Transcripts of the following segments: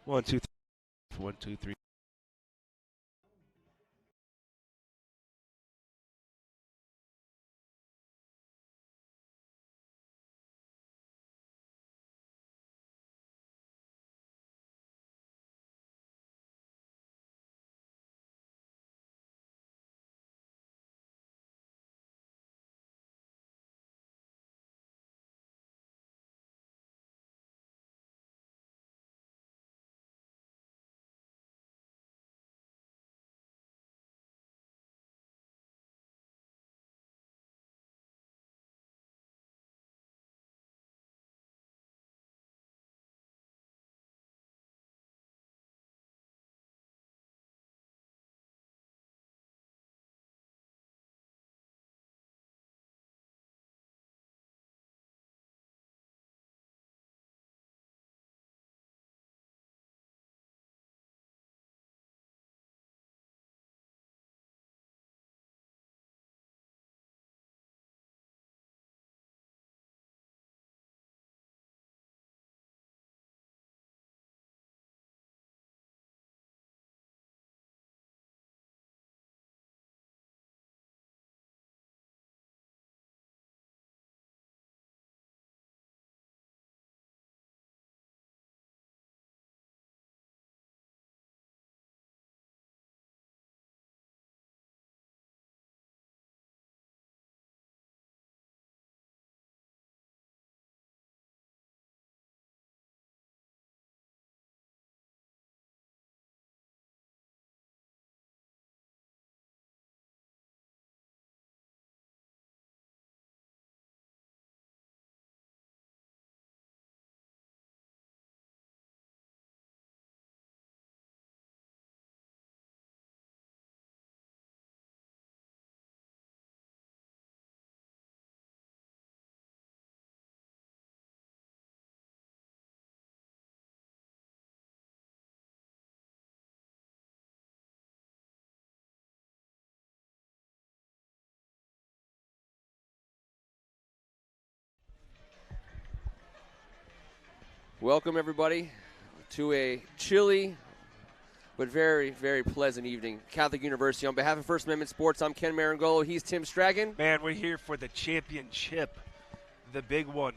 1, 2, 3. 1, 2, 3. Welcome, everybody, to a chilly but very, very pleasant evening. Catholic University. On behalf of First Amendment Sports, I'm Ken Marangolo. He's Tim Stragan. Man, we're here for the championship, the big one,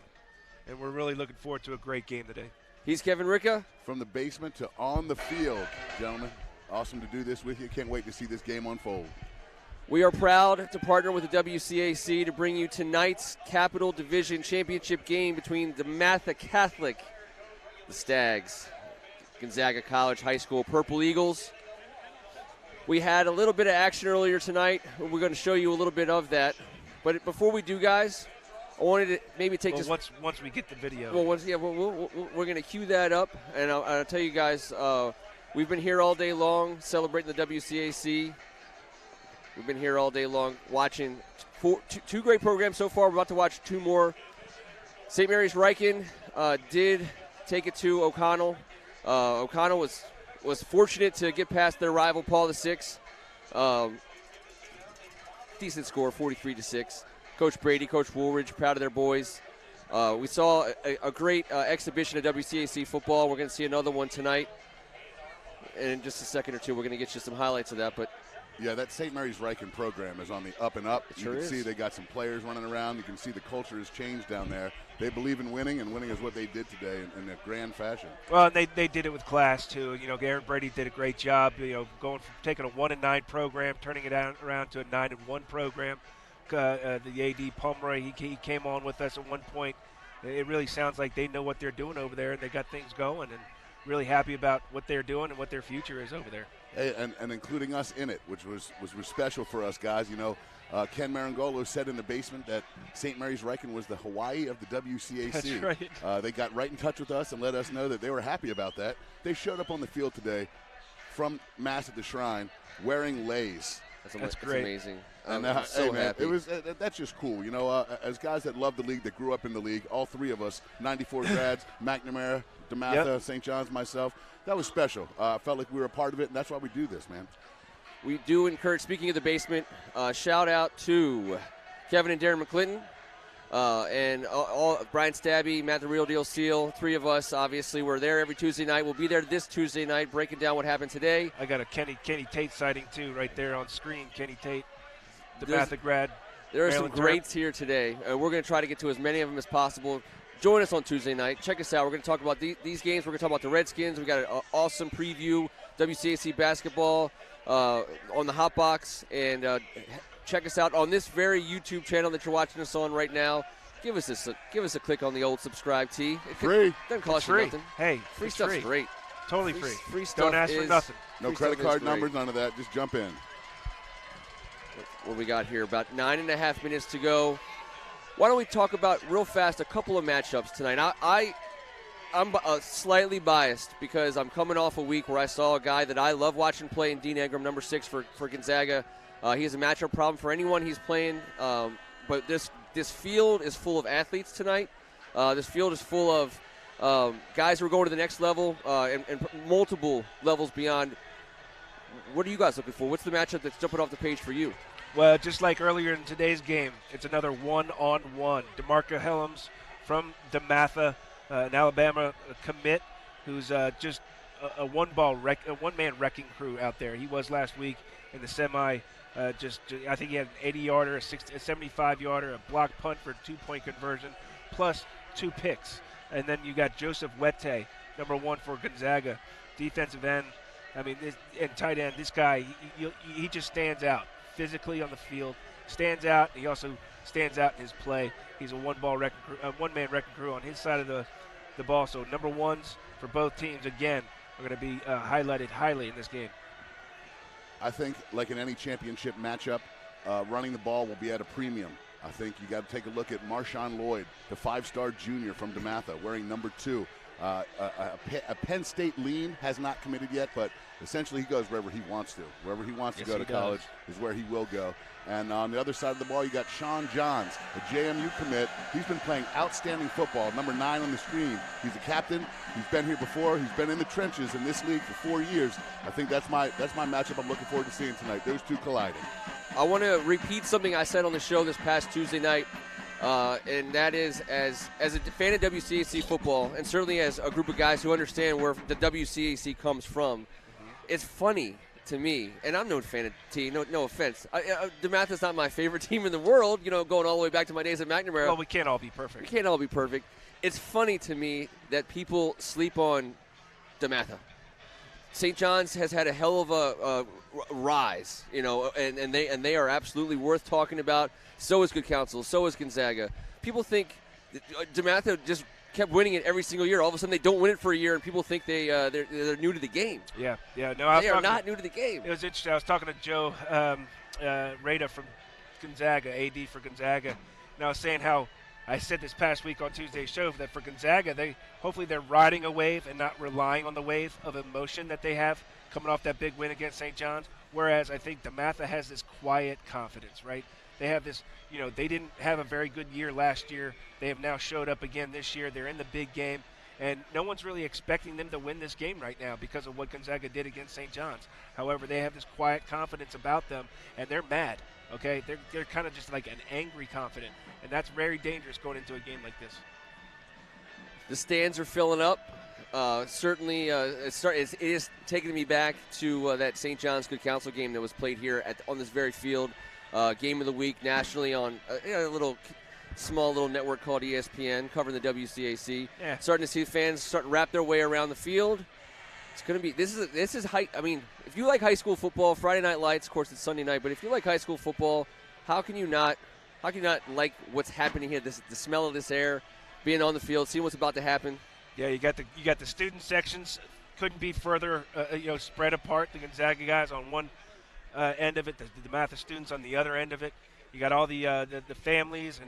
and we're really looking forward to a great game today. He's Kevin Ricca. From the basement to on the field, gentlemen. Awesome to do this with you. Can't wait to see this game unfold. We are proud to partner with the WCAC to bring you tonight's Capital Division Championship game between Dematha Catholic, the Stags, Gonzaga College High School Purple Eagles. We had a little bit of action earlier tonight. We're going to show you a little bit of that. But before we do, guys, I wanted to maybe take just once we get the video. Well, we're going to cue that up, and I'll tell you guys, we've been here all day long celebrating the WCAC. We've been here all day long watching two great programs so far. We're about to watch two more. St. Mary's Riken did take it to O'Connell. O'Connell was fortunate to get past their rival Paul VI. Decent score, 43-6. Coach Brady, Coach Woolridge, proud of their boys. We saw a great exhibition of WCAC football. We're going to see another one tonight. And in just a second or two, we're going to get you some highlights of that. But yeah, that St. Mary's Riken program is on the up and up. You can see they got some players running around. You can see the culture has changed down there. They believe in winning, and winning is what they did today in a grand fashion. Well, and they did it with class too. You know, Aaron Brady did a great job. You know, going from taking a 1-9 program, turning it around to a 9-1 program. The AD Pomeroy, he came on with us at one point. It really sounds like they know what they're doing over there, and they got things going, and really happy about what they're doing and what their future is over there. Hey, and including us in it, which was special for us guys. You know, Ken Marangolo said in the basement that St. Mary's Riken was the Hawaii of the WCAC. That's right. They got right in touch with us and let us know that they were happy about that. They showed up on the field today from Mass at the Shrine wearing leis. That's great. Amazing. And I'm so happy. It was that's just cool. You know, as guys that love the league, that grew up in the league, all three of us, 94 grads, McNamara, Dematha, St. John's, myself, that was special. I felt like we were a part of it, and that's why we do this, man. We do encourage, speaking of the basement, shout out to Kevin and Darren McClinton. And all Brian Stabby, Matt the Real Deal Seal, 3 of us, obviously, we're there every Tuesday night. We'll be there this Tuesday night breaking down what happened today. I got a Kenny Tate sighting, too, right there on screen. Kenny Tate, Dematha grad. There are Maryland some greats here today. We're going to try to get to as many of them as possible. Join us on Tuesday night. Check us out. We're going to talk about these games. We're going to talk about the Redskins. We got an awesome preview, WCAC basketball on the Hot Box. And check us out on this very YouTube channel that you're watching us on right now. Give us a click on the old subscribe T. Free. Doesn't cost you nothing. Hey, free it's stuff's free. great. Totally free. Free stuff. Don't ask for nothing. No free credit stuff card is great. numbers, none of that. Just jump in. What we got here? About 9.5 minutes to go. Why don't we talk about real fast a couple of matchups tonight? I'm slightly biased because I'm coming off a week where I saw a guy that I love watching play in Dean Engram, number 6 for Gonzaga. He has a matchup problem for anyone he's playing, but this field is full of athletes tonight. This field is full of guys who are going to the next level and multiple levels beyond. What are you guys looking for? What's the matchup that's jumping off the page for you? Well, just like earlier in today's game, it's another one-on-one. DeMarco Helms from Dematha, an Alabama commit, who's just a one-man wrecking crew out there. He was last week in the semi. I think he had an 80-yarder, a 75-yarder, a block punt for a 2-point conversion, plus 2 picks. And then you got Joseph Wette, number 1 for Gonzaga, defensive end. I mean, and tight end. This guy, he just stands out physically on the field. Stands out. He also stands out in his play. He's a one-man wrecking crew on his side of the ball. So number 1s for both teams again are going to be highlighted highly in this game. I think, like in any championship matchup, running the ball will be at a premium. I think you got to take a look at Marshawn Lloyd, the 5-star junior from Dematha, wearing number 2. A Penn State lean, has not committed yet, but essentially he goes wherever he wants to. Wherever he wants to go to college is where he will go. And on the other side of the ball, you got Sean Johns, a JMU commit. He's been playing outstanding football, number 9 on the screen. He's a captain. He's been here before. He's been in the trenches in this league for 4 years. I think that's my matchup I'm looking forward to seeing tonight. Those two colliding. I want to repeat something I said on the show this past Tuesday night. And that is, as a fan of WCAC football, and certainly as a group of guys who understand where the WCAC comes from, it's funny to me, and I'm no fan of T, no offense. Dematha's not my favorite team in the world, going all the way back to my days at McNamara. Well, we can't all be perfect. We can't all be perfect. It's funny to me that people sleep on Dematha. St. John's has had a hell of a rise, and they are absolutely worth talking about. So is Good Counsel. So is Gonzaga. People think Dematha just kept winning it every single year. All of a sudden, they don't win it for a year, and people think they're new to the game. Yeah. No, they are not new to the game. It was interesting. I was talking to Joe Rada from Gonzaga, AD for Gonzaga, and I was saying how I said this past week on Tuesday's show that for Gonzaga, hopefully they're riding a wave and not relying on the wave of emotion that they have coming off that big win against St. John's. Whereas I think Dematha has this quiet confidence, right? They have this, they didn't have a very good year last year. They have now showed up again this year. They're in the big game. And no one's really expecting them to win this game right now because of what Gonzaga did against St. John's. However, they have this quiet confidence about them, and they're mad, okay? They're kind of just like an angry confident, and that's very dangerous going into a game like this. The stands are filling up. Certainly, it is taking me back to that St. John's Good Counsel game that was played here on this very field. Game of the week nationally on a small little network called ESPN covering the WCAC. Yeah. Starting to see fans start to wrap their way around the field. It's going to be this is high. I mean, if you like high school football, Friday Night Lights, of course it's Sunday night. But if you like high school football, how can you not like what's happening here? The smell of this air, being on the field, seeing what's about to happen. Yeah, you got the student sections couldn't be further spread apart. The Gonzaga guys on one end of it, the Dematha students on the other end of it. You got all the families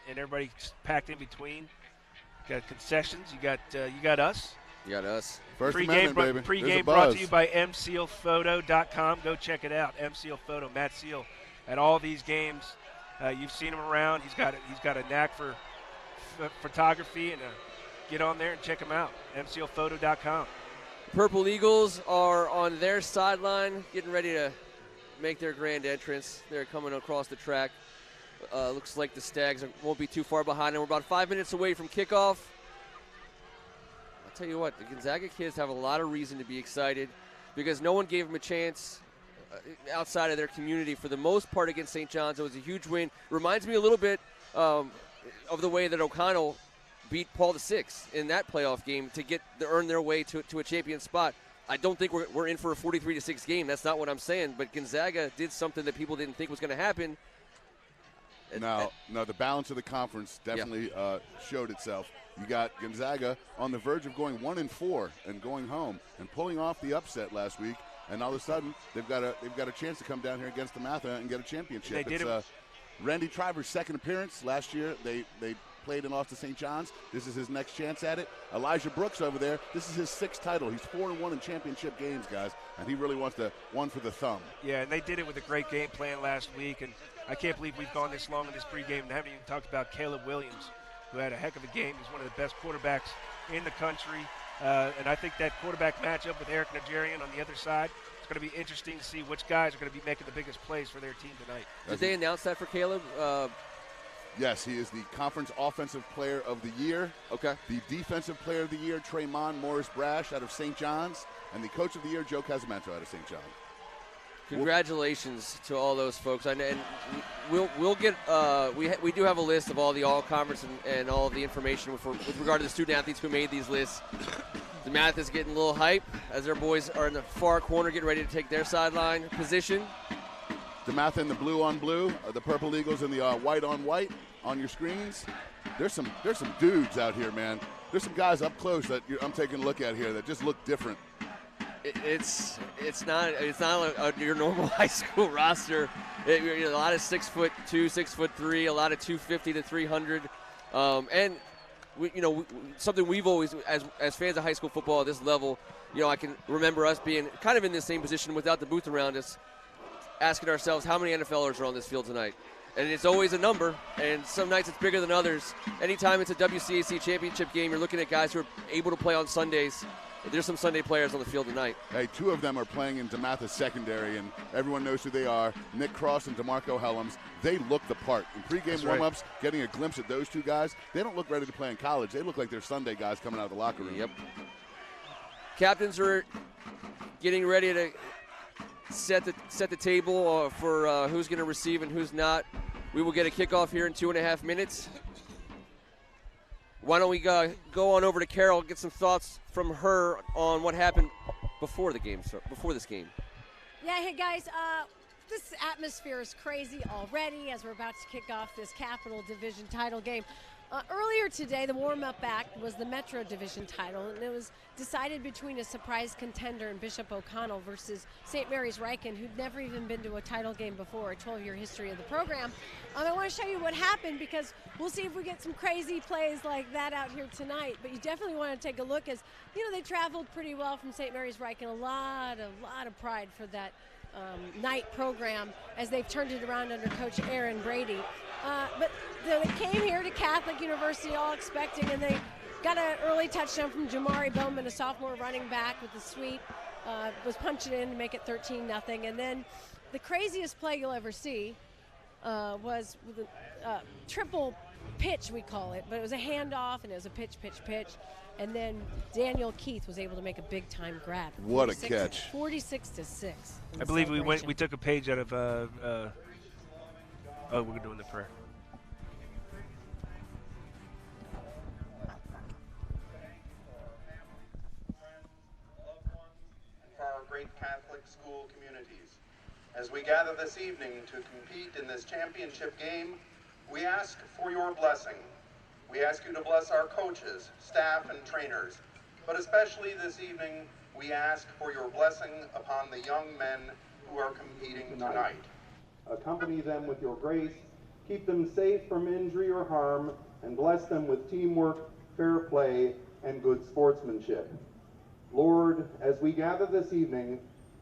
and everybody packed in between. You got concessions. You got us. You got us. First Pre-game, Amendment, baby. Pre-game brought to you by msealphoto.com. Go check it out. Seal Photo, Matt Seal, at all these games. You've seen him around. He's got a knack for photography, and get on there and check him out. msealphoto.com. Purple Eagles are on their sideline, getting ready to make their grand entrance. They're coming across the track. Looks like the Stags won't be too far behind, and we're about 5 minutes away from kickoff. I'll tell you what, the Gonzaga kids have a lot of reason to be excited because no one gave them a chance outside of their community for the most part against St. John's. It was a huge win. Reminds me a little bit of the way that O'Connell beat Paul VI in that playoff game to earn their way to a champion spot. I don't think we're in for a 43-6 game. That's not what I'm saying. But Gonzaga did something that people didn't think was going to happen. No, the balance of the conference definitely showed itself. You got Gonzaga on the verge of going 1-4 and going home and pulling off the upset last week, and all of a sudden they've got a chance to come down here against Dematha and get a championship. They did it. Randy Triver's second appearance last year. They played and lost to St. John's. This is his next chance at it. Elijah Brooks over there. This is his 6th title. He's 4-1 in championship games, guys, and he really wants one for the thumb. Yeah, and they did it with a great game plan last week, and I can't believe we've gone this long in this pregame and haven't even talked about Caleb Williams, who had a heck of a game. He's one of the best quarterbacks in the country, and I think that quarterback matchup with Eric Nigerian on the other side, it's going to be interesting to see which guys are going to be making the biggest plays for their team tonight. Did they announce that for Caleb? Yes, he is the Conference Offensive Player of the Year. Okay. The Defensive Player of the Year, Tremont Morris Brash out of St. John's. And the Coach of the Year, Joe Casamento out of St. John's. Congratulations to all those folks. And we'll get we do have a list of all the all-conference and all of the information with regard to the student athletes who made these lists. Dematha is getting a little hype as their boys are in the far corner getting ready to take their sideline position. Dematha in the blue on blue, the Purple Eagles in the white on white on your screens. There's some dudes out here, man. There's some guys up close that I'm taking a look at here that just look different. It's not your normal high school roster. A lot of 6'2", 6'3", a lot of 250 to 300, and something we've always as fans of high school football at this level, I can remember us being kind of in the same position without the booth around us, asking ourselves how many NFLers are on this field tonight. And it's always a number, and some nights it's bigger than others. Anytime it's a WCAC championship game, you're looking at guys who are able to play on Sundays. There's some Sunday players on the field tonight. Hey, 2 of them are playing in Dematha secondary, and everyone knows who they are. Nick Cross and DeMarco Helms. They look the part. In pregame warm-ups, getting a glimpse at those 2 guys, they don't look ready to play in college. They look like they're Sunday guys coming out of the locker room. Yep. Captains are getting ready to set the table for who's going to receive and who's not. We will get a kickoff here in 2.5 minutes. Why don't we go on over to Carol, get some thoughts from her on what happened before this game. Yeah, hey guys, this atmosphere is crazy already as we're about to kick off this Capital Division title game. Earlier today, the warm-up act was the Metro Division title, and it was decided between a surprise contender in Bishop O'Connell versus St. Mary's Riken, who'd never even been to a title game before, a 12-year history of the program. I want to show you what happened because we'll see if we get some crazy plays like that out here tonight. But you definitely want to take a look as, they traveled pretty well from St. Mary's Riken. A lot of pride for that night program as they've turned it around under Coach Aaron Brady. But they came here to Catholic University all expecting, and they got an early touchdown from Jamari Bowman, a sophomore running back with the sweep, was punching in to make it 13-0. And then the craziest play you'll ever see was with a triple pitch, we call it, but it was a handoff and it was a pitch. And then Daniel Keith was able to make a big-time grab. What a catch. 46-6. I believe we took a page out of we're doing the prayer. For our great Catholic school communities. As we gather this evening to compete in this championship game, we ask for your blessing. We ask you to bless our coaches, staff, and trainers. But especially this evening, we ask for your blessing upon the young men who are competing tonight. Accompany them with your grace, keep them safe from injury or harm, and bless them with teamwork, fair play, and good sportsmanship. Lord, as we gather this evening,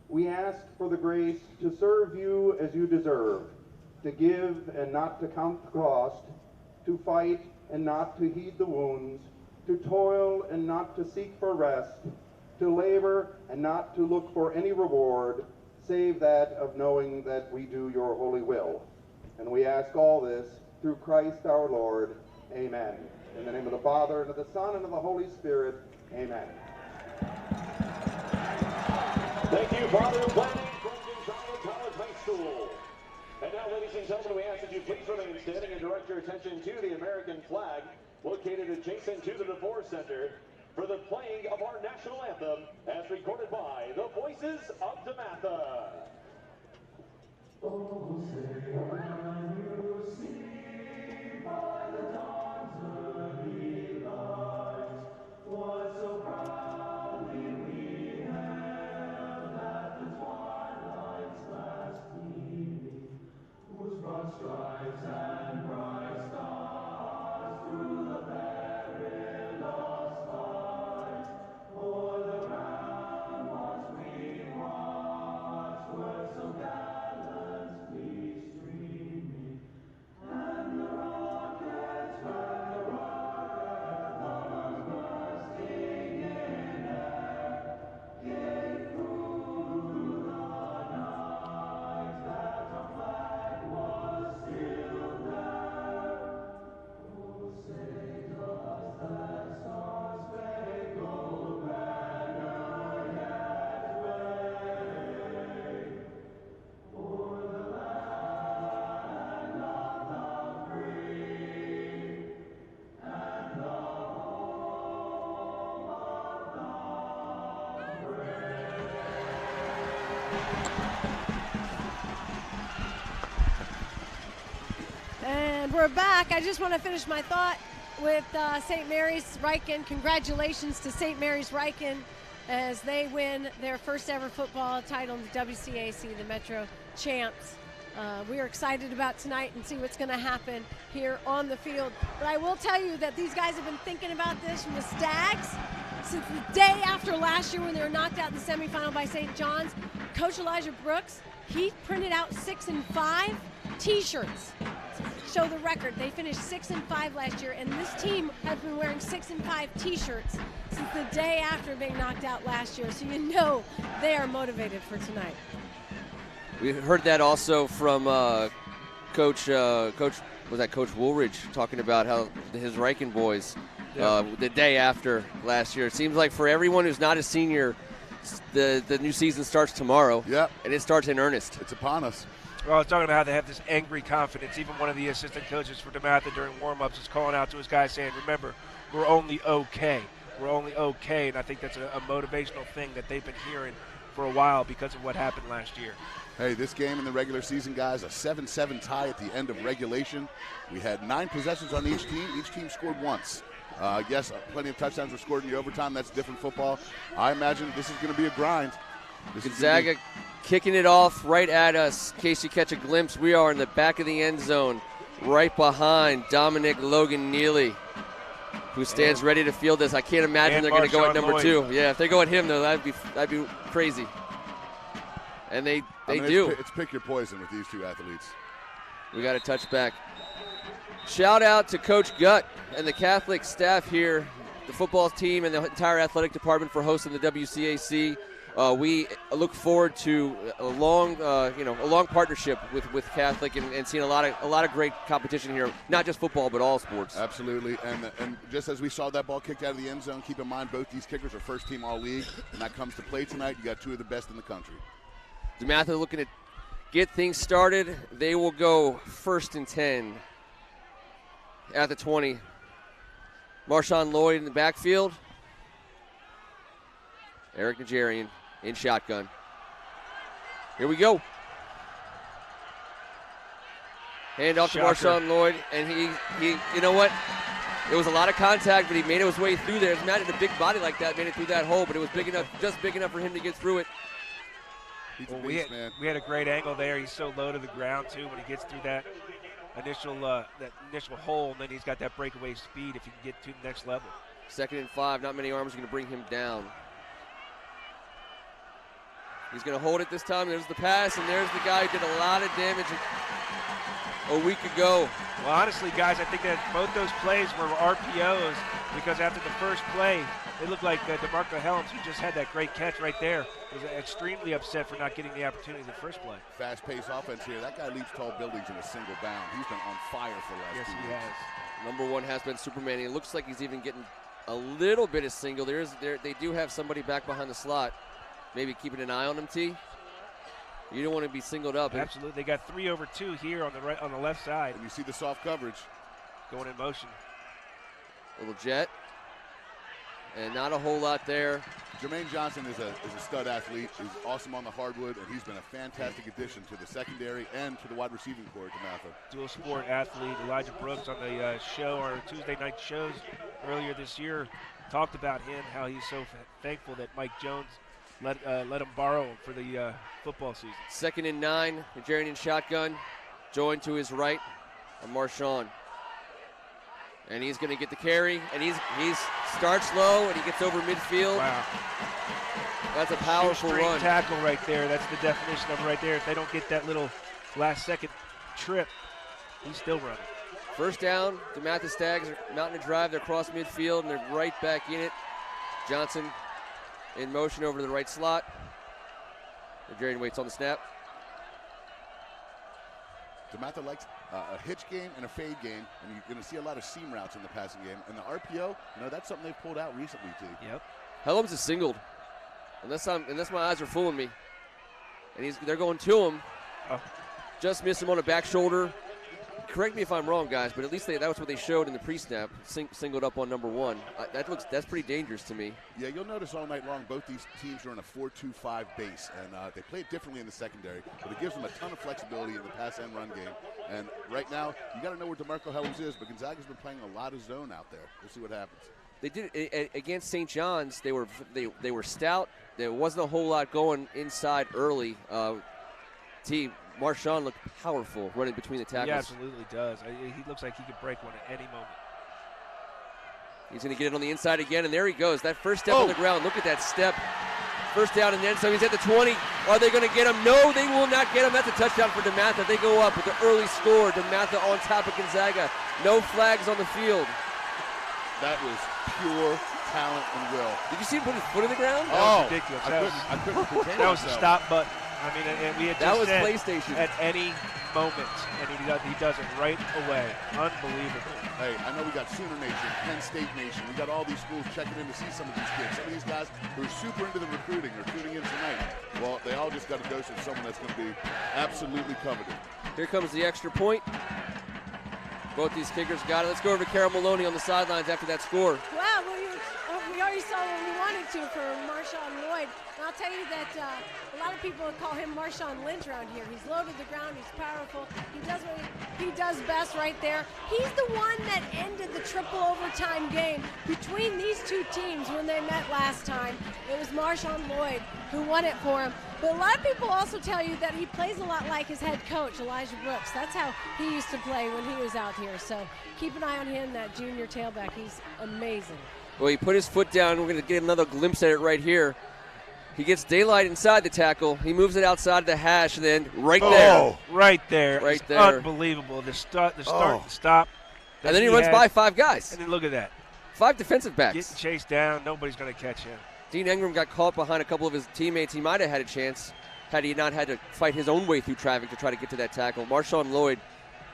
we ask for the grace to serve you as you deserve, to give and not to count the cost, to fight and not to heed the wounds, to toil and not to seek for rest, to labor and not to look for any reward, save that of knowing that we do your holy will. And we ask all this through Christ our Lord. Amen. In the name of the Father, and of the Son, and of the Holy Spirit. Amen. Thank you, Father Planning from Gonzaga College High School. And now, ladies and gentlemen, we ask that you please remain standing and direct your attention to the American flag located adjacent to the DeVore Center for the playing of our national anthem as recorded by the Voices of Dematha. Oh, say when you see by the dawn's early light what so proudly we hailed at the twilight's last gleaming, whose broad stripes and bright stars through the perilous fight o'er the ramparts we watched were so gallantly streaming, and the rockets, bursting in air, gave through the night that our flag was still there. Oh, say does that star-spangled banner yet wave o'er the land of the free and the home of the brave? And we're back. I just want to finish my thought with St. Mary's Riken. Congratulations to St. Mary's Riken as they win their first ever football title in the WCAC, the Metro Champs. We are excited about tonight and see what's going to happen here on the field. But I will tell you that these guys have been thinking about this from the Stags since the day after last year when they were knocked out in the semifinal by St. John's. Coach Elijah Brooks, he printed out 6 and 5 T-shirts to show the record. They finished 6 and 5 last year, and this team has been wearing 6 and 5 T-shirts since the day after being knocked out last year. So you know they are motivated for tonight. We heard that also from Coach Woolridge talking about how his Riken boys the day after last year. It seems like for everyone who's not a senior, the new season starts tomorrow. Yep. And it starts in earnest. It's upon us. Well, I was talking about how they have this angry confidence. Even one of the assistant coaches for Dematha during warm-ups is calling out to his guys saying, remember, we're only okay. We're only okay. And I think that's a motivational thing that they've been hearing for a while because of what happened last year. Hey, this game in the regular season, guys, a 7-7 tie at the end of regulation. We had 9 possessions on each team. Each team scored once. Yes, plenty of touchdowns were scored in the overtime. That's different football. I imagine this is going to be a grind. Gonzaga kicking it off right at us. In case you catch a glimpse, we are in the back of the end zone, right behind Dominic Logan Neely, who stands ready to field this. I can't imagine they're going to go at number 2. Yeah, if they go at him, though, that'd be crazy. And they do. It's pick your poison with these two athletes. We got a touchback. Shout out to Coach Gutt and the Catholic staff here, the football team and the entire athletic department for hosting the WCAC. We look forward to a long partnership with Catholic and seeing a lot of great competition here, not just football but all sports. Absolutely, and just as we saw that ball kicked out of the end zone, keep in mind both these kickers are first team all league, and that comes to play tonight. You got 2 of the best in the country. Dematha looking to get things started. They will go 1st and 10 at the 20. Marshawn Lloyd in the backfield. Eric Nigerian in shotgun. Here we go. Hand off to Marshawn Lloyd, and he you know what? It was a lot of contact, but he made his way through there. It's not a big body like that, made it through that hole, but it was big enough, just big enough for him to get through it. Well, we had a great angle there. He's so low to the ground, too, when he gets through that initial hole, and then he's got that breakaway speed if he can get to the next level. 2nd and 5, not many arms are going to bring him down. He's going to hold it this time. There's the pass, and there's the guy who did a lot of damage a week ago. Well, honestly, guys, I think that both those plays were RPOs because after the first play, it looked like Demarco Helms, who just had that great catch right there, was extremely upset for not getting the opportunity in the first play. Fast-paced offense here. That guy leaps tall buildings in a single bound. He's been on fire for the last 2 Yes, he weeks. has. Number 1 has been Superman. It looks like he's even getting a little bit of single. They do have somebody back behind the slot. Maybe keeping an eye on him, T. You don't want to be singled up. Absolutely. They got 3 over 2 here on the left side. And you see the soft coverage. Going in motion. Little jet. And not a whole lot there. Jermaine Johnson is a stud athlete. He's awesome on the hardwood, and he's been a fantastic addition to the secondary and to the wide receiving corps at Dematha. Dual sport athlete Elijah Brooks on the show, our Tuesday night shows earlier this year, talked about him, how he's so thankful that Mike Jones let him borrow him for the football season. 2nd and 9, Nigerian shotgun. Joined to his right of Marshawn. And he's going to get the carry, and he's starts low, and he gets over midfield. Wow. That's a powerful run. Tackle right there. That's the definition of it right there. If they don't get that little last-second trip, he's still running. First down, Dematha Stags are mounting a drive. They're across midfield, and they're right back in it. Johnson in motion over to the right slot. Nigerian waits on the snap. Dematha likes a hitch game and a fade game, and you're going to see a lot of seam routes in the passing game. And the RPO, that's something they've pulled out recently, too. Yep. Helms is singled, unless my eyes are fooling me. And they're going to him. Oh. Just missed him on a back shoulder. Correct me if I'm wrong, guys, but at least that was what they showed in the pre-snap, singled up on number 1. That's pretty dangerous to me. Yeah, you'll notice all night long both these teams are in a 4-2-5 base, and they play it differently in the secondary, but it gives them a ton of flexibility in the pass and run game. And right now, you got to know where DeMarco Helms is, but Gonzaga's been playing a lot of zone out there. We'll see what happens. They did it against St. John's. They were stout. There wasn't a whole lot going inside early. Marshawn looked powerful running between the tackles. He absolutely does. He looks like he could break one at any moment. He's going to get it on the inside again, and there he goes. That first step on the ground. Look at that step. First down and then, so he's at the 20. Are they going to get him? No, they will not get him. That's a touchdown for Dematha. They go up with the early score. Dematha on top of Gonzaga. No flags on the field. That was pure talent and will. Did you see him put his foot in the ground? That was ridiculous. I couldn't contain That was the myself. stop button. I mean, and we had just that was said PlayStation. At any moment, and he does it right away. Unbelievable. Hey, I know we got Sooner Nation, Penn State Nation. We got all these schools checking in to see some of these kids. Some of these guys who are super into the recruiting are tuning in tonight. Well, they all just got a dose of someone that's going to be absolutely coveted. Here comes the extra point. Both these kickers got it. Let's go over to Carol Maloney on the sidelines after that score. Wow, we already saw what we wanted to for Marshawn Lloyd. And I'll tell you that a lot of people call him Marshawn Lynch around here. He's low to the ground. He's powerful. He does what he does best right there. He's the one that ended the triple overtime game between these two teams when they met last time. It was Marshawn Lloyd who won it for him. But a lot of people also tell you that he plays a lot like his head coach, Elijah Brooks. That's how he used to play when he was out here. So keep an eye on him, that junior tailback. He's amazing. Well, he put his foot down. We're going to get another glimpse at it right here. He gets daylight inside the tackle. He moves it outside the hash, and then right there. Right there. Right it's there. Unbelievable. The start, the stop. And then he runs by 5 guys. And then look at that. 5 defensive backs. Getting chased down. Nobody's going to catch him. Dean Engram got caught behind a couple of his teammates. He might have had a chance had he not had to fight his own way through traffic to try to get to that tackle. Marshawn Lloyd,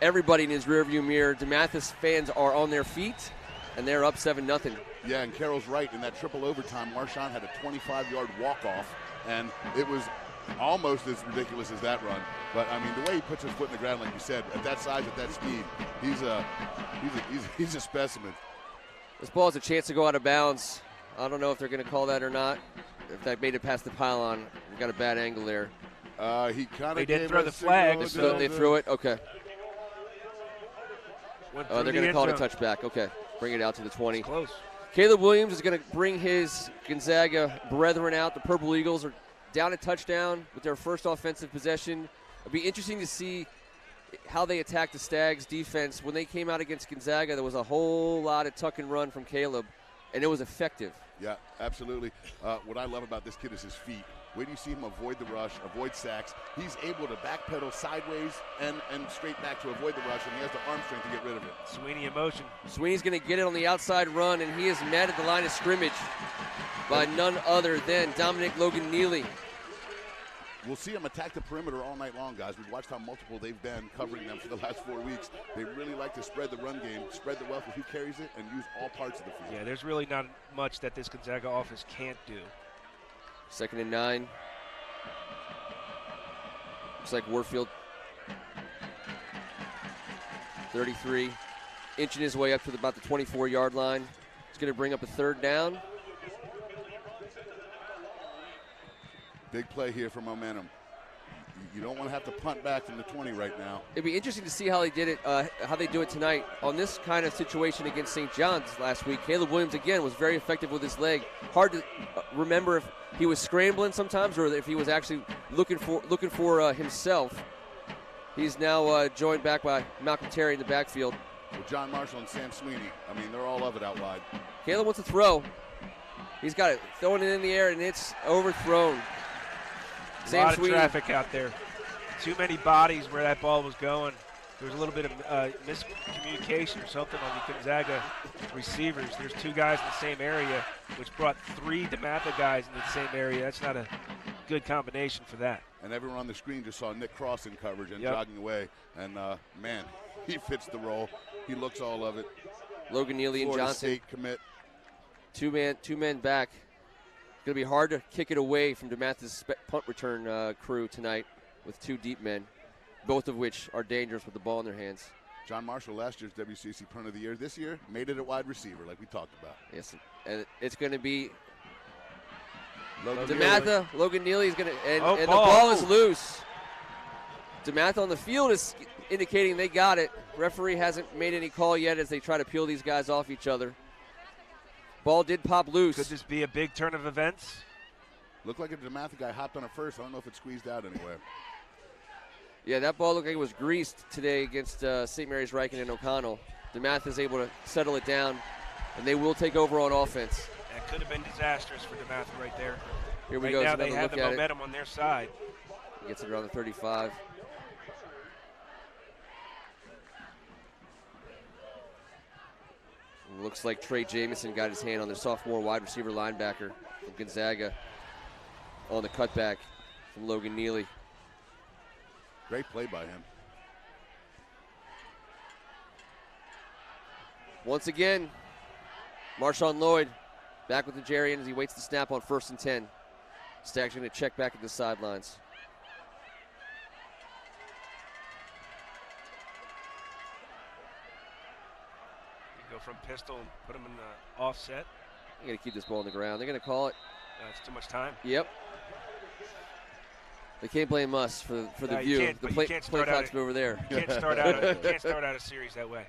everybody in his rearview mirror. Dematha's fans are on their feet, and they're up 7-0. Yeah, and Carroll's right. In that triple overtime, Marshawn had a 25-yard walk-off, and it was almost as ridiculous as that run. But, I mean, the way he puts his foot in the ground, like you said, at that size, at that speed, he's a specimen. This ball has a chance to go out of bounds. I don't know if they're going to call that or not. If that made it past the pylon, we got a bad angle there. He kind of They did throw the flag. They threw it? Okay. They're going to call it a touchback. Okay. Bring it out to the 20. It's close. Caleb Williams is going to bring his Gonzaga brethren out. The Purple Eagles are down a touchdown with their first offensive possession. It'll be interesting to see how they attack the Stags defense. When they came out against Gonzaga, there was a whole lot of tuck and run from Caleb, and it was effective. Yeah, absolutely. What I love about this kid is his feet. Where do you see him avoid the rush, avoid sacks? He's able to backpedal sideways and straight back to avoid the rush, and he has the arm strength to get rid of it. Sweeney in motion. Sweeney's going to get it on the outside run, and he is met at the line of scrimmage by none other than Dominic Logan Neely. We'll see them attack the perimeter all night long, guys. We've watched how multiple they've been covering them for the last 4 weeks. They really like to spread the run game, spread the wealth of who carries it, and use all parts of the field. Yeah, there's really not much that this Gonzaga offense can't do. 2nd and 9. Looks like Warfield, 33, inching his way up to about the 24-yard line. It's going to bring up a 3rd down. Big play here for momentum. You don't want to have to punt back from the 20 right now. It'd be interesting to see how they did it, how they do it tonight on this kind of situation against St. John's last week. Caleb Williams again was very effective with his leg. Hard to remember if he was scrambling sometimes or if he was actually looking for himself. He's now joined back by Malcolm Terry in the backfield. With John Marshall and Sam Sweeney, I mean, they're all of it out wide. Caleb wants to throw. He's got it, throwing it in the air, and it's overthrown. A lot of traffic out there. Too many bodies where that ball was going. There was a little bit of miscommunication or something on the Gonzaga receivers. There's 2 guys in the same area, which brought 3 Dematha guys into the same area. That's not a good combination for that. And everyone on the screen just saw Nick Cross in coverage and jogging away. And, man, he fits the role. He looks all of it. Logan Neely and Florida Johnson. State commit. Two men back. It's going to be hard to kick it away from Dematha's punt return crew tonight with 2 deep men, both of which are dangerous with the ball in their hands. John Marshall, last year's WCC Punt of the Year. This year, made it at wide receiver, like we talked about. Yes, and it's going to be Logan Dematha. Logan Neely is going to, and the ball. ball is loose. Dematha on the field is indicating they got it. Referee hasn't made any call yet as they try to peel these guys off each other. Ball did pop loose. Could this be a big turn of events? Looked like a Dematha guy hopped on it first. I don't know if it squeezed out anywhere. Yeah, that ball looked like it was greased today against St. Mary's Riken and O'Connell. Dematha is able to settle it down, and they will take over on offense. That could have been disastrous for Dematha right there. Here we right go. now Another they have look the at momentum on their side. He gets it around the 35. Looks like Trey Jamison got his hand on the sophomore wide receiver linebacker from Gonzaga on the cutback from Logan Neely. Great play by him. Once again, Marshawn Lloyd back with the Jarian as he waits the snap on 1st and 10. Stagg's going to check back at the sidelines. Go from pistol and put him in the offset. They're going to keep this ball on the ground. They're going to call it. It's too much time. Yep. They can't blame us for the You view. can't, The but play you can't clock's start out over there. You can't start out a series that way.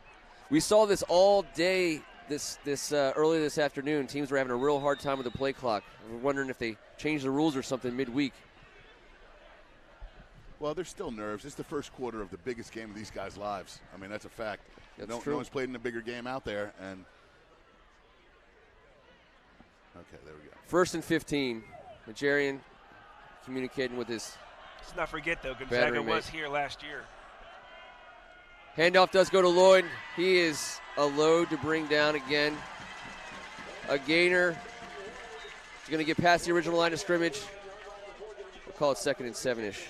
We saw this all day earlier this afternoon. Teams were having a real hard time with the play clock. We're wondering if they changed the rules or something midweek. Well, there's still nerves. It's the first quarter of the biggest game of these guys' lives. I mean, that's a fact. That's true. No one's played in a bigger game out there. And okay, there we go. 1st and 15. Majarian communicating with his. Let's not forget, though, Gonzaga Battery was mate. here last year. Handoff does go to Lloyd. He is a load to bring down again. A gainer. He's going to get past the original line of scrimmage. We'll call it 2nd and 7-ish.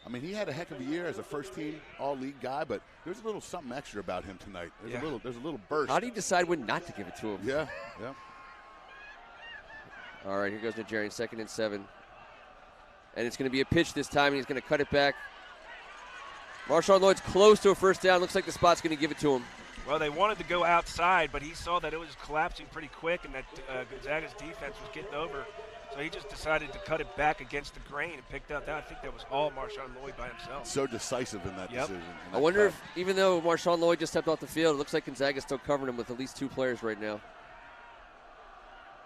I mean, he had a heck of a year as a first-team all-league guy, but there's a little something extra about him tonight. There's a little burst. How do you decide when not to give it to him? Yeah. All right, here goes Najarian, 2nd and 7. And it's going to be a pitch this time, and he's going to cut it back. Marshawn Lloyd's close to a 1st down. Looks like the spot's going to give it to him. Well, they wanted to go outside, but he saw that it was collapsing pretty quick and that Gonzaga's defense was getting over. So he just decided to cut it back against the grain and picked out that. I think that was all Marshawn Lloyd by himself. So decisive in that decision. I wonder if, even though Marshawn Lloyd just stepped off the field, it looks like Gonzaga's still covering him with at least 2 players right now.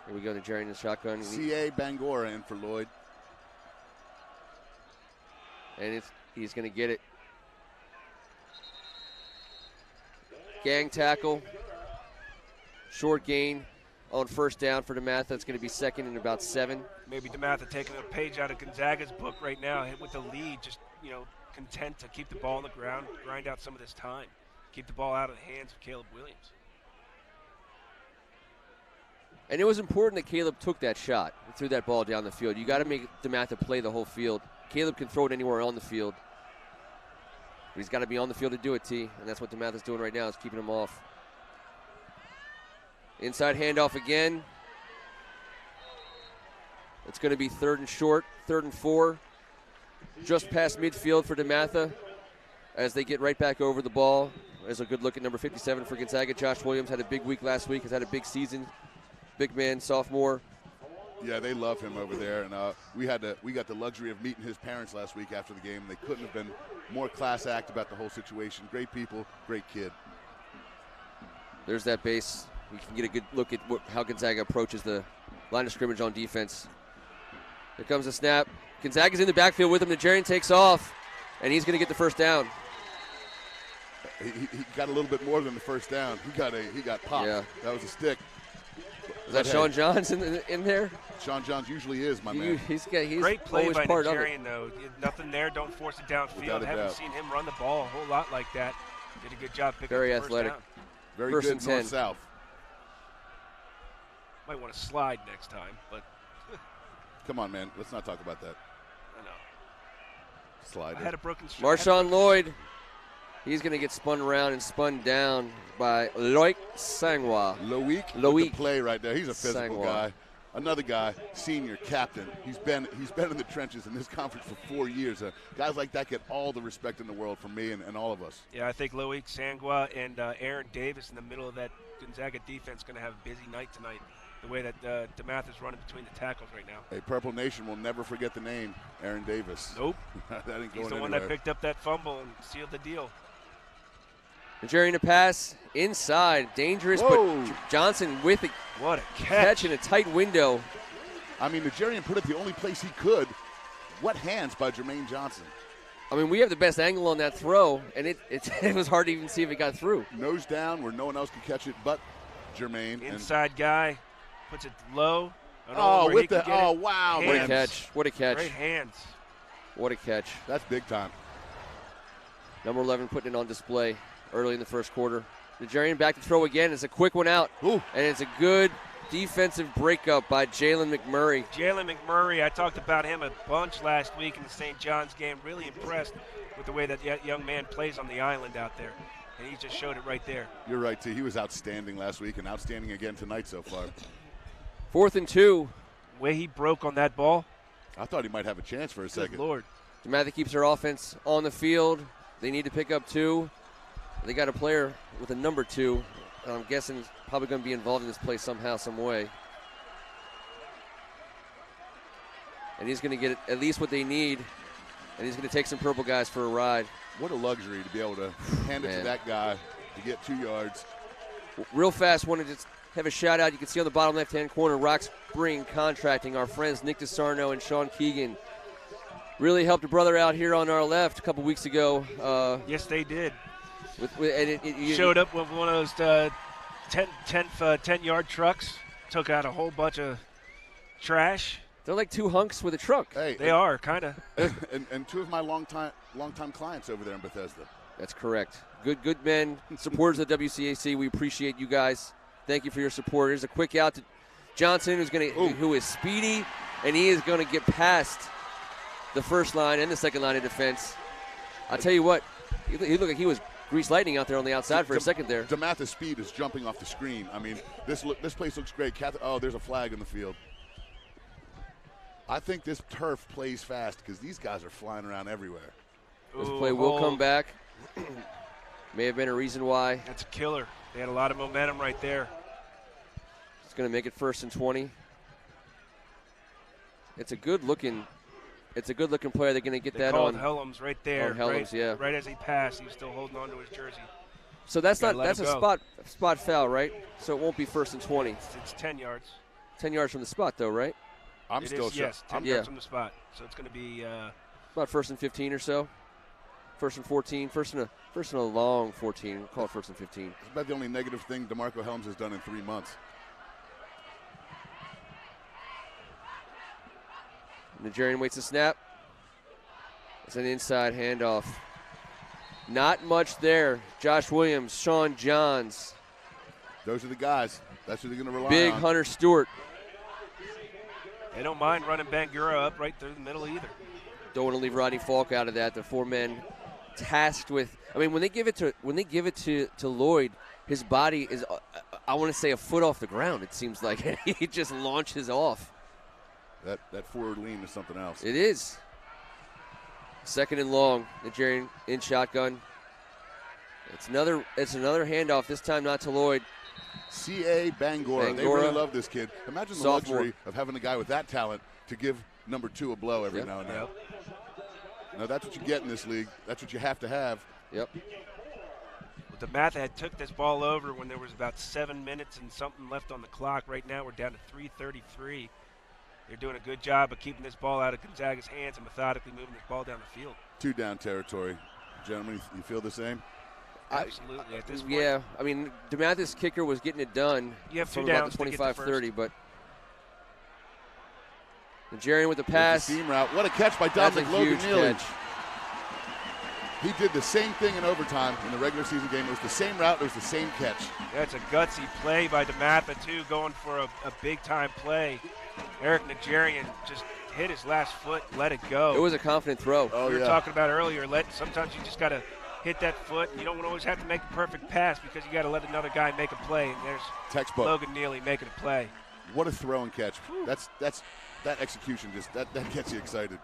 Here we go to Jerry in the shotgun. C.A. Bangora in for Lloyd. And he's going to get it. Gang tackle. Short gain. on first down for Dematha. It's going to be second and about 7. Maybe Dematha taking a page out of Gonzaga's book right now, hit with the lead, just, content to keep the ball on the ground, grind out some of this time, keep the ball out of the hands of Caleb Williams. And it was important that Caleb took that shot and threw that ball down the field. You got to make Dematha play the whole field. Caleb can throw it anywhere on the field. But he's got to be on the field to do it, T. And that's what Dematha's doing right now, is keeping him off. Inside handoff again. It's going to be 3rd and short, 3rd and 4. Just past midfield for Dematha as they get right back over the ball. There's a good look at number 57 for Gonzaga. Josh Williams had a big week last week, has had a big season. Big man, sophomore. Yeah, they love him over there, and we got the luxury of meeting his parents last week after the game. They couldn't have been more class act about the whole situation. Great people, great kid. There's that base. You can get a good look at how Gonzaga approaches the line of scrimmage on defense. Here comes the snap. Gonzaga's in the backfield with him. Nigerian takes off, and he's going to get the first down. He got a little bit more than the first down. He got popped. Yeah. That was a stick. Is that Sean Johns in there? Sean Johns usually is, my man. He's great play always by part Nigerian, though. Nothing there. Don't force it downfield. Haven't seen him run the ball a whole lot like that. Did a good job picking Very up the athletic. first down. Very First good and 10. north-south. Might want to slide next time, but Come on, man. Let's not talk about that. I know. Slider. I had a broken Marshawn Lloyd. He's going to get spun around and spun down by Loic Sangwa. Loic with the play right there. He's a physical guy. Another guy, senior captain. He's been in the trenches in this conference for 4 years. Guys like that get all the respect in the world from me and all of us. Yeah, I think Loic Sangwa and Aaron Davis in the middle of that Gonzaga defense going to have a busy night tonight. The way that Dematha is running between the tackles right now. Hey, Purple Nation will never forget the name Aaron Davis. Nope. That ain't going He's the anywhere. one that picked up that fumble and sealed the deal. Nigerian to pass inside, dangerous, Whoa. but Johnson with a What a catch in a tight window. I mean, Nigerian put it the only place he could. What hands by Jermaine Johnson. I mean, we have the best angle on that throw, and it was hard to even see if it got through. Nose down where no one else could catch it but Jermaine. Inside guy puts it low. Wow, hands. What a catch. What a catch. Great hands. What a catch. That's big time. Number 11 putting it on display early in the first quarter. Nigerian back to throw again. It's a quick one out. Ooh. And it's a good defensive breakup by Jalen McMurray. Jalen McMurray, I talked about him a bunch last week in the St. John's game. Really impressed with the way that young man plays on the island out there. And he just showed it right there. You're right, T. He was outstanding last week and outstanding again tonight so far. 4th and 2. The way he broke on that ball. I thought he might have a chance for a second. Good Lord. Dematha keeps her offense on the field. They need to pick up 2. They got a player with a number 2. I'm guessing he's probably going to be involved in this play somehow, some way. And he's going to get at least what they need. And he's going to take some purple guys for a ride. What a luxury to be able to hand it to that guy to get 2 yards. Real fast, wanted to have a shout out. You can see on the bottom left-hand corner, Rock Spring Contracting. Our friends Nick DeSarno and Sean Keegan really helped a brother out here on our left a couple weeks ago. Yes, they did. You showed up with one of those 10-yard trucks, took out a whole bunch of trash. They're like 2 hunks with a truck. Hey, they are, kind of. And 2 of my longtime clients over there in Bethesda. That's correct. Good men, supporters of the WCAC. We appreciate you guys. Thank you for your support. Here's a quick out to Johnson, who is speedy, and he is going to get past the first line and the second line of defense. I'll tell you what, he looked like he was grease lightning out there on the outside for a second there. Dematha's speed is jumping off the screen. I mean, this place looks great. There's a flag in the field. I think this turf plays fast because these guys are flying around everywhere. This play will come back. May have been a reason why. That's a killer. They had a lot of momentum right there. It's going to make it 1st and 20. It's a good looking player. They're going to get that on Helms right there. On Helms, yeah. Right as he passed, he was still holding on to his jersey. So that's a spot foul, right? So it won't be 1st and 20. It's 10 yards. 10 yards from the spot, though, right? Yes, 10 yards from the spot. So it's going to be about 1st and 15 or so. 1st and 14. First and a long 14. We'll call it 1st and 15. It's about the only negative thing DeMarco Helms has done in 3 months. Nigerian waits the snap. It's an inside handoff. Not much there. Josh Williams, Sean Johns. Those are the guys. That's who they're going to rely Big on. Hunter Stewart. They don't mind running Bangura up right through the middle either. Don't want to leave Rodney Falk out of that. The 4 men tasked with. I mean, when they give it to Lloyd, his body is, I want to say, a foot off the ground. It seems like he just launches off. That forward lean is something else. It is. 2nd and long. Nigerian in shotgun. It's another handoff. This time not to Lloyd. C.A. Bangura. They really love this kid. Imagine the Sophomore. luxury of having a guy with that talent to give number 2 a blow every now and then. Now that's what you get in this league. That's what you have to have. Yep. Well, Dematha had took this ball over when there was about 7 minutes and something left on the clock. Right now we're down to 3:33. They're doing a good job of keeping this ball out of Gonzaga's hands and methodically moving this ball down the field. 2 down territory. Gentlemen, you feel the same? Absolutely. At this point, Yeah, I mean, Dematha's kicker was getting it done you have 2 from about downs the to get the 25-30, but Nigerian with the pass. Seam route. What a catch by That's Dominic a huge Logan-Neely. catch. He did the same thing in overtime in the regular season game. It was the same route. It was the same catch. That's a gutsy play by Dematha, too, going for a big-time play. Eric Nigerian just hit his last foot, let it go. It was a confident throw. Oh, We were yeah. talking about earlier, sometimes you just got to hit that foot, and you don't always have to make a perfect pass because you got to let another guy make a play, and there's Textbook. Logan Neely making a play. What a throw and catch. That execution just that gets you excited.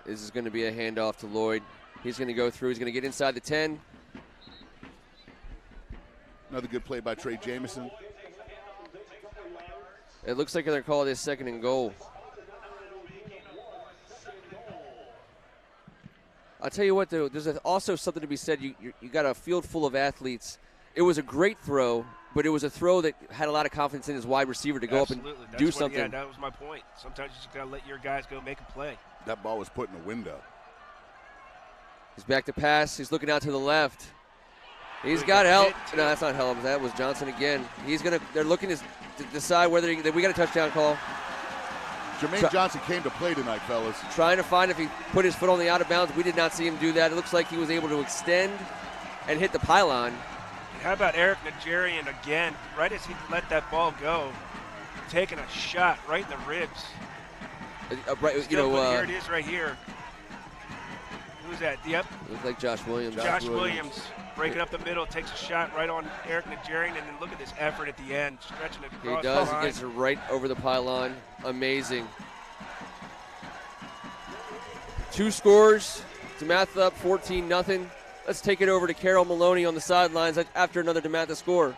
This is going to be a handoff to Lloyd. He's going to go through. He's going to get inside the 10. Another good play by Trey Jamison. It looks like they're calling this 2nd and goal. I'll tell you what, though, there's also something to be said. You got a field full of athletes. It was a great throw, but it was a throw that had a lot of confidence in his wide receiver to go Absolutely. up and That's do what- something. Yeah, that was my point. Sometimes you just got to let your guys go make a play. That ball was put in a window. He's back to pass. He's looking out to the left. He's He got got help. hit, too. No, that's not help. That was Johnson again. They're looking to decide whether we got a touchdown call. Jermaine Johnson came to play tonight, fellas. Trying to find if he put his foot on the out of bounds. We did not see him do that. It looks like he was able to extend and hit the pylon. How about Eric Nigerian again, right as he let that ball go, taking a shot right in the ribs. Here it is right here. Who's that? Yep, It looked like Josh Williams. Josh Williams breaking up the middle, takes a shot right on Eric Nigerian, and then look at this effort at the end, stretching it He across does. the He line. gets it right over the pylon. Amazing. 2 scores. Dematha up 14-0. Let's take it over to Carol Maloney on the sidelines after another Dematha score.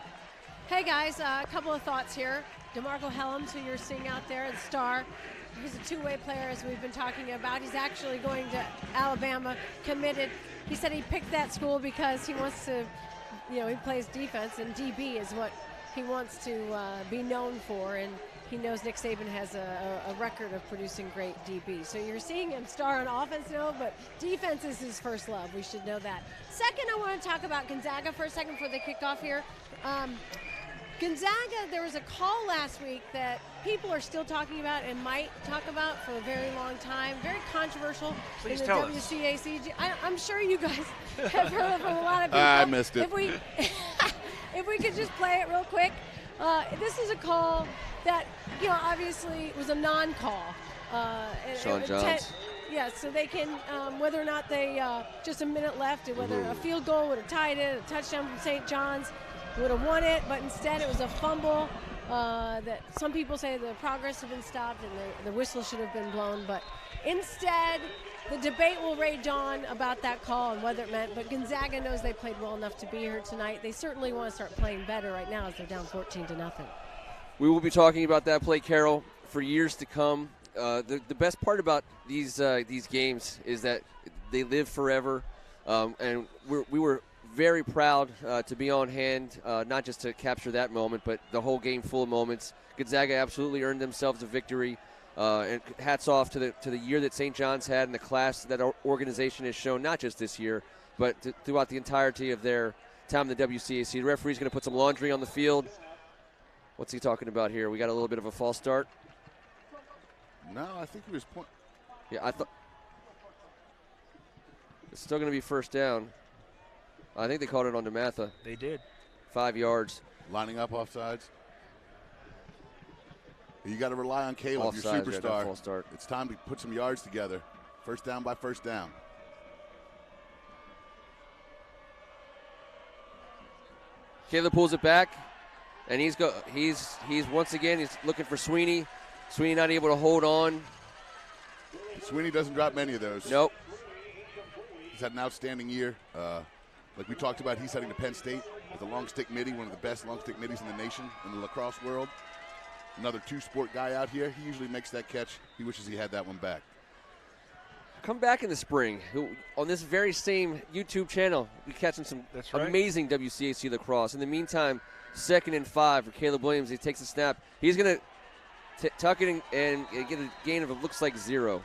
Hey guys, a couple of thoughts here. DeMarco Helms, who you're seeing out there at Star, he's a two-way player, as we've been talking about. He's actually going to Alabama, committed. He said he picked that school because he wants to, he plays defense, and DB is what he wants to be known for, and he knows Nick Saban has a record of producing great DB. So you're seeing him star on offense now, but defense is his first love. We should know that. Second, I want to talk about Gonzaga for a second before they kick off here. Gonzaga, there was a call last week that people are still talking about and might talk about for a very long time. Very controversial Please in the tell us. WCAC. I'm sure you guys have heard from a lot of people. I missed it. If we could just play it real quick. This is a call that, obviously was a non-call. Sean Johns. Yeah, so they can, whether or not they, just a minute left, and whether a field goal would have tied it, a touchdown from St. John's would have won it, but instead it was a fumble that some people say the progress had been stopped and the whistle should have been blown, but instead the debate will rage on about that call and whether it meant, but Gonzaga knows they played well enough to be here tonight. They certainly want to start playing better right now as they're down 14-0. We will be talking about that play, Carol, for years to come. The best part about these games is that they live forever, and we were very proud to be on hand, not just to capture that moment, but the whole game full of moments. Gonzaga absolutely earned themselves a victory, and hats off to the year that St. John's had and the class that our organization has shown, not just this year, but throughout the entirety of their time in the WCAC. The referee's going to put some laundry on the field. What's he talking about here? We got a little bit of a false start. No, I think he was pointing. Yeah, I thought it's still going to be first down. I think they called it on Dematha. They did. 5 yards. Lining up offsides. You got to rely on Caleb, your Offsides, superstar. yeah, false start. It's time to put some yards together. First down by first down. Caleb pulls it back, and he's once again he's looking for Sweeney. Sweeney not able to hold on. Sweeney doesn't drop many of those. Nope. He's had an outstanding year. Like we talked about, he's heading to Penn State as a long stick middie, one of the best long stick middies in the nation in the lacrosse world. Another two-sport guy out here. He usually makes that catch. He wishes he had that one back. Come back in the spring. On this very same YouTube channel, we're catching some amazing WCAC lacrosse. In the meantime, 2nd and 5 for Caleb Williams. He takes a snap. He's going to tuck it and get a gain of, it looks like 0.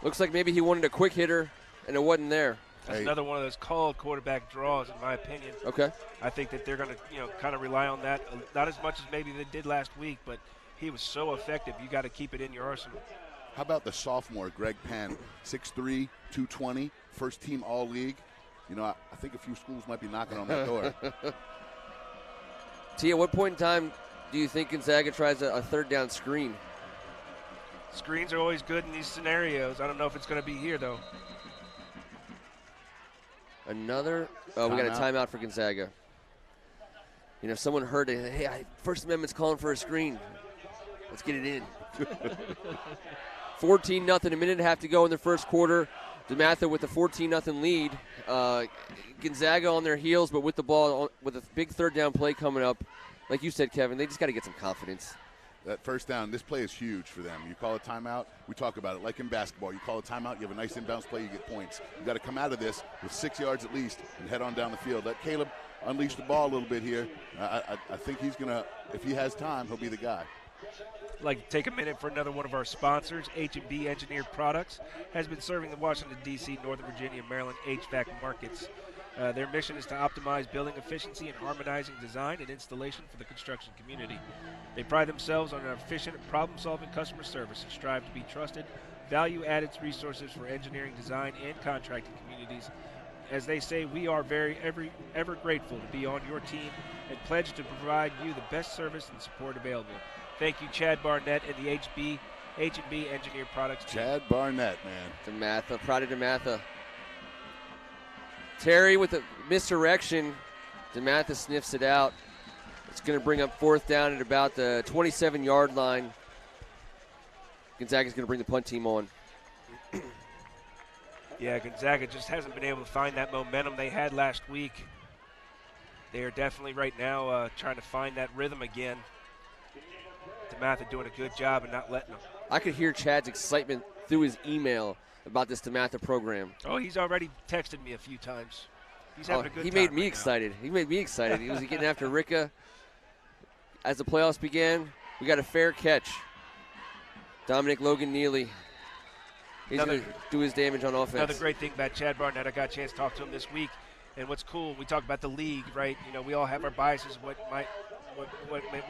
Looks like maybe he wanted a quick hitter, and it wasn't there. That's another one of those called quarterback draws, in my opinion. Okay. I think that they're going to, kind of rely on that. Not as much as maybe they did last week, but he was so effective. You got to keep it in your arsenal. How about the sophomore, Greg Penn, 6'3", 220, first team all-league. I think a few schools might be knocking on that door. T, at what point in time do you think Gonzaga tries a third down screen? Screens are always good in these scenarios. I don't know if it's going to be here, though. We got a timeout for Gonzaga. Someone heard it. Hey, First Amendment's calling for a screen. Let's get it in. 14-0, a minute and a half to go in the first quarter. Dematha with a 14-0 lead. Gonzaga on their heels, but with the ball, with a big third down play coming up. Like you said, Kevin, they just got to get some confidence. That first down, this play is huge for them. You call a timeout, we talk about it. Like in basketball, you call a timeout, you have a nice inbounds play, you get points. You got to come out of this with 6 yards at least and head on down the field. Let Caleb unleash the ball a little bit here. I think he's going to, if he has time, he'll be the guy. I'd like to take a minute for another one of our sponsors. H&B Engineered Products has been serving the Washington, D.C., Northern Virginia, Maryland HVAC markets. Their mission is to optimize building efficiency and harmonizing design and installation for the construction community. They pride themselves on an efficient, problem-solving customer service and strive to be trusted, value-added resources for engineering, design, and contracting communities. As they say, we are ever grateful to be on your team and pledge to provide you the best service and support available. Thank you, Chad Barnett and the H&B Engineered Products team. Chad Barnett, man. Dematha, proud of Dematha. Terry with a misdirection. Dematha sniffs it out. It's going to bring up 4th down at about the 27-yard line. Gonzaga's going to bring the punt team on. Yeah, Gonzaga just hasn't been able to find that momentum they had last week. They are definitely right now trying to find that rhythm again. Dematha doing a good job and not letting them. I could hear Chad's excitement through his email about this Dematha program. Oh, he's already texted me a few times. He's having a good time. He made me right excited. He made me excited. He was getting after Ricka. As the playoffs began, we got a fair catch. Dominic Logan Neely. He's going to do his damage on offense. Another great thing about Chad Barnett, I got a chance to talk to him this week. And what's cool, we talk about the league, right? We all have our biases, what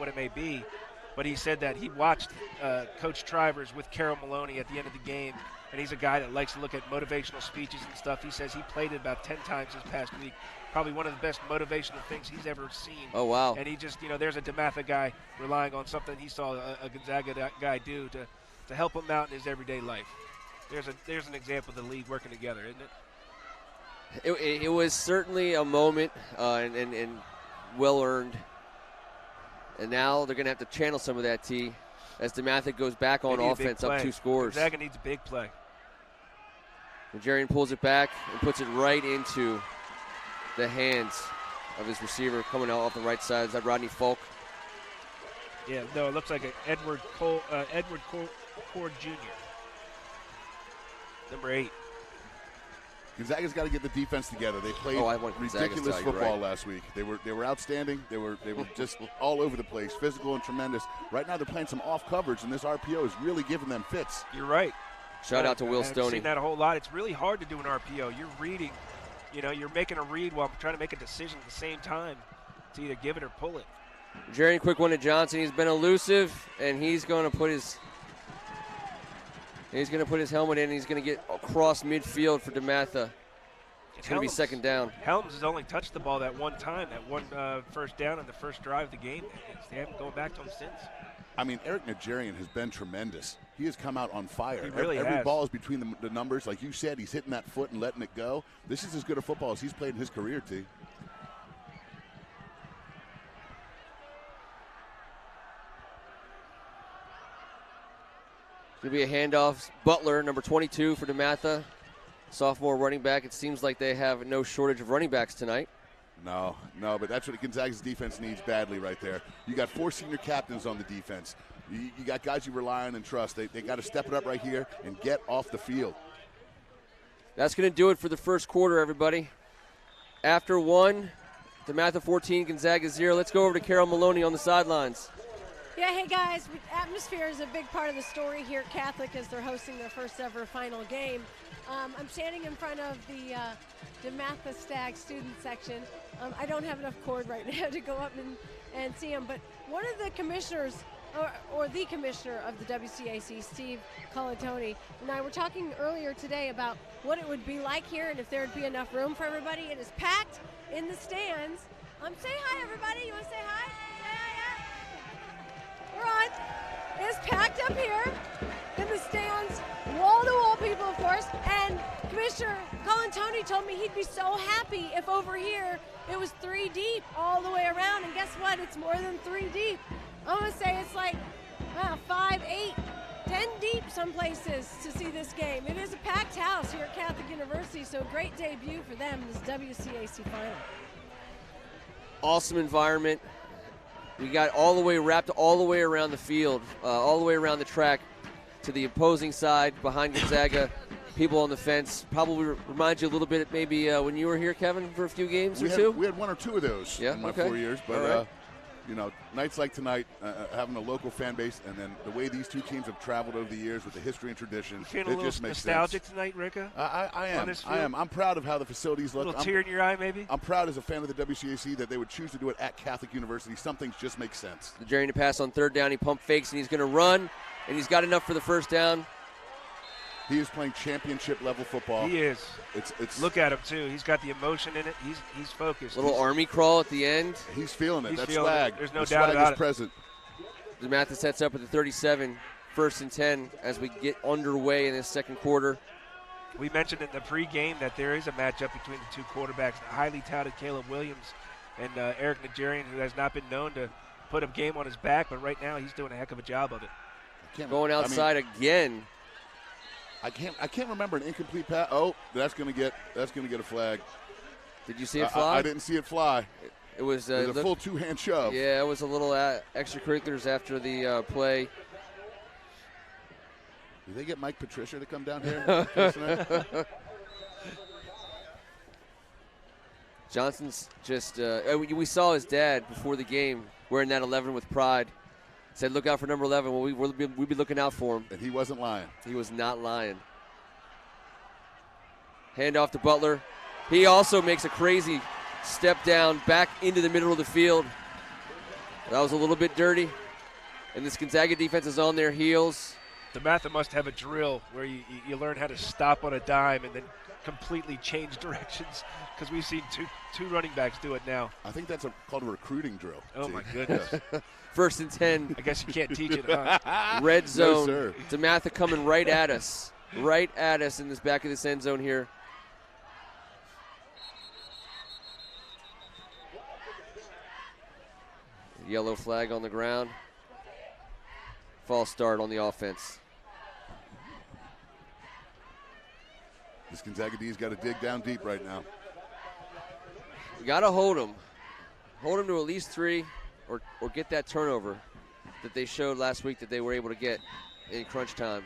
it may be. But he said that he watched Coach Trivers with Carol Maloney at the end of the game, and he's a guy that likes to look at motivational speeches and stuff. He says he played it about 10 times this past week. Probably one of the best motivational things he's ever seen. Oh, wow. And he just, there's a Dematha guy relying on something he saw a Gonzaga guy do to help him out in his everyday life. There's an example of the league working together, isn't it? It was certainly a moment and well-earned. And now they're going to have to channel some of that, T, as Dematha goes back on offense, up 2 scores. Gonzaga needs a big play. Nigerian pulls it back and puts it right into the hands of his receiver coming out off the right side. Is that Rodney Falk? Yeah, no, it looks like an Edward Cord Jr., number 8. Gonzaga's got to get the defense together. They played ridiculous football last week. They were outstanding. They were just all over the place, physical and tremendous. Right now they're playing some off coverage, and this RPO is really giving them fits. You're right. Shout out to Will Stoney. I've seen that a whole lot. It's really hard to do an RPO. You're reading, you're making a read while trying to make a decision at the same time to either give it or pull it. Jerry, quick one to Johnson. He's been elusive, and he's going to put his helmet in, and he's going to get across midfield for Dematha. It's going to be second down. Helms has only touched the ball that one time, that one first down on the first drive of the game. They haven't gone back to him since. I mean, Eric Najarian has been tremendous. He has come out on fire. He really Every has. ball is between the numbers. Like you said, he's hitting that foot and letting it go. This is as good a football as he's played in his career, T. It's going to be a handoff. Butler, number 22 for Dematha, sophomore running back. It seems like they have no shortage of running backs tonight. No, but that's what Gonzaga's defense needs badly right there. You got 4 senior captains on the defense. You got guys you rely on and trust. They got to step it up right here and get off the field. That's going to do it for the first quarter, everybody. After 1, Dematha 14, Gonzaga 0. Let's go over to Carol Maloney on the sidelines. Yeah, hey guys, atmosphere is a big part of the story here at Catholic as they're hosting their first ever final game. I'm standing in front of the Dematha Stag student section. I don't have enough cord right now to go up and see them, but one of the commissioners, or the commissioner of the WCAC, Steve Colatoni, and I were talking earlier today about what it would be like here and if there would be enough room for everybody. It is packed in the stands. Say hi, everybody. You want to say hi? Say hi, yeah? We're on. It's packed up here in the stands, wall-to-wall people, of course, and Commissioner Colatoni told me he'd be so happy if over here it was 3 deep all the way around, and guess what? It's more than 3 deep. I'm going to say it's like 5, 8, 10 deep some places to see this game. It is a packed house here at Catholic University, so great debut for them, this WCAC final. Awesome environment. We got all the way wrapped all the way around the field, all the way around the track to the opposing side behind Gonzaga. People on the fence. Probably reminds you a little bit maybe when you were here, Kevin, for a few games or two? We had 1 or 2 of those in my 4 years. But, right. Nights like tonight, having a local fan base, and then the way these two teams have traveled over the years with the history and tradition, it just makes nostalgic sense. tonight, Ricka? I am. I'm proud of how the facilities look. A little tear in your eye, maybe? I'm proud as a fan of the WCAC that they would choose to do it at Catholic University. Some things just make sense. Jerry to pass on third down. He pump fakes, and he's going to run, and he's got enough for the first down. He is playing championship-level football. He is. It's Look at him, too. He's got the emotion in it. He's focused. Little army crawl at the end. He's feeling it. He's That's feeling swag. it. There's no the doubt swag about is it. present. Dematha sets up at the 37, 1st and 10 as we get underway in this second quarter. We mentioned in the pregame that there is a matchup between the two quarterbacks, the highly touted Caleb Williams and Eric Najarian, who has not been known to put a game on his back, but right now he's doing a heck of a job of it. Going outside again. I can't remember an incomplete pass. Oh, that's gonna get a flag. Did you see it fly? I didn't see it fly. It was a full 2-hand shove. Yeah, it was a little extracurriculars after the play. Did they get Mike Patricia to come down here? Johnson's just we saw his dad before the game wearing that 11 with pride. Said, look out for number 11. Well, we'll be looking out for him. And he wasn't lying. He was not lying. Hand off to Butler. He also makes a crazy step down back into the middle of the field. That was a little bit dirty. And this Gonzaga defense is on their heels. Dematha must have a drill where you learn how to stop on a dime and then completely change directions, because we've seen two running backs do it now. I think that's called a recruiting drill. Oh, my goodness. 1st and 10. I guess you can't teach it, huh? Red zone. No, sir. Dematha coming right at us. Right at us in this back of this end zone here. Yellow flag on the ground. False start on the offense. This Gonzaga D's got to dig down deep right now. You got to hold them. Hold them to at least 3 or get that turnover that they showed last week that they were able to get in crunch time.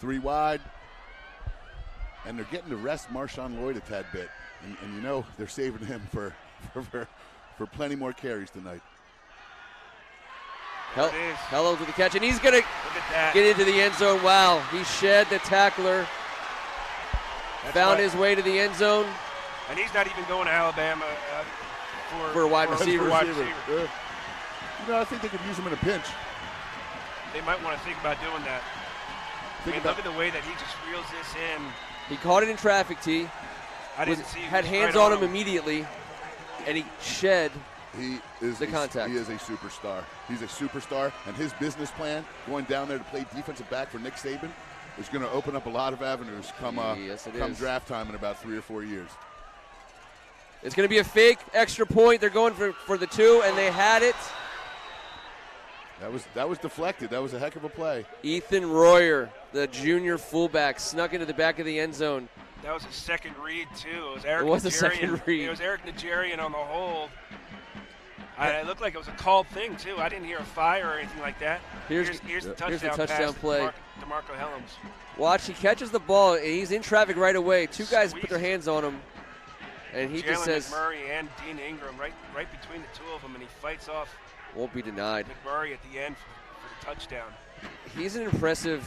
Three wide. And they're getting to rest Marshawn Lloyd a tad bit. And you know they're saving him for plenty more carries tonight. Hello to the catch, and he's going to get into the end zone. Wow, he shed the tackler found his way to the end zone. And he's not even going to Alabama for a wide receiver. You know, I think they could use him in a pinch. They might want to think about doing that. Look at the way that he just reels this in. He caught it in traffic, T. I didn't see. Had hands on him immediately, and he shed the contact. He is a superstar. He's a superstar, and his business plan, going down there to play defensive back for Nick Saban, is going to open up a lot of avenues come draft time in about 3 or 4 years. It's going to be a fake extra point. They're going for the 2, and they had it. That was deflected. That was a heck of a play. Ethan Royer, the junior fullback, snuck into the back of the end zone. That was a second read, too. It was a second read. It was Eric Nigerian on the hold. It looked like it was a called thing, too. I didn't hear a fire or anything like that. Here's the touchdown, here's the touchdown play. DeMarco Helms. Watch, he catches the ball, and he's in traffic right away. 2 guys put their hands on him, and he just says... McMurray and Dean Ingram right between the 2 of them, and he fights off. Won't be denied. McMurray at the end for the touchdown. He's an impressive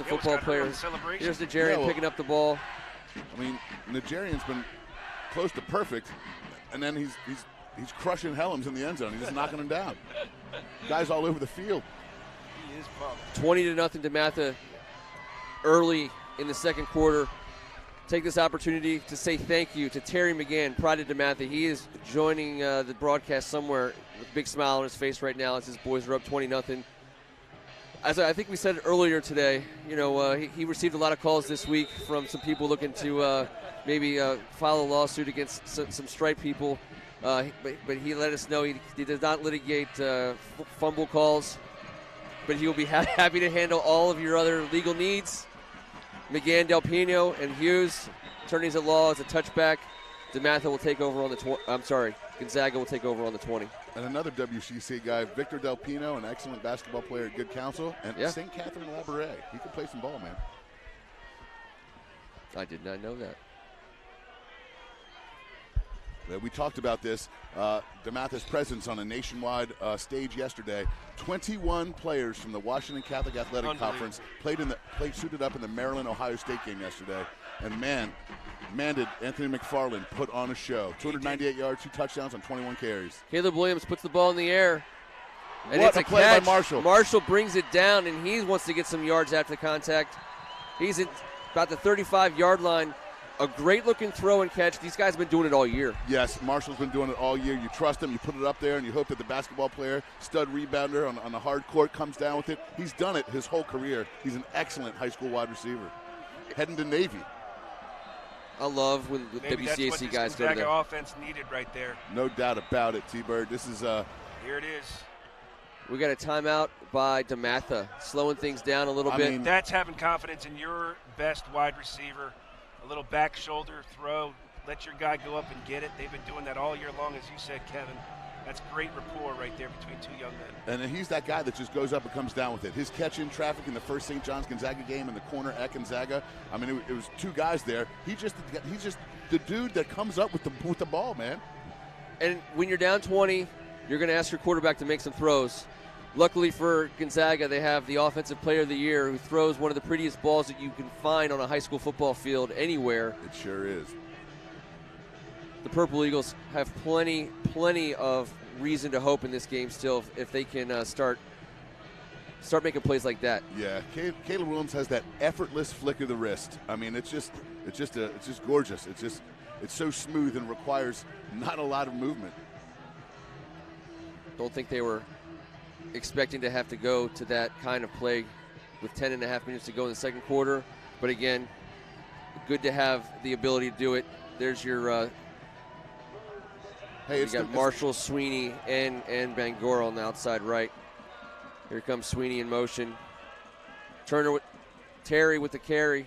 football player. Here's Nigerian picking up the ball. I mean, Nigerian's been close to perfect, and then he's crushing Helms in the end zone. He's just knocking him down. Guys all over the field. He is pumped. 20-0 Dematha early in the second quarter. Take this opportunity to say thank you to Terry McGann, Pride of Dematha. He is joining the broadcast somewhere with a big smile on his face right now as his boys are up 20-0. As I think we said earlier today, he received a lot of calls this week from some people looking to maybe file a lawsuit against some Stripe people. But he let us know he does not litigate fumble calls, but he will be happy to handle all of your other legal needs. McGann, Del Pino, and Hughes, attorneys at law, as a touchback. Dematha will take over on the Gonzaga will take over on the 20. And another WCC guy, Victor Del Pino, an excellent basketball player at Good Counsel, and St. Catherine Labouré. He can play some ball, man. I did not know that. We talked about this, Dematha's presence on a nationwide stage yesterday. 21 players from the Washington Catholic Athletic Conference played suited up in the Maryland-Ohio State game yesterday. And man did Anthony McFarland put on a show. 298 yards, 2 touchdowns on 21 carries. Caleb Williams puts the ball in the air. And what it's a play catch. by Marshall. Marshall brings it down, and he wants to get some yards after the contact. He's at about the 35-yard line. A great-looking throw and catch. These guys have been doing it all year. Yes, Marshall's been doing it all year. You trust him. You put it up there, and you hope that the basketball player, stud rebounder on the hard court, comes down with it. He's done it his whole career. He's an excellent high school wide receiver. Heading to Navy. I love when the WCAC guys go to the offense needed right there. No doubt about it, T-Bird. This is here it is. We got a timeout by Dematha, slowing things down a little bit. I mean, that's having confidence in your best wide receiver. A little back shoulder throw, let your guy go up and get it. They've been doing that all year long, as you said, Kevin. That's great rapport right there between 2 young men. And he's that guy that just goes up and comes down with it. His catch in traffic in the first St. John's Gonzaga game in the corner at Gonzaga. I mean, it was 2 guys there. He's just the dude that comes up with the ball, man. And when you're down 20, you're going to ask your quarterback to make some throws. Luckily for Gonzaga, they have the Offensive Player of the Year who throws one of the prettiest balls that you can find on a high school football field anywhere. It sure is. The Purple Eagles have plenty of reason to hope in this game still if they can start making plays like that. Yeah, Caleb Williams has that effortless flick of the wrist. I mean, it's just gorgeous. It's so smooth and requires not a lot of movement. Don't think they were expecting to have to go to that kind of play with 10.5 minutes to go in the second quarter. But again, good to have the ability to do it. There's your you got Marshall, Sweeney, and Bangor on the outside right. Here comes Sweeney in motion. Turner with Terry with the carry.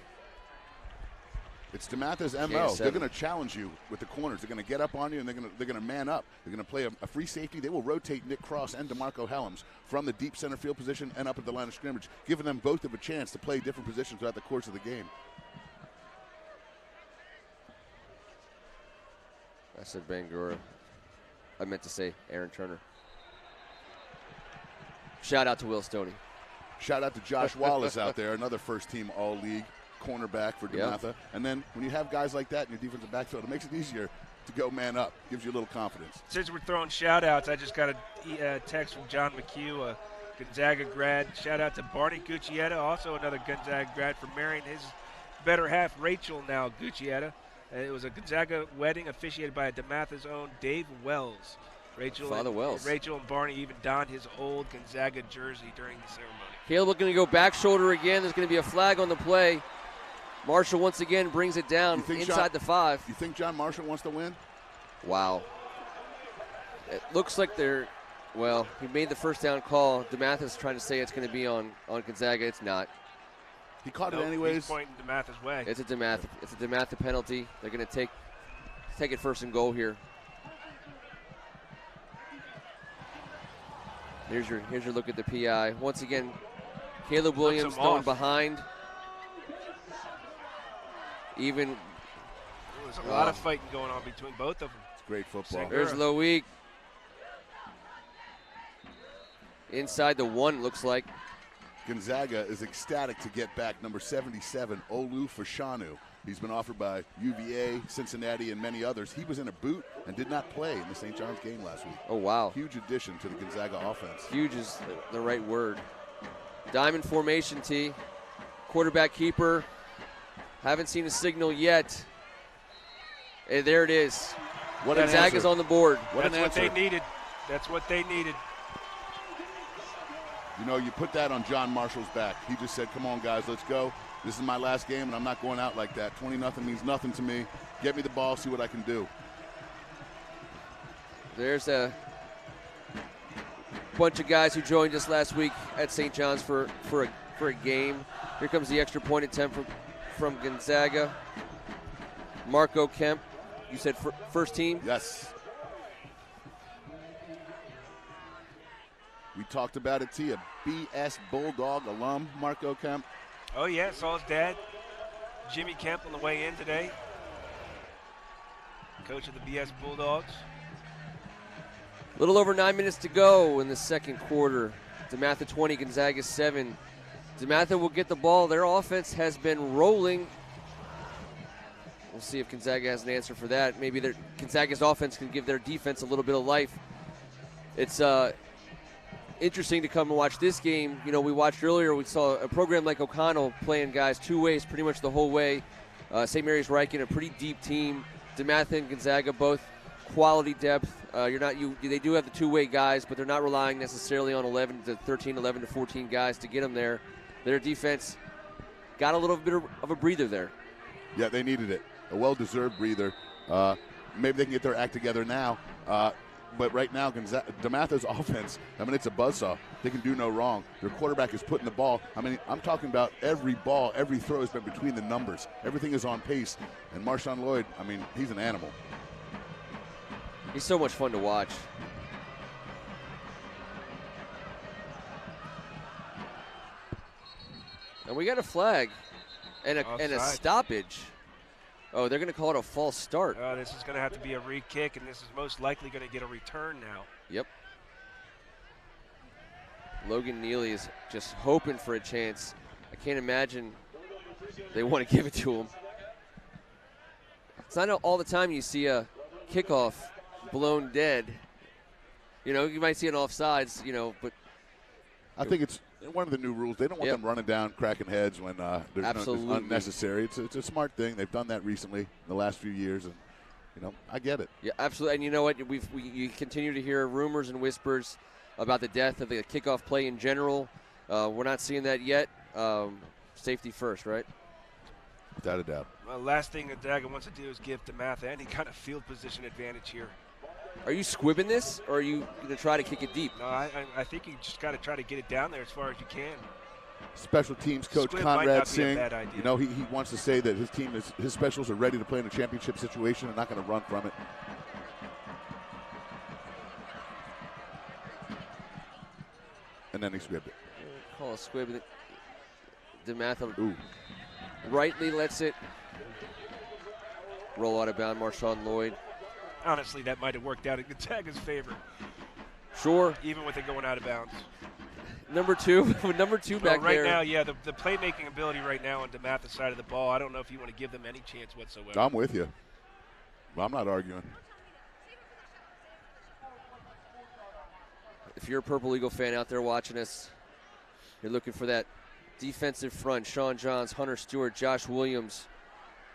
It's Dematha's MO. They're going to challenge you with the corners. They're going to get up on you, and they're going to man up. They're going to play a free safety. They will rotate Nick Cross and DeMarco Helms from the deep center field position and up at the line of scrimmage, giving them both of a chance to play different positions throughout the course of the game. I said Bangura. I meant to say Aaron Turner. Shout out to Will Stoney. Shout out to Josh Wallace out there, another first-team All-League. cornerback for Yep. Dematha. And then when you have guys like that in your defensive backfield, it makes it easier to go man up. Gives you a little confidence. Since we're throwing shout-outs, I just got a text from John McHugh, a Gonzaga grad. Shout-out to Barney Guccietta, also another Gonzaga grad, for marrying his better half, Rachel, now Guccietta. It was a Gonzaga wedding officiated by Dematha's own Dave Wells. Father Wells. Rachel and Barney even donned his old Gonzaga jersey during the ceremony. Caleb going to go back shoulder again. There's going to be a flag on the play. Marshall once again brings it down inside the 5. You think John Marshall wants to win? Wow. It looks like he made the first down call. Dematha's trying to say it's going to be on Gonzaga. It's not. He caught it anyways. He's pointing Dematha's way. It's a Dematha penalty. They're going to take it first and goal here. Here's your look at the PI. Once again, Caleb Williams going behind. Even there's a lot of fighting going on between both of them. It's great football. There's Loic. Inside the 1, looks like. Gonzaga is ecstatic to get back number 77, Olu Fashanu. He's been offered by UVA, Cincinnati, and many others. He was in a boot and did not play in the St. John's game last week. Oh, wow. Huge addition to the Gonzaga offense. Huge is the right word. Diamond formation, T. Quarterback keeper. Haven't seen a signal yet. And there it is. Gonzaga's on the board. That's what they needed. That's what they needed. You know, you put that on John Marshall's back. He just said, come on, guys, let's go. This is my last game, and I'm not going out like that. 20-0 means nothing to me. Get me the ball, see what I can do. There's a bunch of guys who joined us last week at St. John's for a game. Here comes the extra point attempt from Gonzaga. Marco Kemp, you said first team? Yes. We talked about it, T. A BS Bulldog alum, Marco Kemp. Oh, yeah, saw his dad, Jimmy Kemp, on the way in today. Coach of the BS Bulldogs. A little over 9 minutes to go in the second quarter. Dematha 20, Gonzaga 7. Dematha will get the ball. Their offense has been rolling. We'll see if Gonzaga has an answer for that. Maybe Gonzaga's offense can give their defense a little bit of life. It's interesting to come and watch this game. You know, we watched earlier, we saw a program like O'Connell playing guys two ways pretty much the whole way. St. Mary's Riken, a pretty deep team. Dematha and Gonzaga, both quality depth. They do have the two-way guys, but they're not relying necessarily on 11 to 13, 11 to 14 guys to get them there. Their defense got a little bit of a breather there. Yeah, they needed it. A well-deserved breather. Maybe they can get their act together now. But right now, Dematha's offense, it's a buzzsaw. They can do no wrong. Their quarterback is putting the ball. I'm talking about every ball, every throw has been between the numbers. Everything is on pace. And Marshawn Lloyd, he's an animal. He's so much fun to watch. And we got a flag and a stoppage. Oh, they're going to call it a false start. This is going to have to be a re-kick, and this is most likely going to get a return now. Yep. Logan Neely is just hoping for a chance. I can't imagine they want to give it to him. It's not all the time you see a kickoff blown dead. You know, you might see an offsides, but I think it's one of the new rules. They don't want them running down, cracking heads when it's unnecessary. It's a smart thing. They've done that recently in the last few years, and I get it. Yeah, absolutely. And you know what? You continue to hear rumors and whispers about the death of the kickoff play in general. We're not seeing that yet. Safety first, right? Without a doubt. Well, last thing Gonzaga wants to do is give Dematha any kind of field position advantage here. Are you squibbing this, or are you going to try to kick it deep? No, I think you just got to try to get it down there as far as you can. Special teams coach Squib Conrad Singh, he wants to say that his specials are ready to play in a championship situation and not going to run from it. And then he squibbed it. Call a squib. Dematha rightly lets it roll out of bounds. Marshawn Lloyd. Honestly, that might have worked out in Gonzaga's favor. Sure. Even with it going out of bounds. number two back right there. now, yeah, the playmaking ability right now on Dematha's side of the ball, I don't know if you want to give them any chance whatsoever. I'm with you. Well, I'm not arguing. If you're a Purple Eagle fan out there watching us, you're looking for that defensive front. Sean Johns, Hunter Stewart, Josh Williams,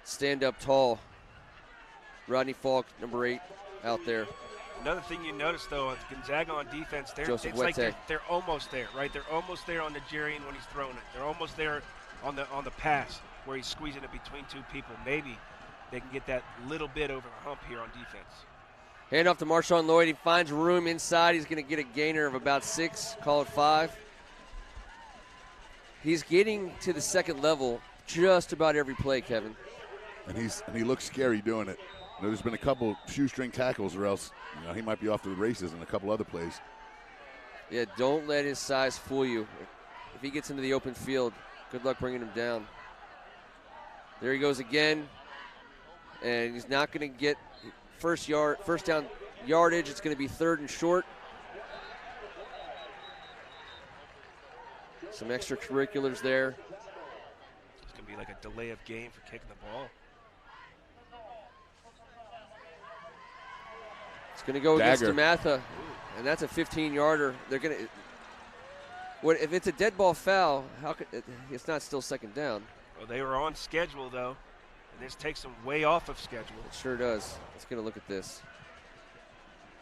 stand up tall. Rodney Falk, number 8, out there. Another thing you notice, though, on Gonzaga on defense, Joseph it's like Wette. they're almost there, right? They're almost there on Nigerian when he's throwing it. They're almost there on the pass where he's squeezing it between two people. Maybe they can get that little bit over the hump here on defense. Hand off to Marshawn Lloyd. He finds room inside. He's going to get a gainer of about 6, call it 5. He's getting to the second level just about every play, Kevin. And he looks scary doing it. You know, there's been a couple shoestring tackles, or else he might be off to the races in a couple other plays. Yeah, don't let his size fool you. If he gets into the open field, good luck bringing him down. There he goes again, and he's not going to get first down yardage. It's going to be 3rd and short. Some extracurriculars there. It's going to be like a delay of game for kicking the ball. It's going to go Dagger. against Dematha, and that's a 15-yarder. They're going to. What if it's a dead ball foul? How could it's not still second down? Well, they were on schedule though, and this takes them way off of schedule. It sure does. Let's get a look at this.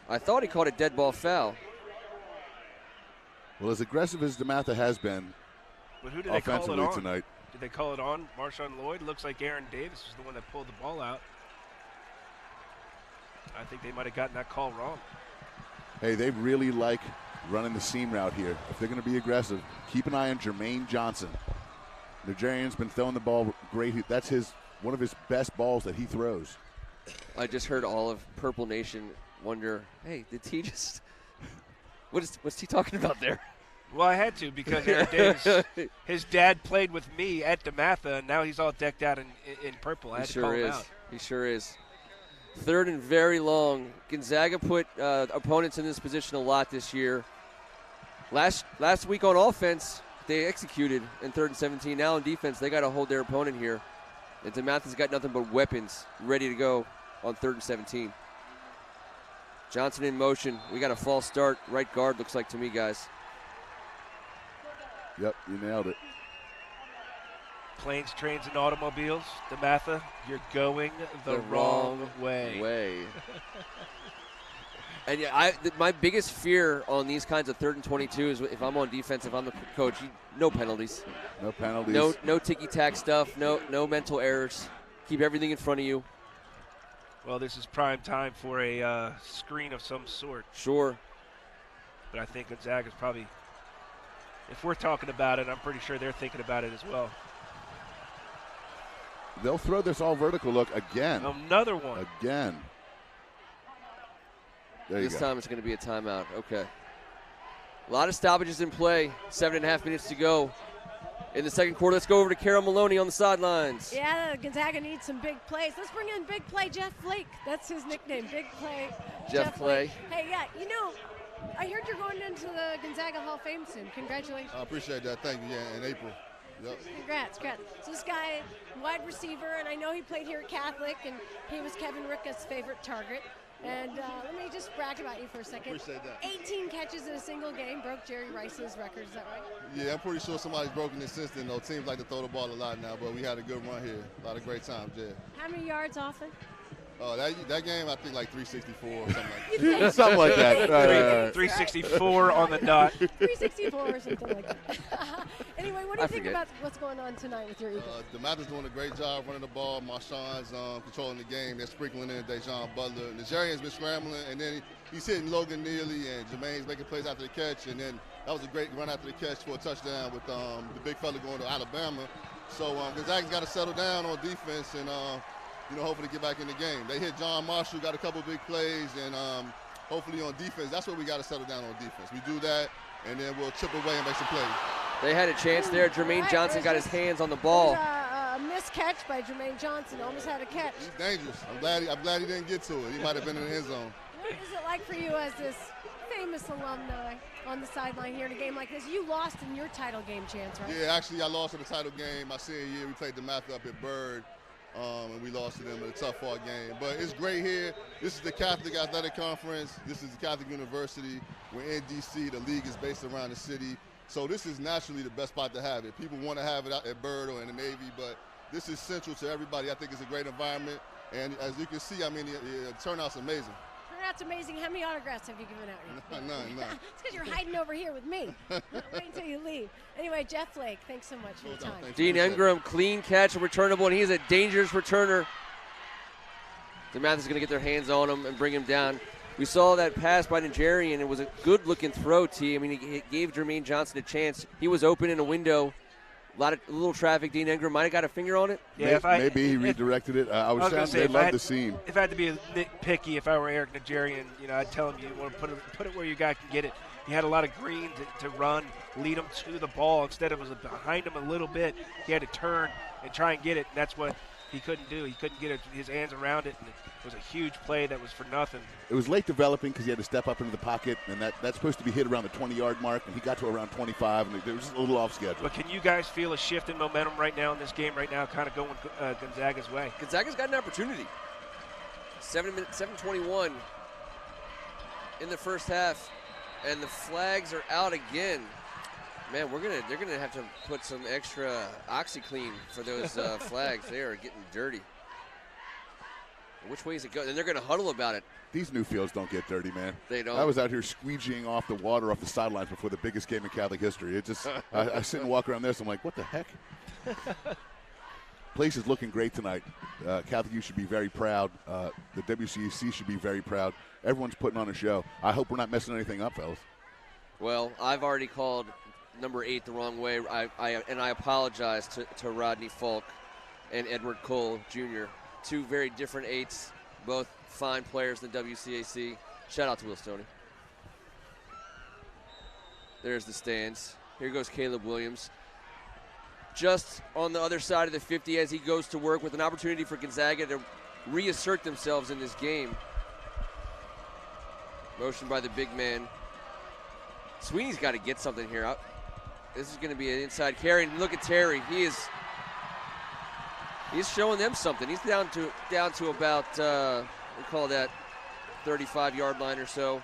I thought he called a dead ball foul. Well, as aggressive as Dematha has been But who did they call it offensively on? tonight, Did they call it on Marshawn Lloyd? Looks like Aaron Davis is the one that pulled the ball out. I think they might have gotten that call wrong. hey, they really like running the seam route here. If they're going to be aggressive, keep an eye on Jermaine Johnson. Nigerian's been throwing the ball great. That's one of his best balls that he throws. I just heard all of Purple Nation wonder, hey, did he just what's he talking about there? Well, I had to because Aaron Davis, his dad played with me at Dematha, and now he's all decked out in purple. I had to call him out. He sure is. 3rd and very long. Gonzaga put opponents in this position a lot this year. Last week on offense, they executed in 3rd and 17. Now on defense, they got to hold their opponent here. And Dematha's got nothing but weapons ready to go on 3rd and 17. Johnson in motion. We got a false start. Right guard looks like to me, guys. Yep, you nailed it. Planes, trains, and automobiles. Dematha, you're going the wrong way. And yeah, my biggest fear on these kinds of 3rd and 22 is if I'm on defense, if I'm the coach, no penalties. No penalties. No ticky-tack stuff. No mental errors. Keep everything in front of you. Well, this is prime time for a screen of some sort. Sure. But I think Gonzaga's probably, if we're talking about it, I'm pretty sure they're thinking about it as well. They'll throw this all vertical look again. Another one. Again. There you This go. time it's going to be a timeout. Okay. A lot of stoppages in play. 7.5 minutes to go in the second quarter. Let's go over to Carol Maloney on the sidelines. Yeah, Gonzaga needs some big plays. Let's bring in Big Play Jeff Flake. That's his nickname, Big Play Jeff Flake. Hey, yeah, I heard you're going into the Gonzaga Hall of Fame soon. Congratulations. I appreciate that. Thank you. Yeah, in April. Yep. Congrats. So this guy, wide receiver, and I know he played here at Catholic, and he was Kevin Ricka's favorite target. And let me just brag about you for a second. Appreciate that. 18 catches in a single game, broke Jerry Rice's record. Is that right? Yeah, I'm pretty sure somebody's broken it since then, though. Teams like to throw the ball a lot now, but we had a good run here. A lot of great times, yeah. How many yards often? That game, I think like 364 or something like that. Something like that. 364 on the dot. 364 or something like that. Anyway, what do you think forget. about what's going on tonight with your Eagles? Dematha's doing a great job running the ball. Marshawn's controlling the game. They're sprinkling in Dejan Butler. Nigerian's been scrambling, and then he's hitting Logan Neely, and Jermaine's making plays after the catch. And then that was a great run after the catch for a touchdown with the big fella going to Alabama. So Gonzaga's got to settle down on defense and hopefully get back in the game. They hit John Marshall, got a couple big plays, and hopefully on defense, that's what we got to settle down on defense. We do that, and then we'll chip away and make some plays. They had a chance there. Jermaine Johnson got his hands on the ball. A missed catch by Jermaine Johnson. Almost had a catch. He's dangerous. I'm glad he didn't get to it. He might have been in the end zone. What is it like for you as this famous alumni on the sideline here in a game like this. You lost in your title game, Chance, right? Yeah, actually, I lost in the title game my senior year. We played Dematha up at Bird, and we lost to them in a tough fought game. But it's great here. This is the Catholic Athletic Conference. This is the Catholic University. We're in D.C. The league is based around the city. So this is naturally the best spot to have it. People want to have it out at Bird or in the Navy, but this is central to everybody. I think it's a great environment. And as you can see, I mean, the turnout's amazing. Turnout's amazing. How many autographs have you given out here? None. It's because you're hiding over here with me. Wait until you leave. Anyway, Jeff Flake, thanks so much for your time. Dean Ingram, clean catch, returnable, and he's a dangerous returner. Dematha's going to get their hands on him and bring him down. We saw that pass by Nigerian. It was a good-looking throw, T. I mean, he gave Jermaine Johnson a chance. He was open in a window. A little traffic. Dean Ingram might have got a finger on it. Yeah, maybe he redirected it. I was saying they love the seam. If I had to be nitpicky, if I were Eric Nigerian, I'd tell him you want to put it where your guy can get it. He had a lot of green to run, lead him to the ball. Instead of it was behind him a little bit, he had to turn and try and get it, and that's what he couldn't do. He couldn't get his hands around it, and it was a huge play that was for nothing. It was late developing because he had to step up into the pocket, and that's supposed to be hit around the 20-yard mark, and he got to around 25, and it was just a little off schedule. But can you guys feel a shift in momentum right now in this game right now, kind of going Gonzaga's way? Gonzaga's got an opportunity. 7:21 in the first half, and the flags are out again. Man, they're gonna have to put some extra OxyClean for those flags. They are getting dirty. Which way is it going? And they're gonna huddle about it. These new fields don't get dirty, man. They don't. I was out here squeegeeing off the water off the sidelines before the biggest game in Catholic history. It just, I sit and walk around this. I'm like, what the heck? Place is looking great tonight. Catholic U should be very proud. The WCAC should be very proud. Everyone's putting on a show. I hope we're not messing anything up, fellas. Well, I've already called number 8 the wrong way. I apologize to Rodney Falk and Edward Cole Jr., two very different 8s, both fine players in the WCAC. Shout out to Will Stoney. There's the stands. Here goes Caleb Williams. Just on the other side of the 50 as he goes to work with an opportunity for Gonzaga to reassert themselves in this game. Motion by the big man. Sweeney's got to get something here. This is going to be an inside carry. And look at Terry. He's showing them something. He's down to about we call that 35-yard line or so.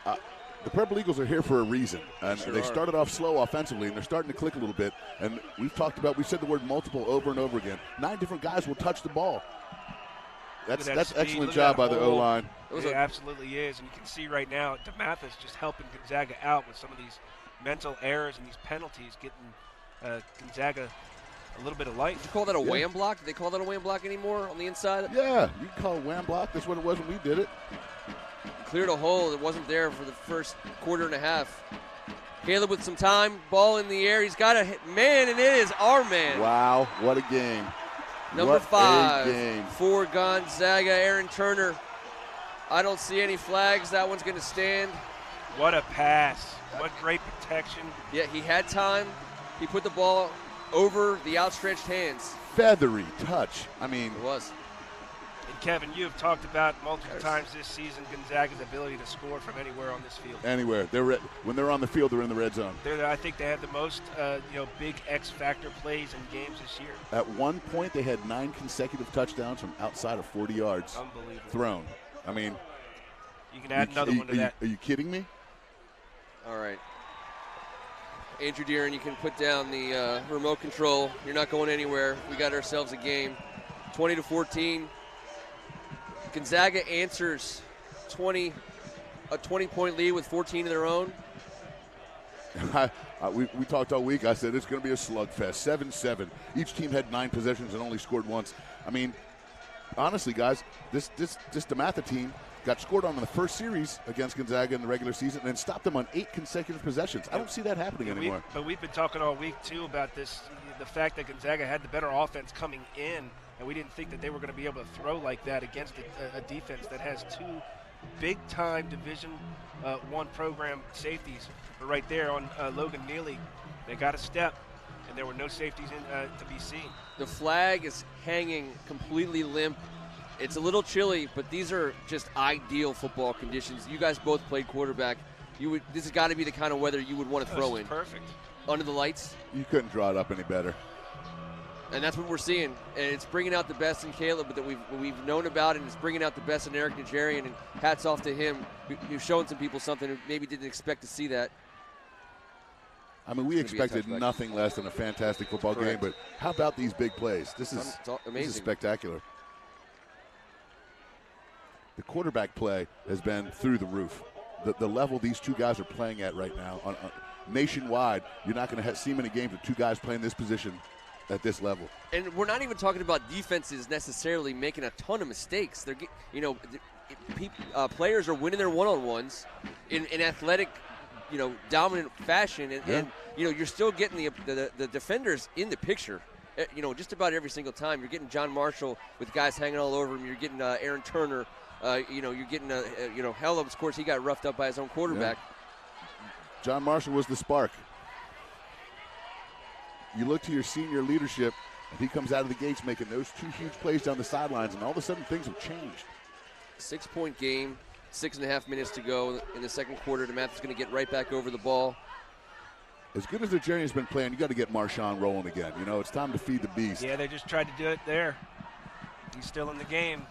The Purple Eagles are here for a reason, and Sure they are. started off slow offensively, and they're starting to click a little bit. And we've said the word multiple over and over again. 9 different guys will touch the ball. That's speed. excellent Look at job that by the hole. O-line. It absolutely is, and you can see right now Dematha's just helping Gonzaga out with some of these mental errors and these penalties, getting Gonzaga a little bit of light. Did you call that a wham block? Do they call that a wham block anymore on the inside? Yeah, you can call it wham block. That's what it was when we did it. Cleared a hole that wasn't there for the first quarter and a half. Caleb with some time, ball in the air. He's got a man, and it is our man. Wow, what a game. Number What 5 a game. for Gonzaga, Aaron Turner. I don't see any flags. That one's going to stand. What a pass. What great protection. Yeah, he had time. He put the ball over the outstretched hands. Feathery touch. I mean, It was. And Kevin, you have talked about multiple times this season Gonzaga's ability to score from anywhere on this field. anywhere. When they're on the field, they're in the red zone. I think they had the most big X factor plays in games this year. At one point, they had 9 consecutive touchdowns from outside of 40 yards Unbelievable. thrown. I mean, You can add another one to that. Are you kidding me? All right. Andrew Deeren, you can put down the remote control. You're not going anywhere. We got ourselves a game. 20-14. Gonzaga answers a 20-point lead with 14 of their own. We talked all week. I said it's going to be a slugfest. 7-7. Each team had 9 possessions and only scored once. I mean, honestly, guys, this Dematha team got scored on in the first series against Gonzaga in the regular season and then stopped them on 8 consecutive possessions. I don't see that happening anymore. But we've been talking all week, too, about this, the fact that Gonzaga had the better offense coming in, and we didn't think that they were going to be able to throw like that against a defense that has 2 big-time Division I program safeties. But right there on Logan Neely, they got a step, and there were no safeties to be seen. The flag is hanging completely limp It's a little chilly, but these are just ideal football conditions. You guys both played quarterback. This has got to be the kind of weather you would want to throw in. Perfect. Under the lights. You couldn't draw it up any better. And that's what we're seeing. And it's bringing out the best in Caleb that we've known about, and it's bringing out the best in Eric Najarian. And hats off to him, who's showing some people something who maybe didn't expect to see that. I mean, we expected nothing less than a fantastic football game, but how about these big plays? This is amazing. This is spectacular. The quarterback play has been through the roof. The level these two guys are playing at right now, nationwide, you're not going to see many games with two guys playing this position at this level. And we're not even talking about defenses necessarily making a ton of mistakes. They're, players are winning their one-on-ones in athletic, dominant fashion, and you're still getting the defenders in the picture. Just about every single time. You're getting John Marshall with guys hanging all over him. You're getting Aaron Turner. You're getting Helms. Of course, he got roughed up by his own quarterback. Yeah. John Marshall was the spark. You look to your senior leadership, and he comes out of the gates making those two huge plays down the sidelines, and all of a sudden things have changed. 6-point game, 6.5 minutes to go in the second quarter. Dematha's going to get right back over the ball. As good as Najarian's been playing, you got to get Marshawn rolling again. It's time to feed the beast. Yeah, they just tried to do it there. He's still in the game.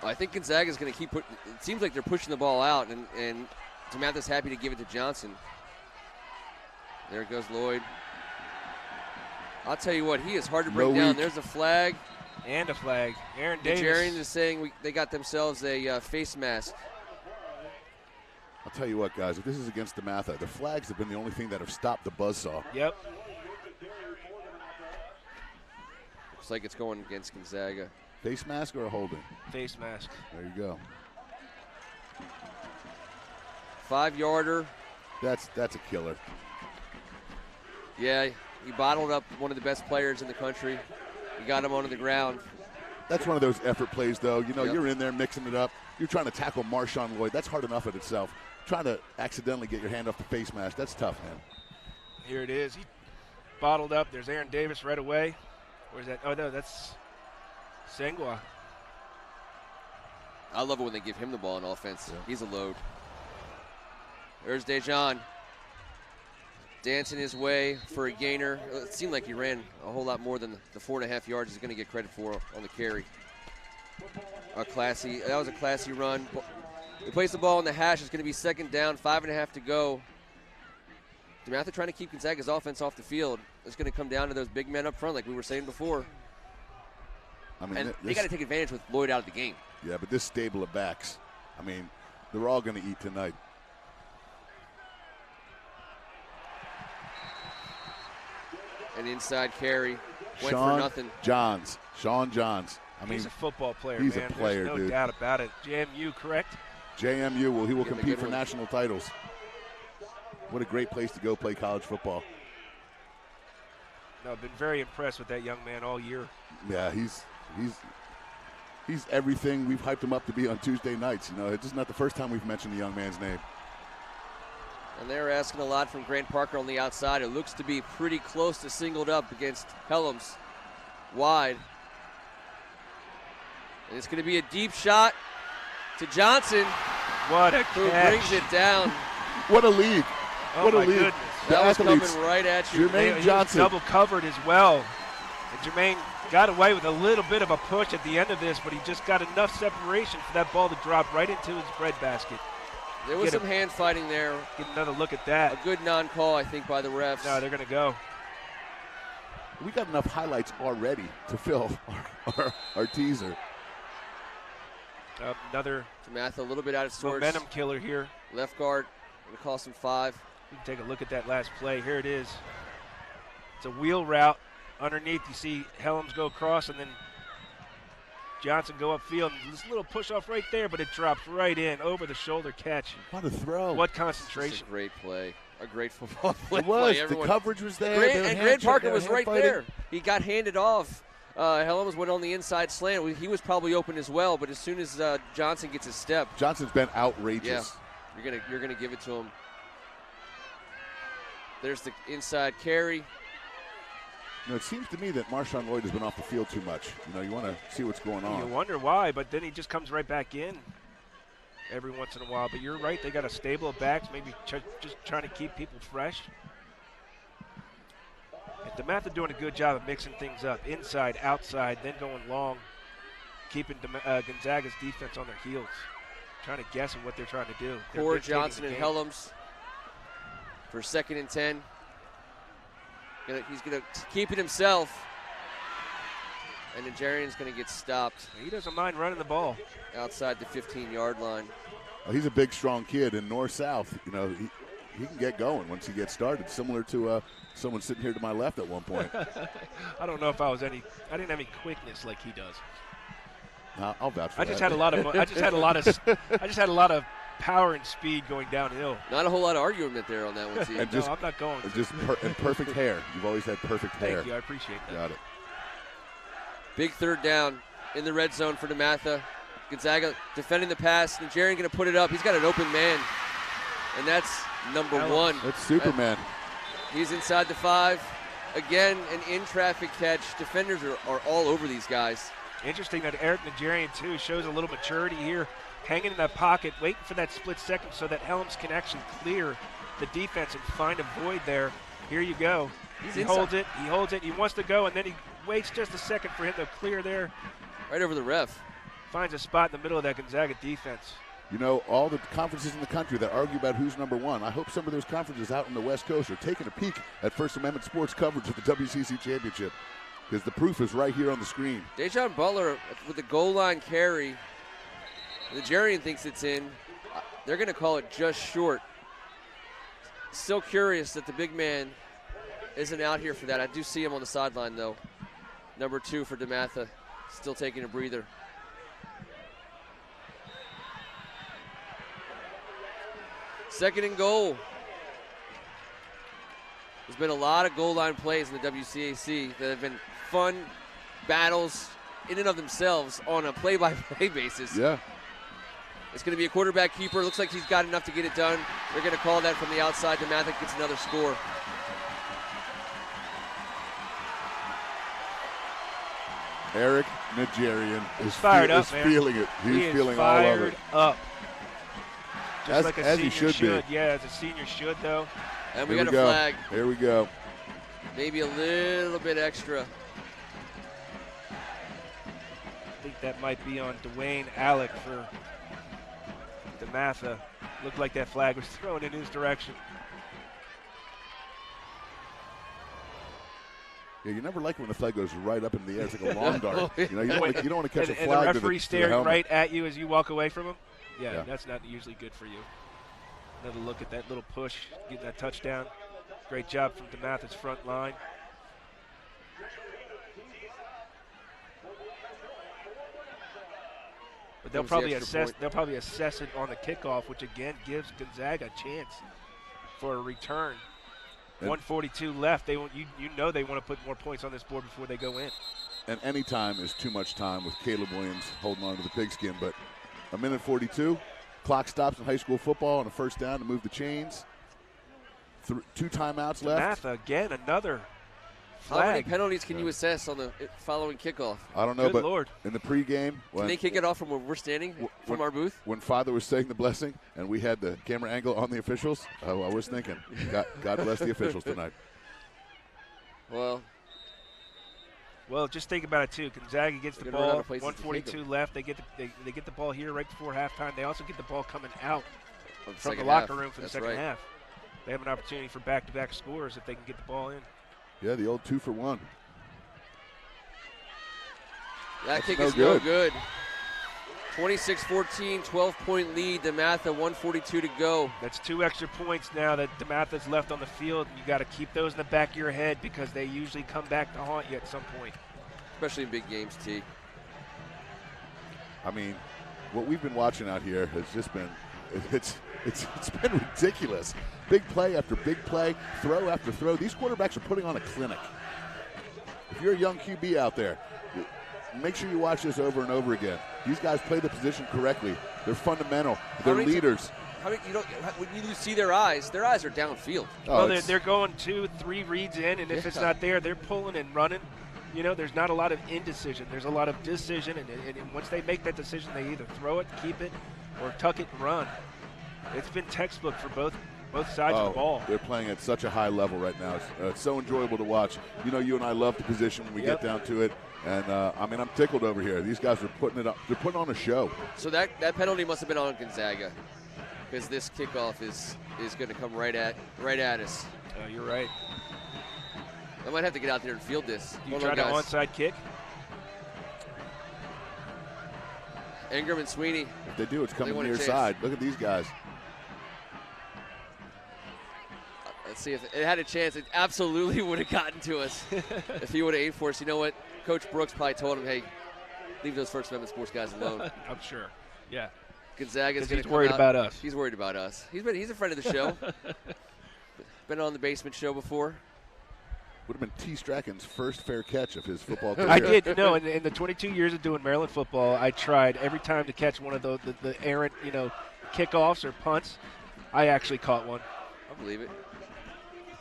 I think Gonzaga's going to keep it seems like they're pushing the ball out, and Dematha's happy to give it to Johnson. There goes Lloyd. I'll tell you what, he is hard to bring down. There's a flag. And a flag. Aaron Davis. Najarian is saying they got themselves a face mask. I'll tell you what, guys, if this is against Dematha, the flags have been the only thing that have stopped the buzzsaw. Yep. Looks like it's going against Gonzaga. Face mask or a holding? Face mask. There you go. 5-yarder. That's a killer. Yeah, he bottled up one of the best players in the country. He got him onto the ground. That's one of those effort plays, though. You're in there mixing it up. You're trying to tackle Marshawn Lloyd. That's hard enough in itself. Trying to accidentally get your hand off the face mask, that's tough, man. Here it is. He bottled up. There's Aaron Davis right away. Where's that? Oh, no, that's Sengwa. I love it when they give him the ball on offense. Yeah. He's a load. There's Dejan. Dancing his way for a gainer. It seemed like he ran a whole lot more than the 4.5 yards he's going to get credit for on the carry. That was a classy run. He plays the ball in the hash. It's going to be second down, 5.5 to go. Dematha trying to keep Gonzaga's offense off the field. It's going to come down to those big men up front, like we were saying before. And they got to take advantage with Lloyd out of the game. Yeah, but this stable of backs, they're all going to eat tonight. An inside carry. Went Sean for nothing. Sean Johns. He's a football player, he's man. A player, There's no doubt about it. JMU, correct? JMU, he will compete for national titles. What a great place to go play college football. No, I've been very impressed with that young man all year. Yeah, he's everything we've hyped him up to be on Tuesday nights. It's just not the first time we've mentioned the young man's name. And they're asking a lot from Grant Parker on the outside. It looks to be pretty close to singled up against Helms. Wide. And it's going to be a deep shot to Johnson. What a who catch. Brings it down. What a lead. Oh what a my lead. Goodness. That was coming right at you. Jermaine Johnson. Double covered as well. And Jermaine got away with a little bit of a push at the end of this, but he just got enough separation for that ball to drop right into his breadbasket. There was some hand fighting there. Get another look at that. A good non-call, I think, by the refs. No, they're going to go. We got enough highlights already to fill our teaser. Another Dematha a little bit out of sorts. Momentum killer here. Left guard, going to cost him 5. You can take a look at that last play. Here it is. It's a wheel route. Underneath, you see Helms go across, and then Johnson go upfield. This little push-off right there, but it drops right in, over-the-shoulder catch. What a throw. What concentration. A great play. A great football play. It was. The coverage was there. And Grant Parker was right there. He got handed off. Helms went on the inside slant. He was probably open as well, but as soon as Johnson gets his step. Johnson's been outrageous. Yeah, you're gonna give it to him. There's the inside carry. It seems to me that Marshawn Lloyd has been off the field too much. You want to see what's going on. You wonder why, but then he just comes right back in every once in a while. But you're right, they got a stable of backs, maybe just trying to keep people fresh. And Dematha doing a good job of mixing things up, inside, outside, then going long, keeping Gonzaga's defense on their heels, trying to guess at what they're trying to do. Core, Johnson, and Helms for 2nd and 10. He's going to keep it himself. And Nigerian's going to get stopped. He doesn't mind running the ball. Outside the 15-yard line. Well, he's a big, strong kid, and north-south, he can get going once he gets started, similar to someone sitting here to my left at one point. I don't know if I didn't have any quickness like he does. I'll vouch for that. I just had a lot of power and speed going downhill. Not a whole lot of argument there on that one, Steve. No, I'm not going. Just and perfect hair. You've always had perfect hair. Thank you. I appreciate that. Got it. Big 3rd down in the red zone for Dematha. Gonzaga defending the pass. Nigerian going to put it up. He's got an open man, and that's number 1. That's Superman. He's inside the 5. Again, an in-traffic catch. Defenders are all over these guys. Interesting that Eric Nigerian, too, shows a little maturity here, hanging in that pocket, waiting for that split second so that Helms can actually clear the defense and find a void there. Here you go. He holds it. He wants to go, and then he waits just a second for him to clear there. Right over the ref. Finds a spot in the middle of that Gonzaga defense. All the conferences in the country that argue about who's number 1, I hope some of those conferences out in the West Coast are taking a peek at First Amendment sports coverage of the WCC Championship, because the proof is right here on the screen. Dejon Butler with the goal line carry. Nigerian thinks it's in. They're going to call it just short. Still curious that the big man isn't out here for that. I do see him on the sideline, though. Number 2 for Dematha, still taking a breather. Second and goal. There's been a lot of goal line plays in the WCAC that have been fun battles in and of themselves on a play-by-play basis. Yeah. It's going to be a quarterback keeper. Looks like he's got enough to get it done. They're going to call that from the outside. Dematha gets another score. Eric Nigerian is fired up, man. Feeling it. He's feeling all of it. Up. Just as, like a as senior he should be. Yeah, as a senior should, though. And we got a flag. Here we go. Maybe a little bit extra. I think that might be on Dwayne Alec for Dematha. Looked like that flag was thrown in his direction. Yeah, you never like it when the flag goes right up in the air. It's like a long dart. You don't want to catch a flag. And the referee staring right at at you as you walk away from him. Yeah, that's not usually good for you. Another look at that little push, getting that touchdown. Great job from Dematha's front line. But they'll probably assess it on the kickoff, which again gives Gonzaga a chance for a return. 1:42 left. They want they want to put more points on this board before they go in. And any time is too much time with Caleb Williams holding on to the pigskin. But a minute 42, clock stops in high school football on a first down to move the chains. 2 timeouts left. Dematha again, another flag. How many penalties can you assess on the following kickoff? I don't know, Good Lord. In the pregame, can they kick it off from where we're standing, from our booth? When Father was saying the blessing and we had the camera angle on the officials, I was thinking, God bless the officials tonight. Well, just think about it too. Gonzaga gets the ball. 1:42 left. They get the ball here right before halftime. They also get the ball coming out from the locker room for the second half. They have an opportunity for back-to-back scores if they can get the ball in. Yeah, the old 2-for-1. That kick is no good. 26-14, 12-point lead. Dematha, 1:42 to go. That's 2 extra points now that Dematha's left on the field. You got to keep those in the back of your head because they usually come back to haunt you at some point. Especially in big games, T. I mean, what we've been watching out here has just been it's been ridiculous. Big play after big play, throw after throw. These quarterbacks are putting on a clinic. If you're a young QB out there, make sure you watch this over and over again. These guys play the position correctly. They're fundamental. They're leaders. when you see their eyes are downfield. Oh, Well, they're going 2-3 reads in, and if it's not there, they're pulling and running. There's not a lot of indecision. There's a lot of decision, and once they make that decision, they either throw it, keep it, or tuck it and run. It's been textbook for both sides of the ball. They're playing at such a high level right now. It's so enjoyable to watch. You and I love the position when we get down to it. And, I'm tickled over here. These guys are putting it up. They're putting on a show. So that penalty must have been on Gonzaga, because this kickoff is going to come right at us. You're right. I might have to get out there and field this. You try to onside kick? Ingram and Sweeney. If they do, it's coming near side. Look at these guys. Let's see if it had a chance. It absolutely would have gotten to us if he would have aimed for us. You know what? Coach Brooks probably told him, hey, leave those First Amendment sports guys alone. I'm sure. Yeah. Gonzaga's going to He's worried about us. He's worried about us. He's a friend of the show. Been on the Basement Show before. Would have been T. Strachan's first fair catch of his football career. I did. No, in the 22 years of doing Maryland football, I tried every time to catch one of the errant, kickoffs or punts. I actually caught one. I believe it.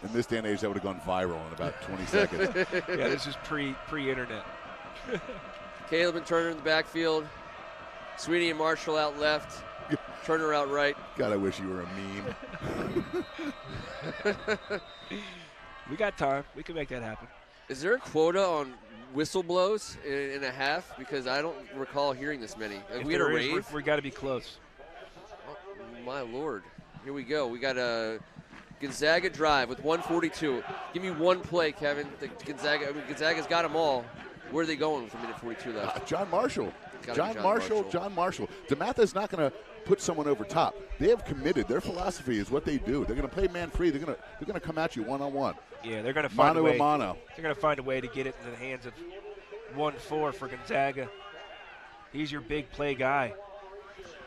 In this day and age, that would have gone viral in about 20 seconds. Yeah, this is pre-internet. Caleb and Turner in the backfield. Sweeney and Marshall out left. Turner out right. God, I wish you were a meme. We got time. We can make that happen. Is there a quota on whistle blows in a half? Because I don't recall hearing this many. Have we had a rave? We got to be close. Oh, my Lord. Here we go. We got a Gonzaga drive with 1:42. Give me one play, Kevin. Gonzaga's got them all. Where are they going with a minute 42 left? John Marshall. John Marshall. Dematha's not going to put someone over top. They have committed. Their philosophy is what they do. They're going to play man free. They're going to come at you one-on-one. Yeah, they're going to find a way. Mano. They're going to find a way to get it into the hands of 1-4 for Gonzaga. He's your big play guy.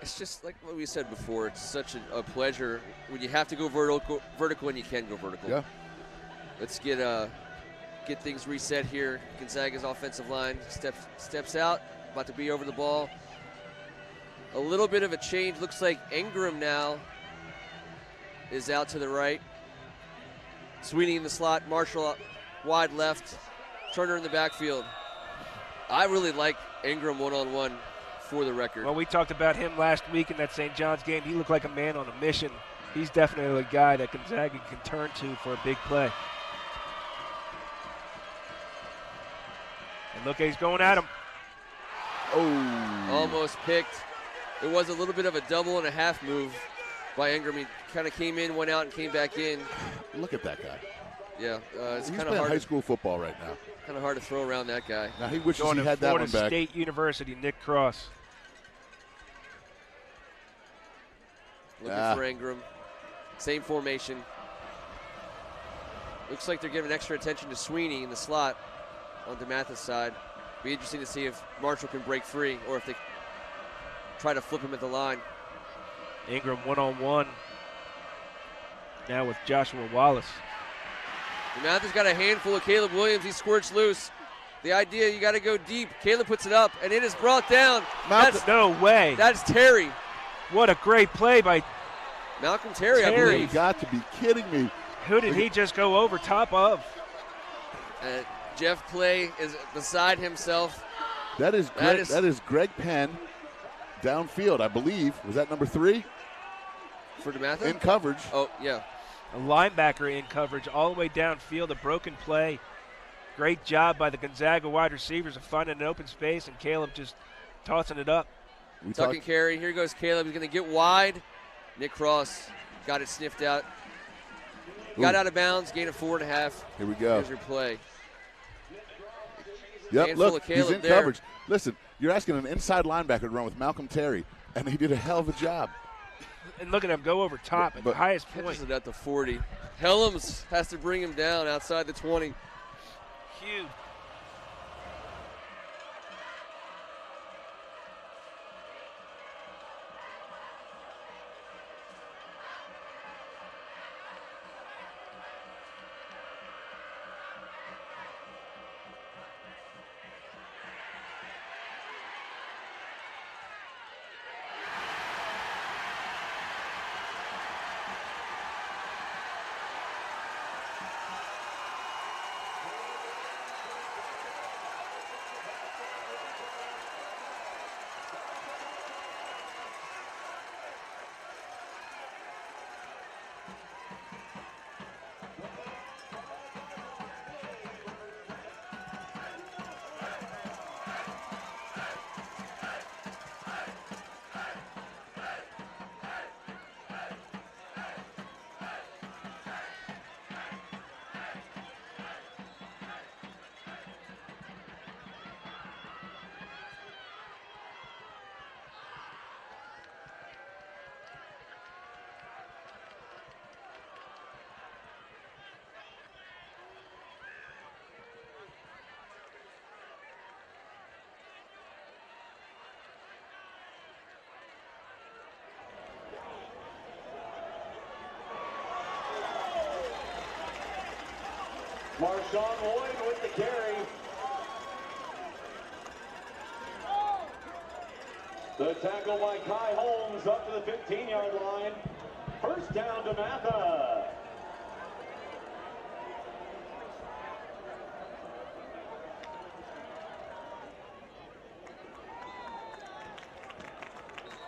It's just like what we said before. It's such a pleasure when you have to go vertical and you can go vertical. Yeah. Let's get things reset here. Gonzaga's offensive line steps out, about to be over the ball. A little bit of a change. Looks like Ingram now is out to the right. Sweeney in the slot. Marshall up wide left. Turner in the backfield. I really like Ingram one-on-one for the record. Well, we talked about him last week in that St. John's game. He looked like a man on a mission. He's definitely a guy that Gonzaga can turn to for a big play. And look, he's going at him. Oh. Almost picked. It was a little bit of a double and a half move by Ingram. He kind of came in, went out, and came back in. Look at that guy. Yeah, it's He's kind of playing hard. high school football right now. Kind of hard to throw around that guy. Now he wishes Going he to had that Florida one back. State University, Nick Cross. Looking for Ingram. Same formation. Looks like they're giving extra attention to Sweeney in the slot on Dematha's side. Be interesting to see if Marshall can break free or if they try to flip him at the line. Ingram one-on-one now with Joshua Wallace. Dematha's got a handful of Caleb Williams. He squirts loose. The idea, you got to go deep. Caleb puts it up, and it is brought down. No way. That's Terry. What a great play by Malcolm Terry, I believe. You got to be kidding me. Who did he just go over top of? Jeff Clay is beside himself. That is Greg Penn downfield, I believe. Was that number 3? For Dematha? In coverage. Oh, yeah. A linebacker in coverage all the way downfield, a broken play. Great job by the Gonzaga wide receivers of finding an open space, and Caleb just tossing it up. Tuck and carry. Here goes Caleb. He's going to get wide. Nick Cross got it sniffed out. Got out of bounds, gain of 4.5. Here we go. Here's your play. Yep, look, he's in coverage. Listen, you're asking an inside linebacker to run with Malcolm Terry, and he did a hell of a job. And look at him go over top at the highest point. Catches it at the 40. Helms has to bring him down outside the 20. Huge. Marshawn Lloyd with the carry. The tackle by Kai Holmes up to the 15-yard line. First down, Dematha.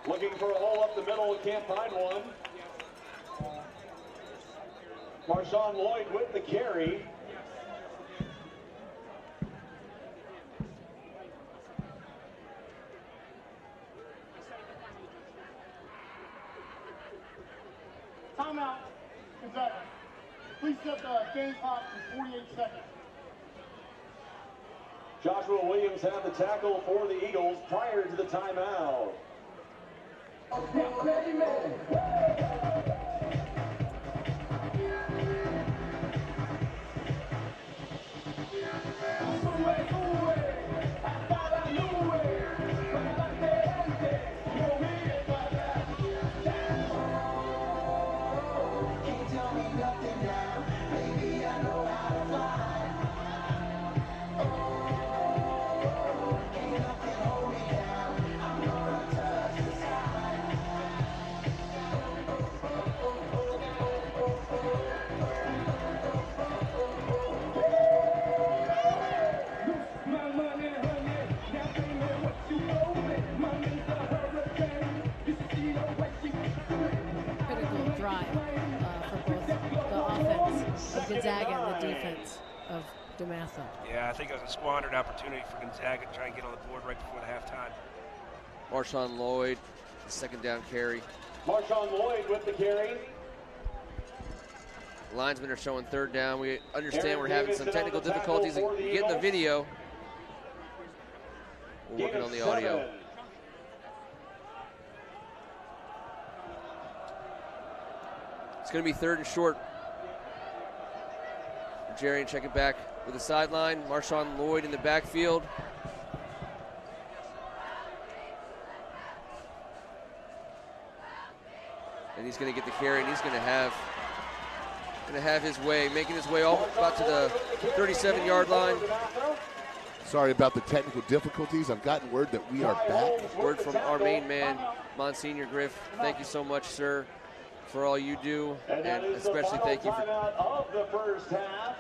Looking for a hole up the middle, can't find one. Marshawn Lloyd with the carry. Timeout. Gonzaga. Please set the game clock for 48 seconds. Joshua Williams had the tackle for the Eagles prior to the timeout. Critical drive for both the offense of Gonzaga and the defense of Dematha. Yeah, I think it was a squandered opportunity for Gonzaga to try and get on the board right before the halftime. Marshawn Lloyd, second down carry. Marshawn Lloyd with the carry. Linesmen are showing third down. We understand we're having some technical difficulties in getting the video. We're working on the audio. It's going to be third and short. Jerry check it back with the sideline. Marshawn Lloyd in the backfield. And he's going to get the carry, and he's going to have his way, making his way all about to the 37-yard line. Sorry about the technical difficulties. I've gotten word that we are back. Word from our main man, Monsignor Griff. Thank you so much, sir, for all you do, and especially thank you for of the first half.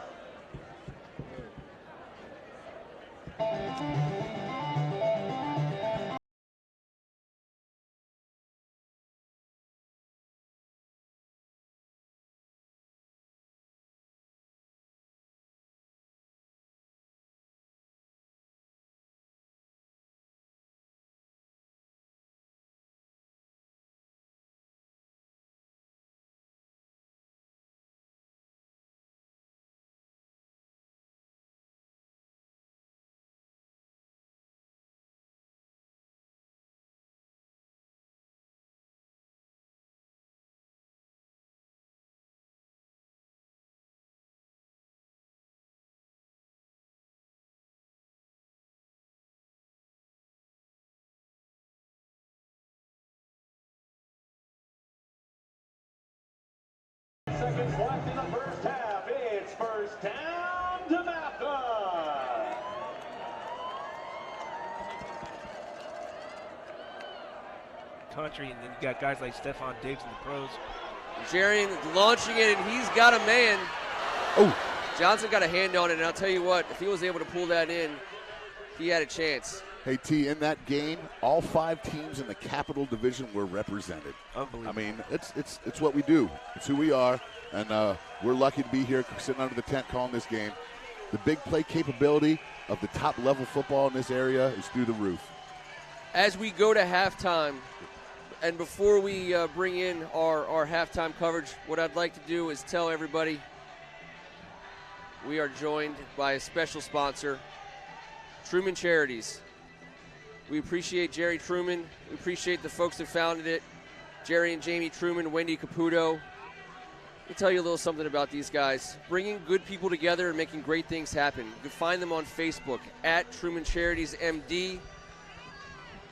Seconds left in the first half. It's first down, Dematha. Country, and then you got guys like Stephon Diggs in the pros. Jerry launching it, and he's got a man. Oh, Johnson got a hand on it, and I'll tell you what, if he was able to pull that in, he had a chance. hey, T, in that game, all 5 teams in the Capital Division were represented. Unbelievable. I mean, it's what we do. It's who we are, and we're lucky to be here sitting under the tent calling this game. The big play capability of the top-level football in this area is through the roof. As we go to halftime, and before we bring in our halftime coverage, what I'd like to do is tell everybody we are joined by a special sponsor, Truman Charities. We appreciate Jerry Truman. We appreciate the folks that founded it, Jerry and Jamie Truman, Wendy Caputo. Let me tell you a little something about these guys. Bringing good people together and making great things happen. You can find them on Facebook at Truman Charities MD.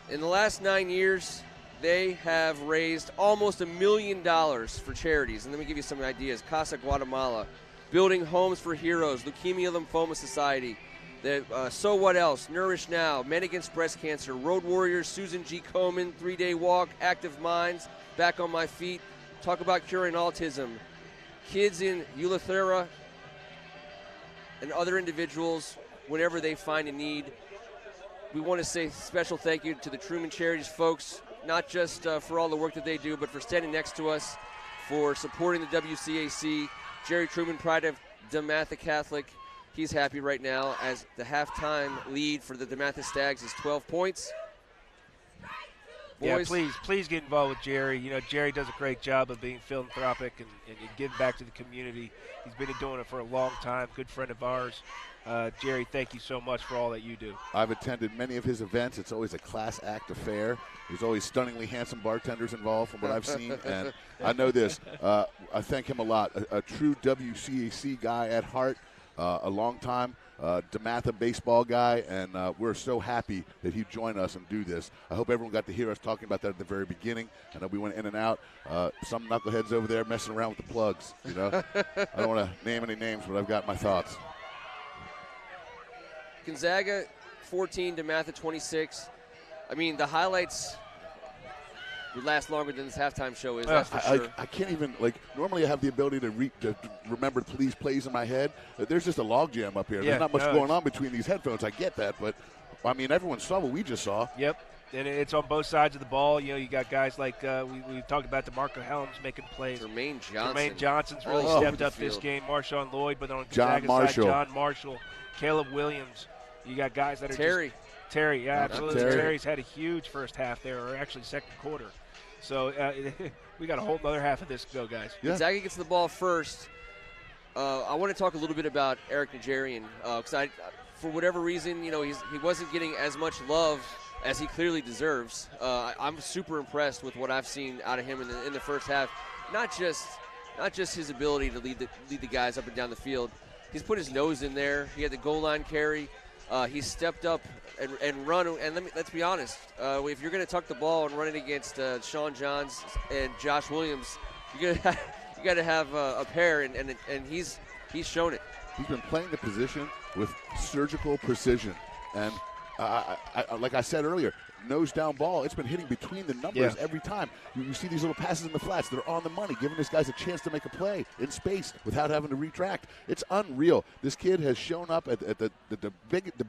In the last 9 years, they have raised almost $1 million for charities. And let me give you some ideas. Casa Guatemala, Building Homes for Heroes, Leukemia Lymphoma Society, the So What Else, Nourish Now, Men Against Breast Cancer, Road Warriors, Susan G. Komen, 3-Day Walk, Active Minds, Back on My Feet, Talk About Curing Autism, kids in Eleuthera, and other individuals whenever they find a need. We want to say special thank you to the Truman Charities folks, not just for all the work that they do, but for standing next to us, for supporting the WCAC. Jerry Truman, pride of Dematha Catholic, he's happy right now as the halftime lead for the Dematha Stags is 12 points. Boys, yeah, please get involved with Jerry. You know, Jerry does a great job of being philanthropic and giving back to the community. He's been doing it for a long time, good friend of ours. Jerry, thank you so much for all that you do. I've attended many of his events. It's always a class act affair. There's always stunningly handsome bartenders involved from what I've seen. And I know this. I thank him a lot. A true WCAC guy at heart, a long time Dematha baseball guy, and we're so happy that he joined us and do this. I hope everyone got to hear us talking about that at the very beginning. I know we went in and out. Some knuckleheads over there messing around with the plugs, you know. I don't want to name any names, but I've got my thoughts. Gonzaga 14, Dematha 26. I mean, the highlights would last longer than this halftime show is, that's for sure. I can't even, normally I have the ability to remember these plays in my head. There's just a logjam up here. Yeah, There's not much going on between these headphones. I get that, but, I mean, everyone saw what we just saw. Yep, and it's on both sides of the ball. You know, you got guys like we talked about DeMarco Helms making plays. Jermaine Johnson. Jermaine Johnson's really stepped up this game. Marshawn Lloyd, but on Gonzaga's side, John Marshall, Caleb Williams. You got guys that are Terry, yeah, absolutely. Terry's had a huge first half there, or actually second quarter. So we got a whole other half of this to go, guys. Yeah. Gonzaga gets the ball first. I want to talk a little bit about Eric Najarian because for whatever reason, you know, he wasn't getting as much love as he clearly deserves. I'm super impressed with what I've seen out of him in the first half. Not just his ability to lead the guys up and down the field. He's put his nose in there. He had the goal line carry. He stepped up and run. And let's be honest. If you're going to tuck the ball and run it against Sean Johns and Josh Williams, you got to have a pair, and he's shown it. He's been playing the position with surgical precision, and like I said earlier, nose down ball. It's been hitting between the numbers every time. You see these little passes in the flats that are on the money, giving this guys a chance to make a play in space without having to retract. It's unreal. This kid has shown up at the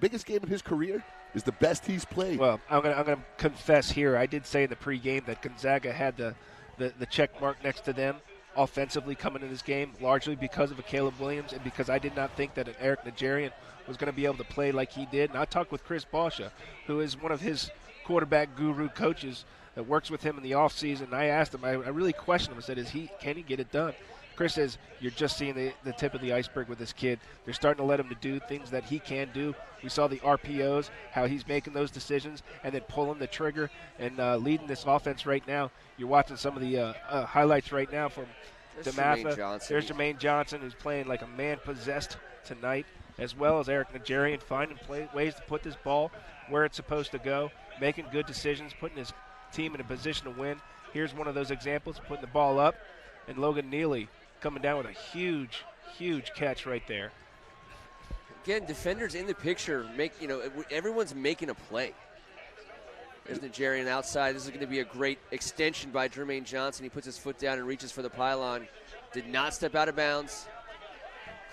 biggest game of his career is the best he's played. Well, I'm gonna confess here. I did say in the pregame that Gonzaga had the check mark next to them offensively coming in this game, largely because of a Caleb Williams and because I did not think that an Eric Najarian was going to be able to play like he did. And I talked with Chris Bauscha, who is one of his quarterback guru coaches that works with him in the offseason. I asked him, I really questioned him. I said, can he get it done? Chris says, you're just seeing the tip of the iceberg with this kid. They're starting to let him to do things that he can do. We saw the RPOs, how he's making those decisions and then pulling the trigger and leading this offense right now. You're watching some of the highlights right now from Dematha. There's Jermaine Johnson, who's playing like a man possessed tonight, as well as Eric Najarian finding ways to put this ball where it's supposed to go, making good decisions, putting his team in a position to win. Here's one of those examples, putting the ball up, and Logan Neely coming down with a huge, huge catch right there. Again, defenders in the picture everyone's making a play. There's Najarian outside. This is going to be a great extension by Jermaine Johnson. He puts his foot down and reaches for the pylon. Did not step out of bounds.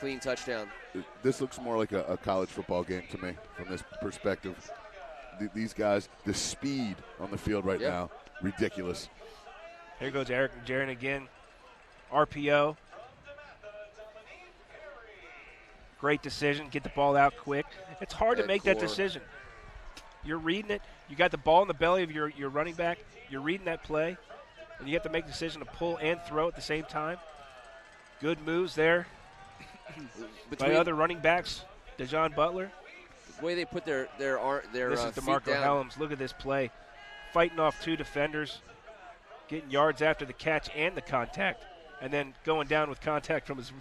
Clean touchdown. This looks more like a college football game to me from this perspective. These guys, the speed on the field right now, ridiculous. Here goes Eric Najarian again. RPO. Great decision. Get the ball out quick. It's hard to make that decision. You're reading it. You got the ball in the belly of your running back. You're reading that play, and you have to make the decision to pull and throw at the same time. Good moves there by other running backs. DeJon Butler. The way they put their this is DeMarco Helms. Look at this play. Fighting off two defenders, getting yards after the catch and the contact, and then going down with contact from his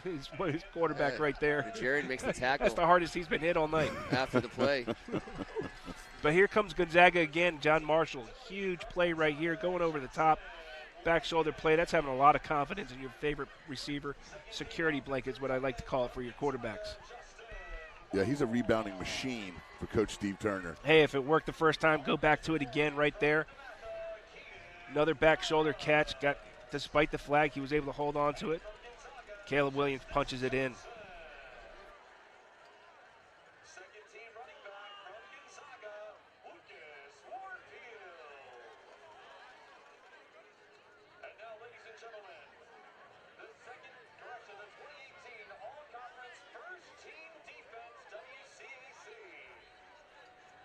quarterback right there. Jared makes the tackle. That's the hardest he's been hit all night. After the play. But here comes Gonzaga again. John Marshall, huge play right here, going over the top. back shoulder play, that's having a lot of confidence in your favorite receiver. Security blanket is what I like to call it for your quarterbacks. Yeah, he's a rebounding machine for Coach Steve Turner. Hey, if it worked the first time, go back to it again right there. Another back shoulder catch. Despite the flag, he was able to hold on to it. Caleb Williams punches it in. Second team running back from Gonzaga, Lucas Warfield. And now, ladies and gentlemen, the 2018 All-Conference First Team Defense WCAC.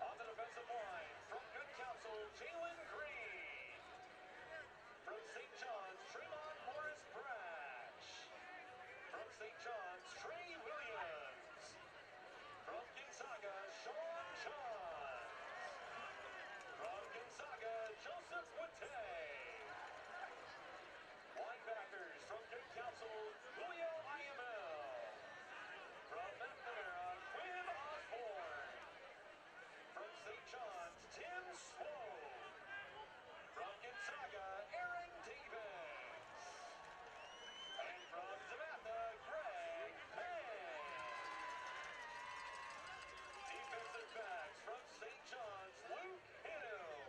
On the defensive line, from Good Counsel, Jalen Green. From St. John's, Tremont Morris Brash. From St. John's, Trey Williams. From Gonzaga, Sean Johns. From Gonzaga, Joseph Witte. Linebackers from Good Counsel, Julio IML. From McNamara, Quinn Osborne. From St. John's, Tim Swope. From Gonzaga, Aaron Davis. And from Dematha, Greg Penn. Defensive backs from St. John's, Luke Hill.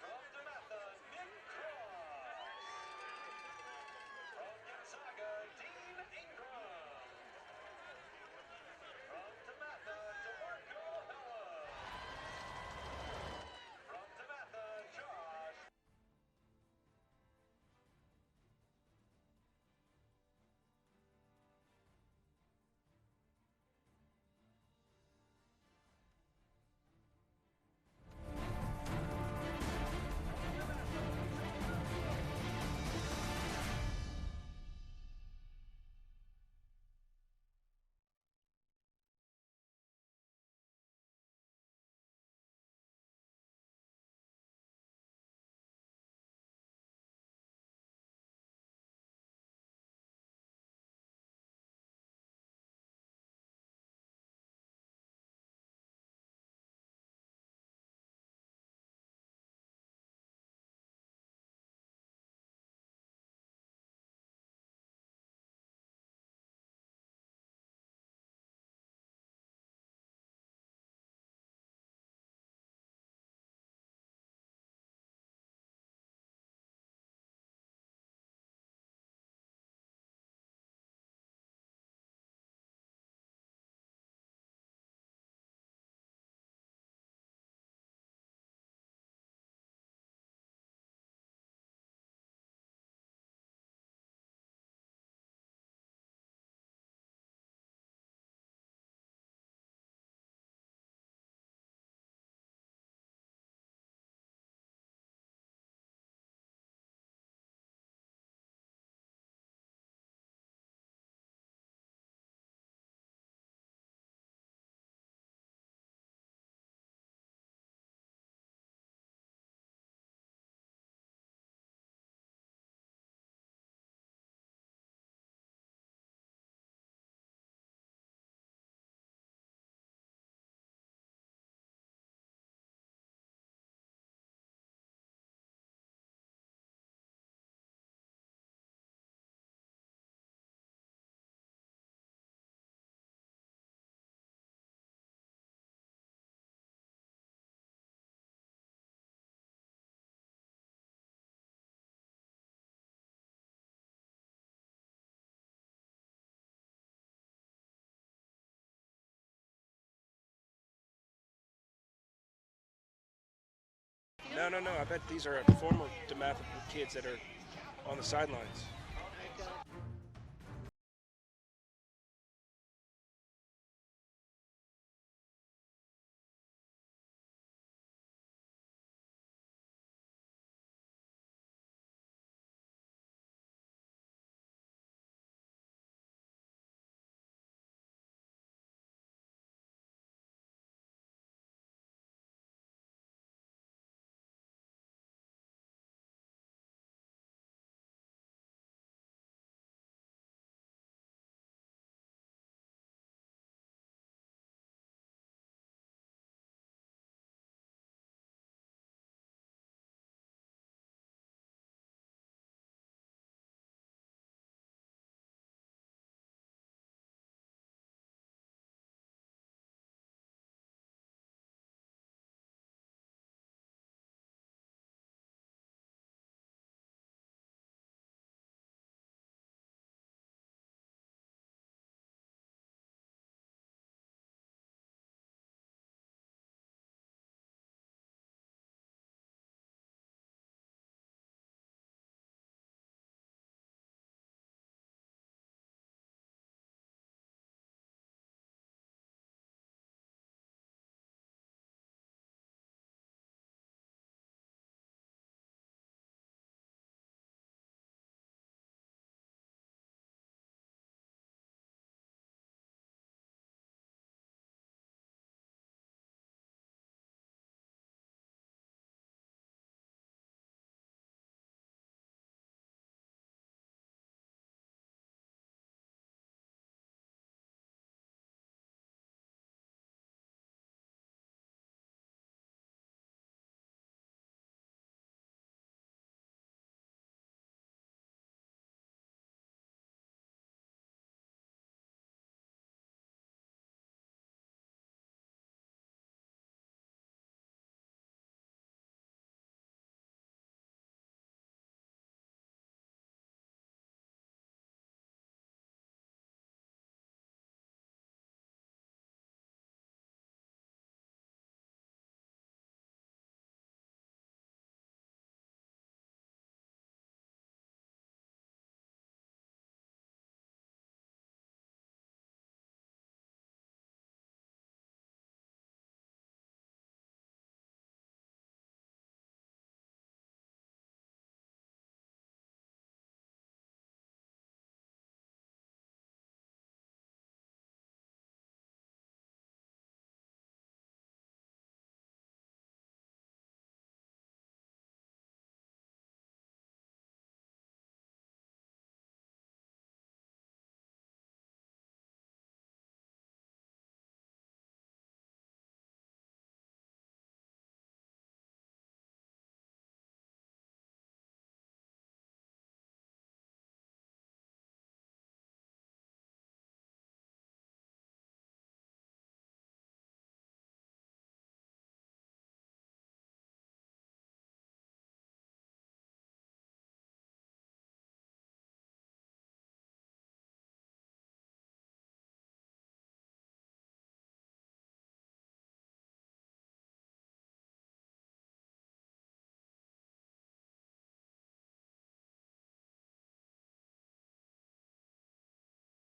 From Dematha, Nick Cross. From Gonzaga, Dean Ingram. From Dematha, DeMarco Hella. From Dematha, Josh. No. I bet these are former Dematha kids that are on the sidelines.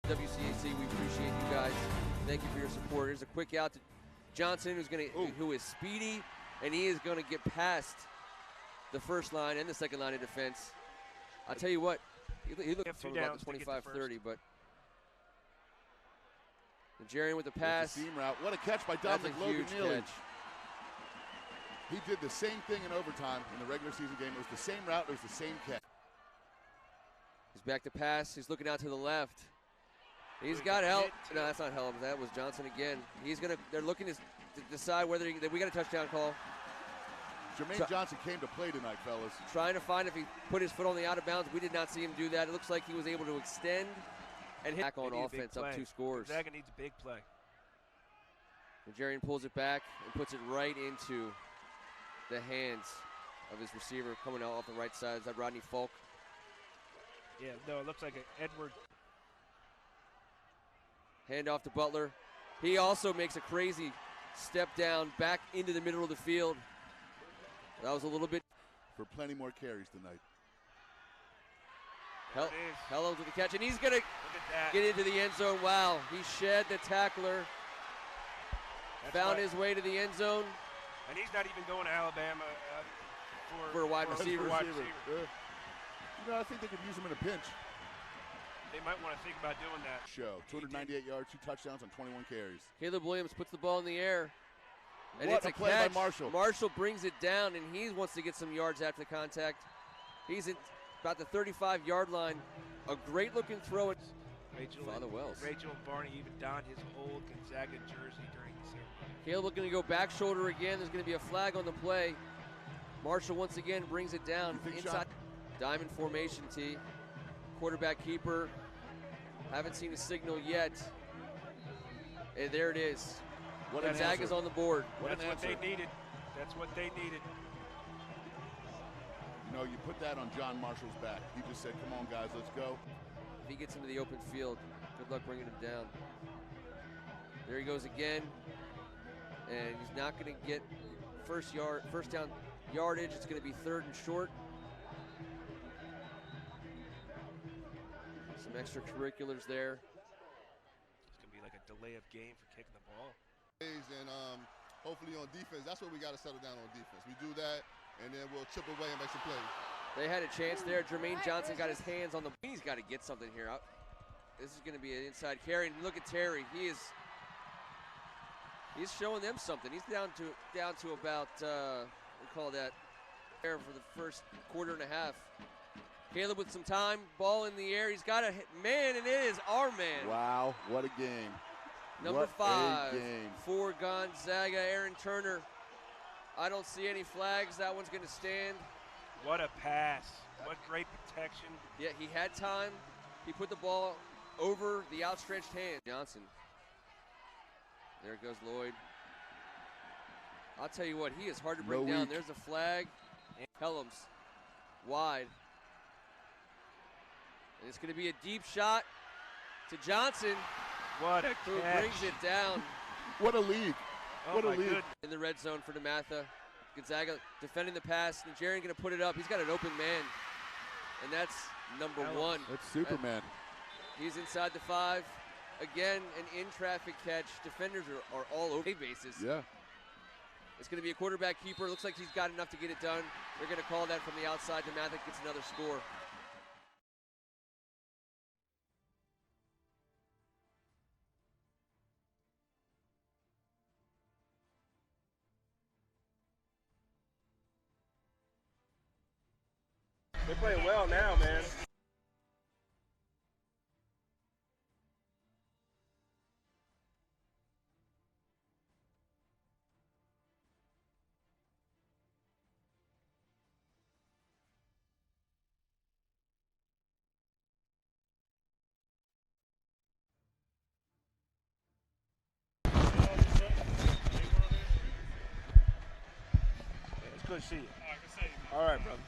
WCAC, we appreciate you guys. Thank you for your support. Here's a quick out to Johnson, who is speedy, and he is going to get past the first line and the second line of defense. I'll tell you what, he looked from about the 25-30, but Nigerian with the pass. Seam route. What a catch by Dominic Logan Neely. He did the same thing in overtime in the regular season game. It was the same route. It was the same catch. He's back to pass. He's looking out to the left. He's got help. No, that's not help. That was Johnson again. They're looking to decide whether we got a touchdown call. Jermaine Johnson came to play tonight, fellas. Trying to find if he put his foot on the out of bounds. We did not see him do that. It looks like he was able to extend and hit back on offense, up 2 scores. Gonzaga needs a big play. Nigerian pulls it back and puts it right into the hands of his receiver coming out off the right side. Is that Rodney Falk? Yeah, no, it looks like Edward. Hand off to Butler. He also makes a crazy step down back into the middle of the field. That was a little bit. For plenty more carries tonight. Hello to the catch, and he's going to get into the end zone. Wow, he shed the tackler. Found his way to the end zone. And he's not even going to Alabama for a wide receiver. You know, I think they could use him in a pinch. They might want to think about doing that. 298 yards, 2 touchdowns on 21 carries. Caleb Williams puts the ball in the air. And what it's a play catch. by Marshall. Marshall brings it down, and he wants to get some yards after the contact. He's at about the 35-yard line. A great-looking throw. Father Wells. Rachel and Barney even donned his old Gonzaga jersey during the ceremony. Caleb looking to go back shoulder again. There's going to be a flag on the play. Marshall once again brings it down inside. Diamond formation tee. Quarterback keeper. Haven't seen a signal yet. And there it is. Gonzaga's on the board. That's what they needed. That's what they needed. You know, you put that on John Marshall's back. He just said, come on, guys, let's go. If he gets into the open field, good luck bringing him down. There he goes again. And he's not going to get first down yardage. It's going to be 3rd and short. Some extracurriculars there. It's going to be like a delay of game for kicking the ball. And hopefully on defense, that's what we got to settle down on defense. We do that, and then we'll chip away and make some plays. They had a chance there. Jermaine Johnson got his hands on the. He's got to get something here. This is going to be an inside carry. And look at Terry. He's showing them something. He's down to about we call that there for the first quarter and a half. Caleb with some time, ball in the air. He's got a man, and it is our man. Wow, what a game. Number 5 for Gonzaga, Aaron Turner. I don't see any flags. That one's going to stand. What a pass. What great protection. Yeah, he had time. He put the ball over the outstretched hand. Johnson. There goes Lloyd. I'll tell you what, he is hard to bring down. There's a flag. And Helms wide. And it's going to be a deep shot to Johnson. What a who catch. brings it down. What a lead. Oh, what a lead. In the red zone for Dematha. Gonzaga defending the pass. Nigerian going to put it up. He's got an open man. And that's number 1. That's Superman. He's inside the 5. Again, an in-traffic catch. Defenders are all over bases. Yeah. It's going to be a quarterback keeper. Looks like he's got enough to get it done. They're going to call that from the outside. Dematha gets another score. They're playing well now, man. It's good to see you. All right, brother.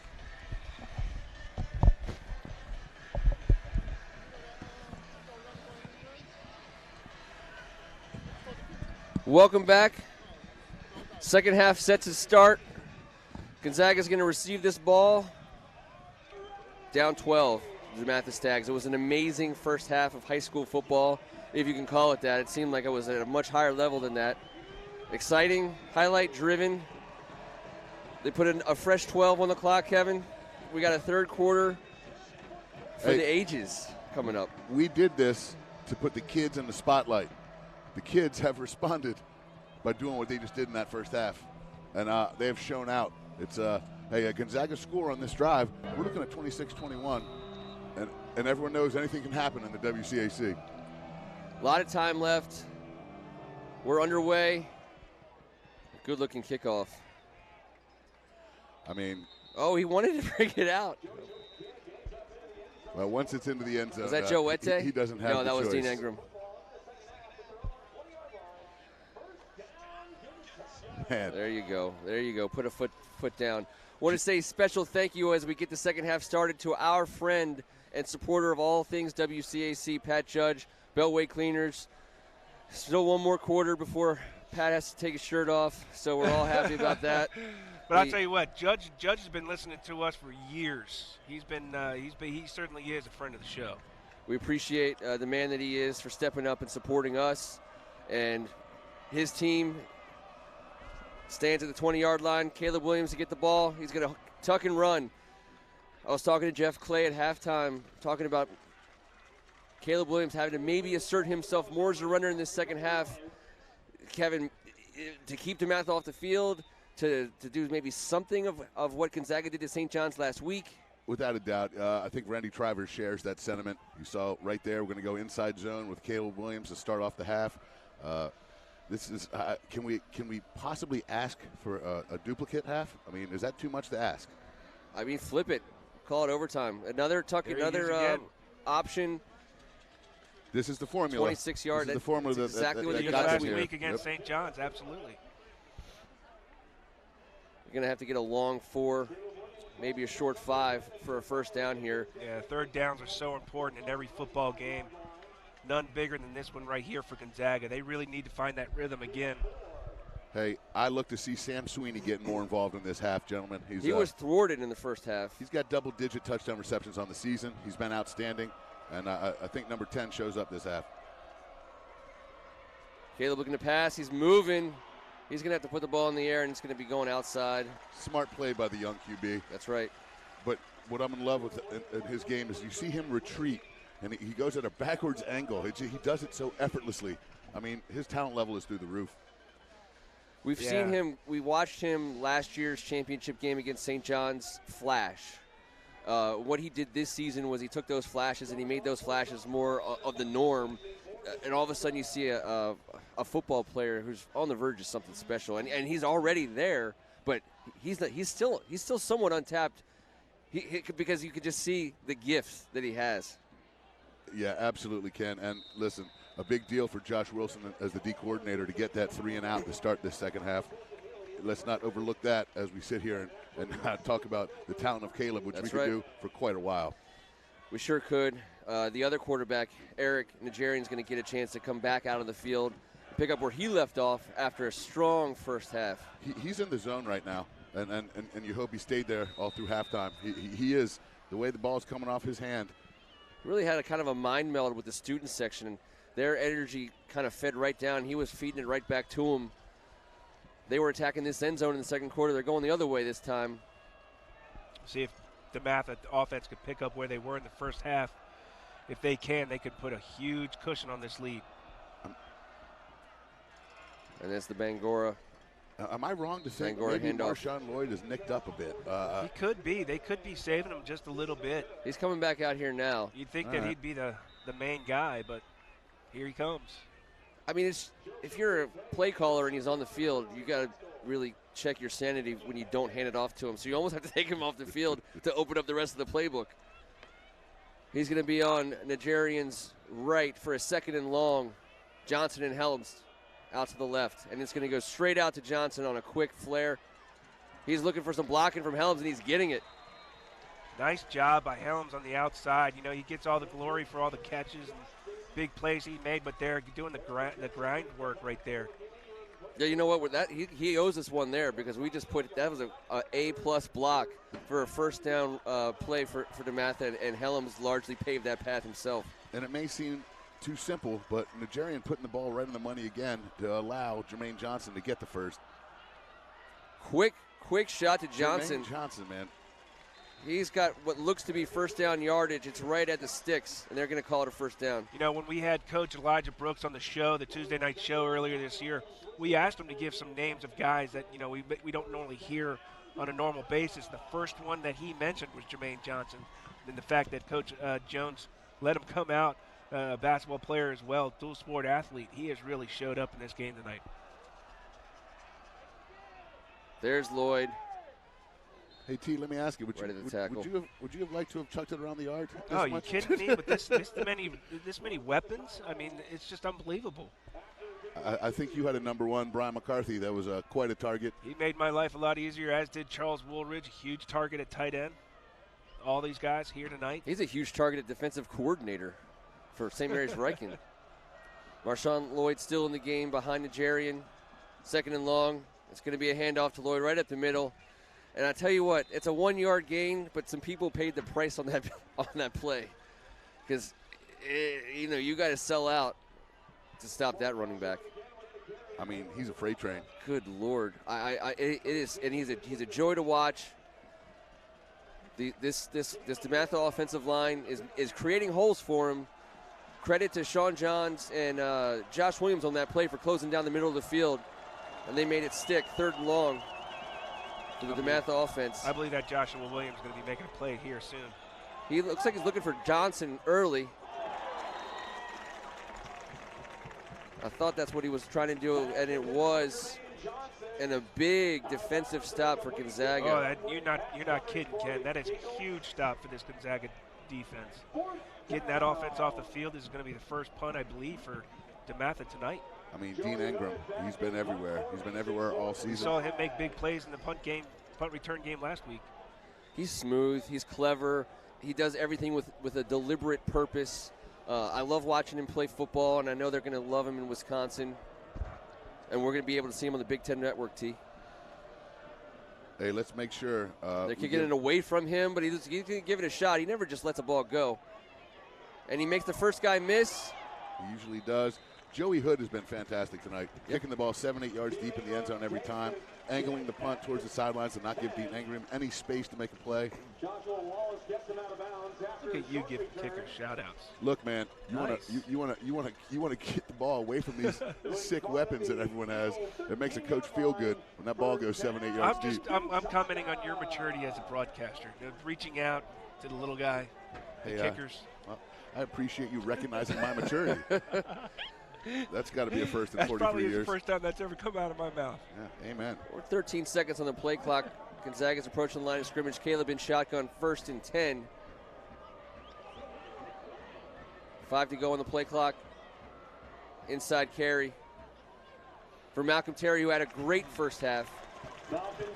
Welcome back. Second half set to start. Gonzaga's going to receive this ball. Down 12. Dematha Stags. It was an amazing first half of high school football, if you can call it that. It seemed like it was at a much higher level than that. Exciting, highlight-driven. They put in a fresh 12 on the clock, Kevin. We got a third quarter for the ages coming up. We did this to put the kids in the spotlight. The kids have responded by doing what they just did in that first half, and they have shown out. It's a Gonzaga score on this drive. We're looking at 26-21, and everyone knows anything can happen in the WCAC. A lot of time left. We're underway. Good-looking kickoff. I mean, he wanted to bring it out. Well, once it's into the end zone, was that Joe Wette? He doesn't have. No, that was choice. Dean Ingram. Man. There you go. There you go. Put a foot down. Want to say special thank you as we get the second half started to our friend and supporter of all things WCAC, Pat Judge, Beltway Cleaners. Still one more quarter before Pat has to take his shirt off, so we're all happy about that. But I'll tell you what, Judge has been listening to us for years. He certainly is a friend of the show. We appreciate the man that he is for stepping up and supporting us, and his team stands at the 20-yard line. Caleb Williams to get the ball. He's going to tuck and run. I was talking to Jeff Clay at halftime, talking about Caleb Williams having to maybe assert himself more as a runner in this second half. Kevin, to keep Dematha off the field, to do maybe something of what Gonzaga did to St. John's last week. Without a doubt. I think Randy Trivers shares that sentiment. You saw right there, we're going to go inside zone with Caleb Williams to start off the half. This is can we possibly ask for a duplicate half? I mean, is that too much to ask? I mean, flip it. Call it overtime. Another option. This is the formula. 26-yard. This is the formula that's exactly what that you got got last here. week against St. John's, absolutely. You're going to have to get a long 4, maybe a short 5 for a first down here. Yeah, third downs are so important in every football game. None bigger than this one right here for Gonzaga. They really need to find that rhythm again. Hey, I look to see Sam Sweeney getting more involved in this half, gentlemen. He was thwarted in the first half. He's got double-digit touchdown receptions on the season. He's been outstanding, and I think number 10 shows up this half. Caleb looking to pass. He's moving. He's going to have to put the ball in the air, and it's going to be going outside. Smart play by the young QB. That's right. But what I'm in love with in his game is you see him retreat, and he goes at a backwards angle. He does it so effortlessly. I mean, his talent level is through the roof. We've seen him. We watched him last year's championship game against St. John's flash. What he did this season was he took those flashes and he made those flashes more of the norm. And all of a sudden you see a football player who's on the verge of something special. And he's already there, but he's still somewhat untapped because you could just see the gifts that he has. Yeah, absolutely, Ken. And listen, a big deal for Josh Wilson as the D coordinator to get that 3 and out to start this second half. Let's not overlook that as we sit here and talk about the talent of Caleb, which we could do for quite a while. We sure could. The other quarterback, Eric Nigerian, is going to get a chance to come back out of the field, pick up where he left off after a strong first half. He's in the zone right now, and you hope he stayed there all through halftime. He is. The way the ball's coming off his hand. Really had a kind of a mind meld with the student section, and their energy kind of fed right down. He was feeding it right back to him. They were attacking this end zone in the second quarter. They're going the other way this time. See if the Dematha offense could pick up where they were in the first half. If they can, they could put a huge cushion on this lead. And that's the Bangora. Am I wrong to say Bangora maybe handoff. Marshawn Lloyd is nicked up a bit? He could be. They could be saving him just a little bit. He's coming back out here now. You'd think that he'd be the main guy, but here he comes. I mean, if you're a play caller and he's on the field, you got to really check your sanity when you don't hand it off to him. So you almost have to take him off the field to open up the rest of the playbook. He's going to be on Nigerian's right for a second and long. Johnson and Helms out to the left. And it's going to go straight out to Johnson on a quick flare. He's looking for some blocking from Helms, and he's getting it. Nice job by Helms on the outside. You know, he gets all the glory for all the catches and big plays he made, but they're doing the grind work right there. Yeah, you know what? With that, he owes us one there because we just put that was a A+ block for a first down play for Dematha, and Helms largely paved that path himself. And it may seem too simple, but Nigerian putting the ball right in the money again to allow Jermaine Johnson to get the first. Quick shot to Johnson. Jermaine Johnson, man. He's got what looks to be first down yardage. It's right at the sticks, and they're going to call it a first down. You know, when we had Coach Elijah Brooks on the show, the Tuesday night show earlier this year, we asked him to give some names of guys that, you know, we don't normally hear on a normal basis. The first one that he mentioned was Jermaine Johnson, and the fact that Coach Jones let him come out, a basketball player as well, dual sport athlete. He has really showed up in this game tonight. There's Lloyd. Hey, T, let me ask you, would you have liked to have chucked it around the yard? Oh, you kidding me? With this many weapons? I mean, it's just unbelievable. I think you had a number one, Brian McCarthy. That was quite a target. He made my life a lot easier, as did Charles Woolridge, a huge target at tight end. All these guys here tonight. He's a huge target at defensive coordinator for St. Mary's Riken. Marshawn Lloyd still in the game behind Nigerian. Second and long. It's going to be a handoff to Lloyd right up the middle. And I tell you what, it's a 1 yard gain, but some people paid the price on that play. Because, you know, you got to sell out to stop that running back. I mean, he's a freight train. Good Lord. It is, and he's a joy to watch. This Dematha offensive line is creating holes for him. Credit to Sean Johns and Josh Williams on that play for closing down the middle of the field. And they made it stick, 3rd and long for the Dematha offense. I believe that Joshua Williams is going to be making a play here soon. He looks like he's looking for Johnson early. I thought that's what he was trying to do, and it was. And a big defensive stop for Gonzaga. Oh, you're not kidding, Ken. That is a huge stop for this Gonzaga defense. Getting that offense off the field is going to be the first punt, I believe, for Dematha tonight. I mean, Dean Ingram, he's been everywhere. He's been everywhere all season. We saw him make big plays in the punt return game last week. He's smooth. He's clever. He does everything with a deliberate purpose. I love watching him play football, and I know they're going to love him in Wisconsin. And we're going to be able to see him on the Big Ten Network, T. Hey, let's make sure. They're kicking it away from him, but he's going to give it a shot. He never just lets a ball go. And he makes the first guy miss. He usually does. Joey Hood has been fantastic tonight. Yep. Kicking the ball 7-8 yards deep in the end zone every time. Angling the punt towards the sidelines and not give Dean Ingram any space to make a play. Look at you giving kickers shout-outs. Look, man, you nice. want to get the ball away from these sick weapons that everyone has. It makes a coach feel good when that ball goes 7-8 yards deep. I'm commenting on your maturity as a broadcaster, reaching out to the little guy, the kickers. Well, I appreciate you recognizing my maturity. That's got to be a first in 43 years. That's probably the first time that's ever come out of my mouth. Yeah, amen. We're 13 seconds on the play clock. Gonzaga's approaching the line of scrimmage. Caleb in shotgun, 1st and 10. 5 to go on the play clock. Inside carry for Malcolm Terry, who had a great first half.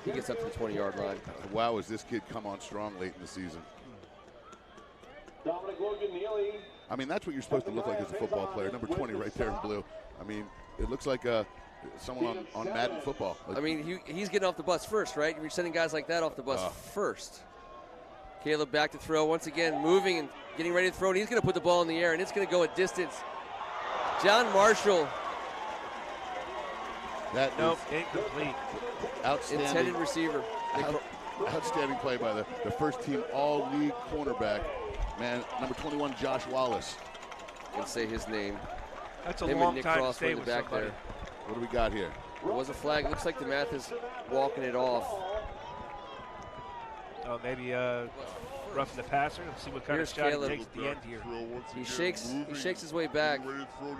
He gets up to the 20-yard line. Wow, has this kid come on strong late in the season. I mean, that's what you're supposed to look like as a football player. Number 20 right there in blue. I mean, it looks like someone on Madden football. I mean, he's getting off the bus first, right? You're sending guys like that off the bus first. Caleb back to throw once again, moving and getting ready to throw, and he's going to put the ball in the air, and it's going to go a distance. John Marshall. Incomplete. Outstanding. Intended receiver. Outstanding play by the first team all-league cornerback. Man, number 21, Josh Wallace. Can say his name. That's a Him long and Nick time Cross to stay were in with the back somebody. there. What do we got here? It was a flag. It looks like Dematha's walking it off. Oh, maybe roughing the passer. Let's see what kind Here's of shot Caleb. he takes at the end here. He shakes his way back.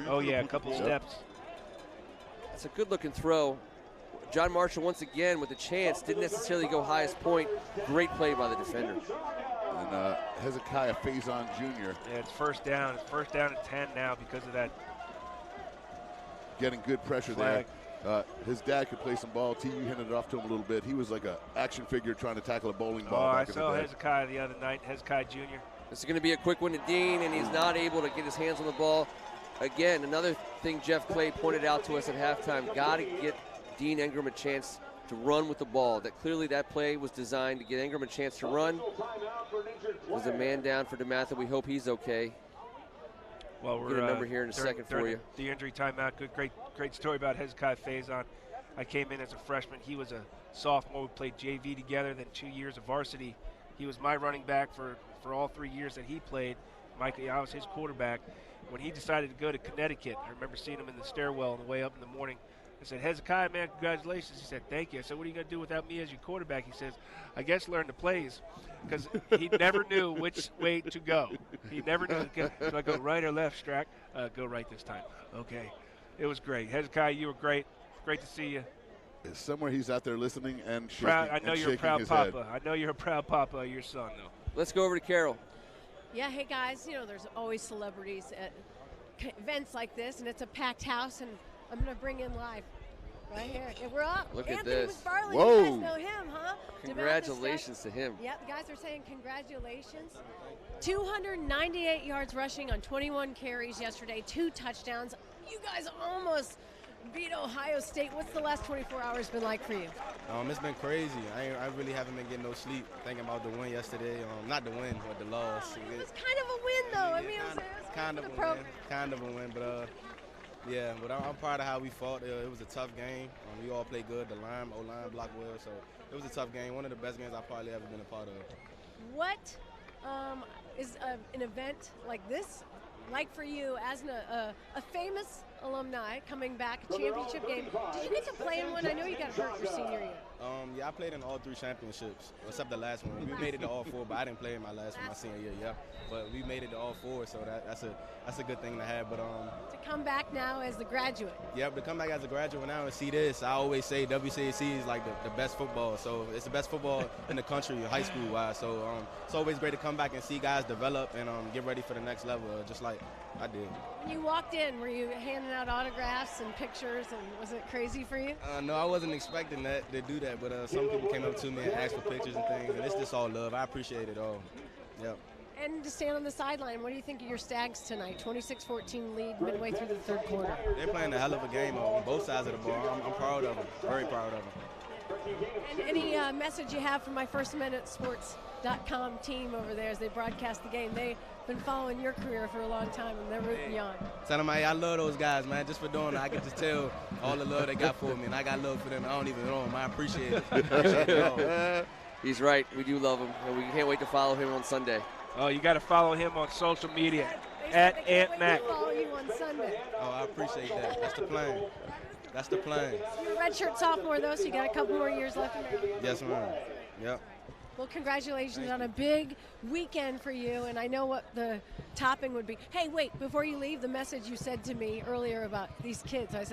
Oh, yeah, a couple steps. It's a good-looking throw. John Marshall, once again, with a chance, didn't necessarily go highest point. Great play by the defender. And Hezekiah Faison Jr. Yeah, it's first down. It's first down and 10 now because of that. Getting good pressure flag. there. His dad could play some ball. TU handed it off to him a little bit. He was like an action figure trying to tackle a bowling ball. I saw Hezekiah the other night, Hezekiah Jr. This is going to be a quick one to Dean, and he's not able to get his hands on the ball. Again, another thing Jeff Clay pointed out to us at halftime, got to get Dean Ingram a chance to run with the ball. That clearly that play was designed to get Ingram a chance to run. There's a man down for Dematha. We hope he's okay. Well, we'll get a number here in a second for you. The injury timeout. Great story about Hezekiah Faison. I came in as a freshman. He was a sophomore. We played JV together, then 2 years of varsity. He was my running back for all 3 years that he played. I was his quarterback. When he decided to go to Connecticut, I remember seeing him in the stairwell on the way up in the morning. I said, Hezekiah, man, congratulations. He said, thank you. I said, what are you going to do without me as your quarterback? He says, I guess learn the plays, because he never knew which way to go. He never knew. Do I go right or left, Strack? Go right this time. Okay. It was great. Hezekiah, you were great. Great to see you. Somewhere he's out there listening and shaking, I know you're a proud papa. Head. I know you're a proud papa of your son, though. Let's go over to Carol. Yeah, hey guys, there's always celebrities at events like this, and it's a packed house, and I'm going to bring in live right here. And we're up. Look Anthony at this. McFarlane, Whoa. you guys know him, huh? Congratulations to him. Yeah, the guys are saying congratulations. 298 yards rushing on 21 carries yesterday, 2 touchdowns. You guys almost beat Ohio State. What's the last 24 hours been like for you? It's been crazy. I really haven't been getting no sleep thinking about the win yesterday. Not the win, but the loss. It was kind of a win, though. I mean, it was kind of a win. Kind of a win, but yeah. But I'm proud of how we fought. It was a tough game. We all played good. The O-line blocked well, so it was a tough game. One of the best games I've probably ever been a part of. What is an event like this like for you as a famous alumni coming back, a championship game? Did you get to play in one? I know you got hurt your senior year. Yeah, I played in all 3 championships, except the last one. We made it to all 4, but I didn't play in my last one, my senior year. Yeah, but we made it to all 4, so that's a good thing to have. But to come back now as the graduate. Yeah, to come back as a graduate now and see this, I always say WCAC is like the best football. So it's the best football in the country, high school wise. So it's always great to come back and see guys develop and get ready for the next level, just like I did. When you walked in, were you handing out autographs and pictures, and was it crazy for you? No, I wasn't expecting to do that, but some people came up to me and asked for pictures and things, and it's just all love. I appreciate it all. Yep. And to stand on the sideline, what do you think of your Stags tonight? 26-14 lead midway through the third quarter. They're playing a hell of a game on both sides of the ball. I'm proud of them, very proud of them. And any message you have from my FirstMinuteSports.com team over there as they broadcast the game? They've been following your career for a long time, and they're rooting you on. Tell them, I love those guys, man, just for doing it. I can just tell all the love they got for me, and I got love for them. I don't even know them. I appreciate it. Appreciate it all. He's right. We do love him, and we can't wait to follow him on Sunday. Oh, you got to follow him on social media at Ant Mac. Follow you on Sunday. Oh, I appreciate that. That's the plan. That's the plan. You're a redshirt sophomore, though, so you got a couple more years left in there. Yes, ma'am. Yep. Well, congratulations on a big weekend for you, and I know what the topping would be. Hey, wait, before you leave, the message you said to me earlier about these kids, you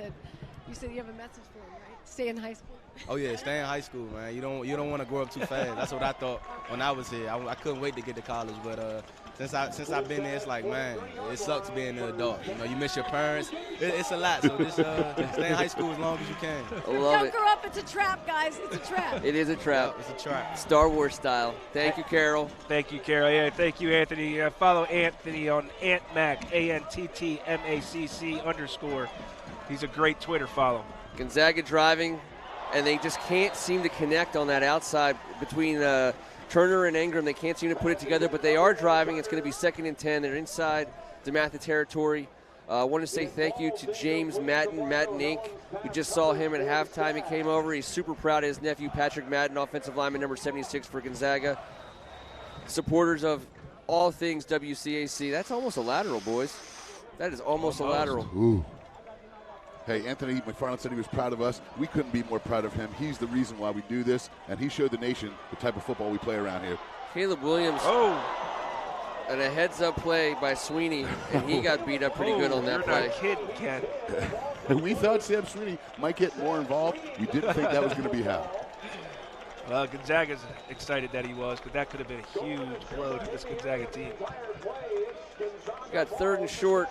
said you have a message for them, right? Stay in high school. Oh yeah, stay in high school, man. You don't want to grow up too fast. That's what I thought when I was here. I couldn't wait to get to college, but since I've been there, it's like, man, it sucks being an adult. You miss your parents. It's a lot. So just stay in high school as long as you can. Don't grow up. It's a trap, guys. It's a trap. It is a trap. It's a trap. Star Wars style. Thank you, Carol. Thank you, Carol. Yeah, thank you, Anthony. Follow Anthony on AntMac, ANTTMACC _ He's a great Twitter follow. Gonzaga driving, and they just can't seem to connect on that outside between Turner and Ingram. They can't seem to put it together, but they are driving. It's going to be 2nd and 10. They're inside Dematha territory. I want to say thank you to James Madden Inc. We just saw him at halftime. He came over. He's super proud of his nephew, Patrick Madden, offensive lineman number 76 for Gonzaga. Supporters of all things WCAC. That's almost a lateral, boys. That is almost a lateral. Ooh. Hey, Anthony McFarlane said he was proud of us. We couldn't be more proud of him. He's the reason why we do this, and he showed the nation the type of football we play around here. Caleb Williams. Oh. And a heads-up play by Sweeney, and he got beat up pretty good on that play. You're not kidding, Ken. We thought Sam Sweeney might get more involved. We didn't think that was going to be how. Well, Gonzaga's excited that he was, because that could have been a huge blow to this Gonzaga team. Got 3rd and short.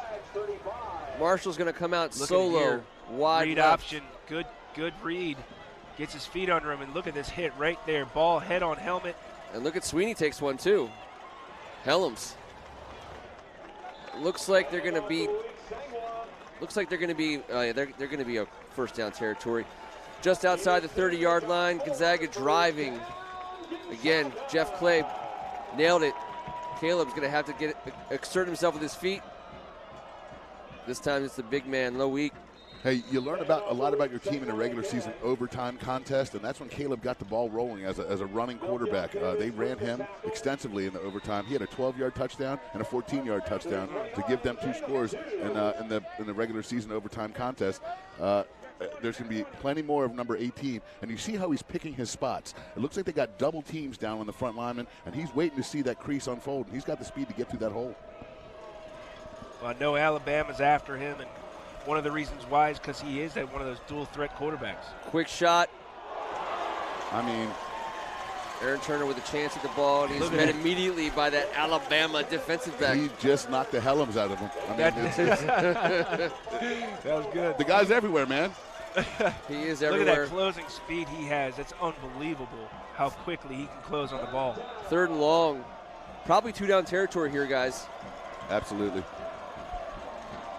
Marshall's going to come out solo, wide read left. option, good read. Gets his feet under him, and look at this hit right there. Ball head on helmet. And look at Sweeney takes one too. Helms. Looks like they're going to be. They're going to be a first down territory. just outside the 30-yard line. Gonzaga driving. Again, Jeff Clay nailed it. Caleb's going to have to exert himself with his feet. This time it's the big man, Loic. Hey, you learn a lot about your team in a regular season overtime contest, and that's when Caleb got the ball rolling as a running quarterback. They ran him extensively in the overtime. He had a 12-yard touchdown and a 14-yard touchdown to give them 2 scores in the regular season overtime contest. There's going to be plenty more of number 18, and you see how he's picking his spots. It looks like they got double teams down on the front lineman, and he's waiting to see that crease unfold, and he's got the speed to get through that hole. Well, I know Alabama's after him, and one of the reasons why is because he is one of those dual threat quarterbacks. Quick shot. I mean, Aaron Turner with a chance at the ball, and he's met immediately by that Alabama defensive back. He just knocked the hellums out of him. I mean, that was good. The guy's everywhere, man. He is Look everywhere. at that closing speed he has. It's unbelievable how quickly he can close on the ball. 3rd and long. Probably 2-down territory here, guys. Absolutely.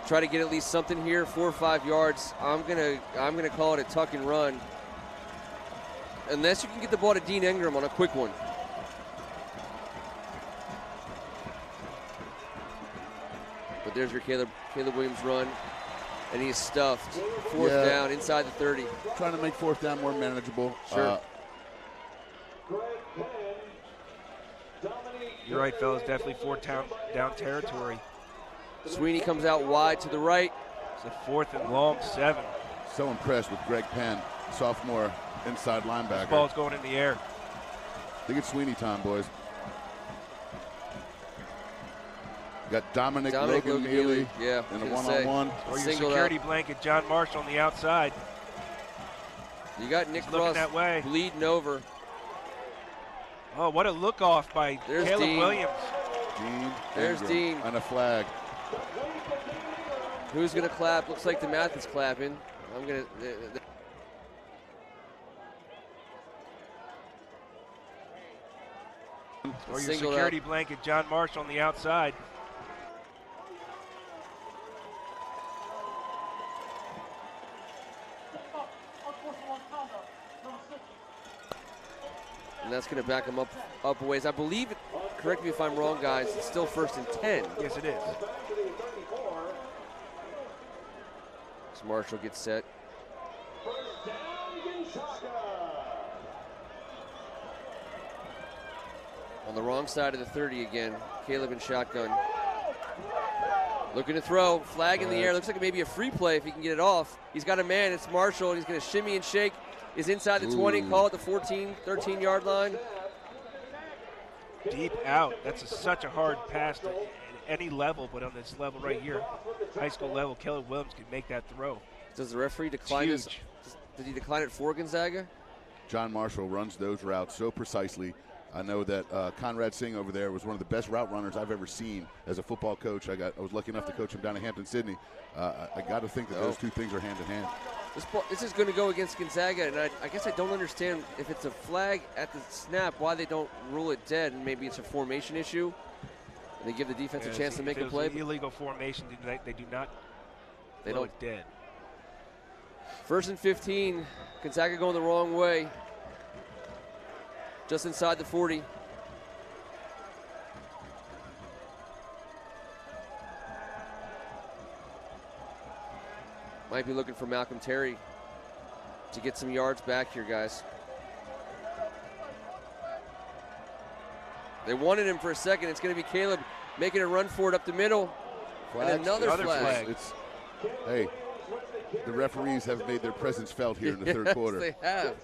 Try to get at least something here, 4 or 5 yards. I'm gonna call it a tuck and run. Unless you can get the ball to Dean Ingram on a quick one. But there's your Caleb Williams run. And he's stuffed. 4th down inside the 30. Trying to make 4th down more manageable. Sure. You're right, fellas. Definitely 4th down territory. Sweeney comes out wide to the right. It's a 4th and long 7. So impressed with Greg Penn, sophomore inside linebacker. This ball's going in the air. I think it's Sweeney time, boys. Got Dominic Logan Neely in a one-on-one. Or your security blanket, John Marshall on the outside. You got Nick looking Ross that way. bleeding over. Oh, what a look off by Caleb Dean. Williams. There's Dean. And a flag. Who's going to clap? Looks like Dematha's clapping. I'm going to. Or your security blanket, John Marshall on the outside. And that's going to back him up a ways. I believe, correct me if I'm wrong, guys, it's still 1st and 10. Yes, it is. So Marshall gets set. On the wrong side of the 30 again. Caleb in shotgun. Looking to throw. Flag in the air. Looks like maybe a free play if he can get it off. He's got a man. It's Marshall. And he's going to shimmy and shake. Is inside the 20. Call it the 14, 13-yard line. Deep out. That's such a hard pass at any level, but on this level right here, high school level, Caleb Williams can make that throw. Does the referee decline this? Did he decline it for Gonzaga? John Marshall runs those routes so precisely. I know that Conrad Singh over there was one of the best route runners I've ever seen as a football coach. I was lucky enough to coach him down in Hampton-Sydney. I got to think that those two things are hand in hand. This is going to go against Gonzaga, and I guess I don't understand if it's a flag at the snap, why they don't rule it dead, and maybe it's a formation issue. And they give the defense a chance to make a play. If it was illegal formation, they do not blow it dead. 1st and 15, Gonzaga going the wrong way. Just inside the 40. Might be looking for Malcolm Terry to get some yards back here, guys. They wanted him for a second. It's going to be Caleb making a run for it up the middle. Flags. And another flag. Hey, the referees have made their presence felt here in the third quarter. They have.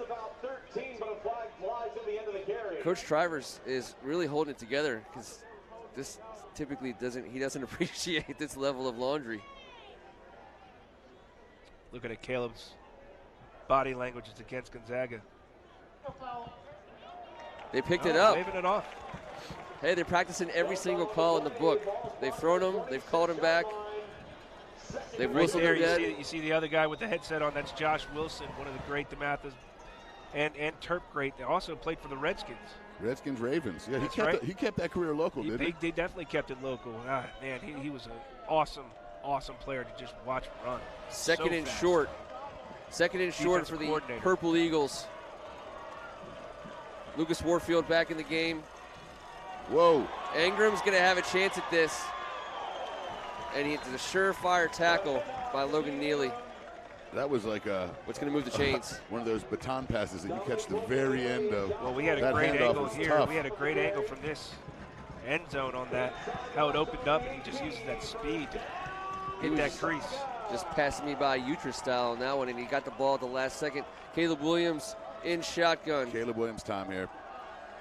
Coach Trivers is really holding it together because this typically doesn't appreciate this level of laundry. Looking at Caleb's body language is against Gonzaga. They picked it up. Waving it off. Hey, they're practicing every single call in the book. They've thrown them. They've called them back. They've whistled them dead. You see the other guy with the headset on. That's Josh Wilson, one of the great Demathas and Terp great. They also played for the Redskins. Redskins, Ravens. Yeah, he kept that career local, didn't he? They definitely kept it local. Man, he was an awesome player to just watch run. Second and short. Second and short for the Purple Eagles. Lucas Warfield back in the game. Whoa. Ingram's going to have a chance at this. And it's a surefire tackle by Logan Neely. That was like what's going to move the chains? One of those baton passes that you catch the very end of. Well, we had a great angle here. Tough. We had a great angle from this end zone on that. How it opened up, and he just uses that speed to hit that crease. Just passing me by Utah style on that one, and he got the ball at the last second. Caleb Williams in shotgun. Caleb Williams time here.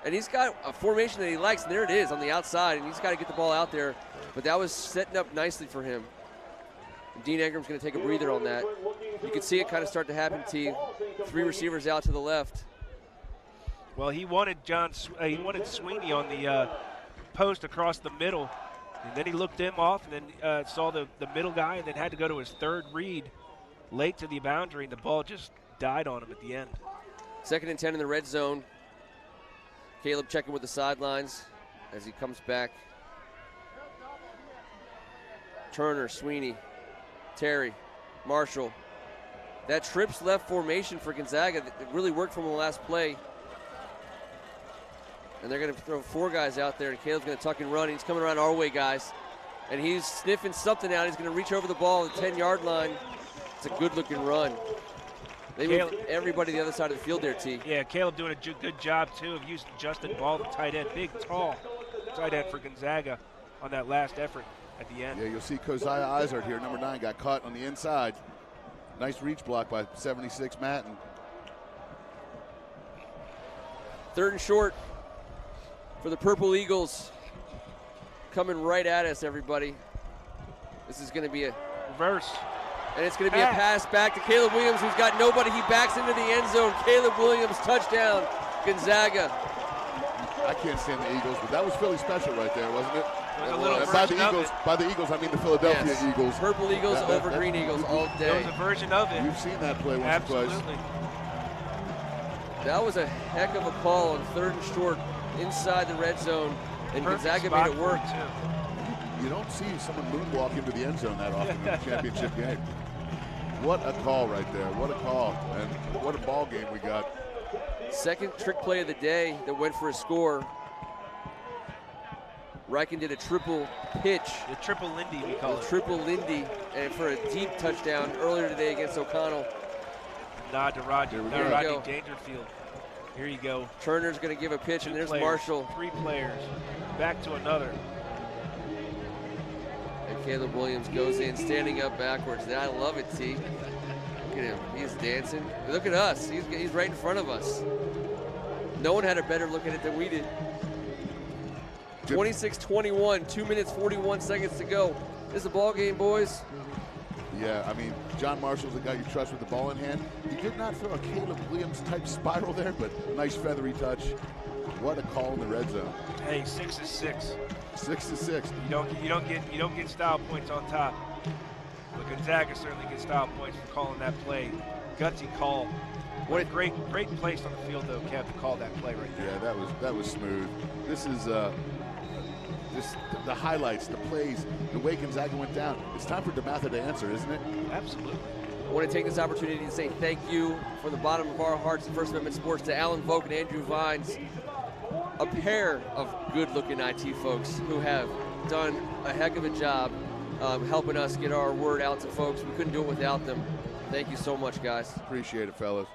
And he's got a formation that he likes, and there it is on the outside, and he's got to get the ball out there. But that was setting up nicely for him. And Dean Ingram's going to take a breather on that. You can see it kind of start to happen, T. 3 receivers out to the left. Well, he wanted Sweeney on the post across the middle, and then he looked him off, and then saw the middle guy, and then had to go to his third read late to the boundary, and the ball just died on him at the end. 2nd and 10 in the red zone. Caleb checking with the sidelines as he comes back. Turner, Sweeney, Terry, Marshall. That trips left formation for Gonzaga that really worked from the last play. And they're going to throw 4 guys out there, and Caleb's going to tuck and run. He's coming around our way, guys. And he's sniffing something out. He's going to reach over the ball at the 10-yard line. It's a good-looking run. They moved everybody to the other side of the field there, T. Yeah, Caleb doing a good job, too, of using Justin Ball, the tight end. Big, tall tight end for Gonzaga on that last effort at the end. Yeah, you'll see Keziah Izard here, number 9, got caught on the inside. Nice reach block by 76 Matton. 3rd and short for the Purple Eagles. Coming right at us, everybody. This is going to be a reverse. And it's going to be a pass back to Caleb Williams, who's got nobody. He backs into the end zone. Caleb Williams, touchdown, Gonzaga. I can't stand the Eagles, but that was Philly special right there, wasn't it? By the Eagles, I mean the Philadelphia Eagles. Purple Eagles over Green Eagles all day. That was a version of it. You've seen that play once or twice. That was a heck of a call on 3rd and short inside the red zone, and Gonzaga made it work. You don't see someone moonwalk into the end zone that often in a championship game. What a call right there. What a call. And what a ball game we got. 2nd trick play of the day that went for a score. Riken did a triple pitch. The triple Lindy, we call it. Triple Lindy, and for a deep touchdown earlier today against O'Connell. Nod to Rodney Dangerfield. Here you go. Turner's going to give a pitch, and there's Marshall. 3 players. Back to another. And Caleb Williams goes in, standing up backwards. I love it, T. Look at him. He's dancing. Look at us. He's right in front of us. No one had a better look at it than we did. 26-21, 2 minutes, 41 seconds to go. This is a ball game, boys. Yeah, I mean, John Marshall's a guy you trust with the ball in hand. He did not throw a Caleb Williams-type spiral there, but nice feathery touch. What a call in the red zone. Hey, 6-6. 6-6. You don't get style points on top. But Gonzaga certainly gets style points for calling that play. Gutsy call. What a great place on the field though, Kev, to call that play right there. Yeah, that was smooth. This is the highlights, the plays, the way Gonzaga went down. It's time for Dematha to answer, isn't it? Absolutely. I want to take this opportunity to say thank you from the bottom of our hearts at First Amendment Sports to Alan Volk and Andrew Vines, a pair of good-looking IT folks who have done a heck of a job helping us get our word out to folks. We couldn't do it without them. Thank you so much, guys. Appreciate it, fellas.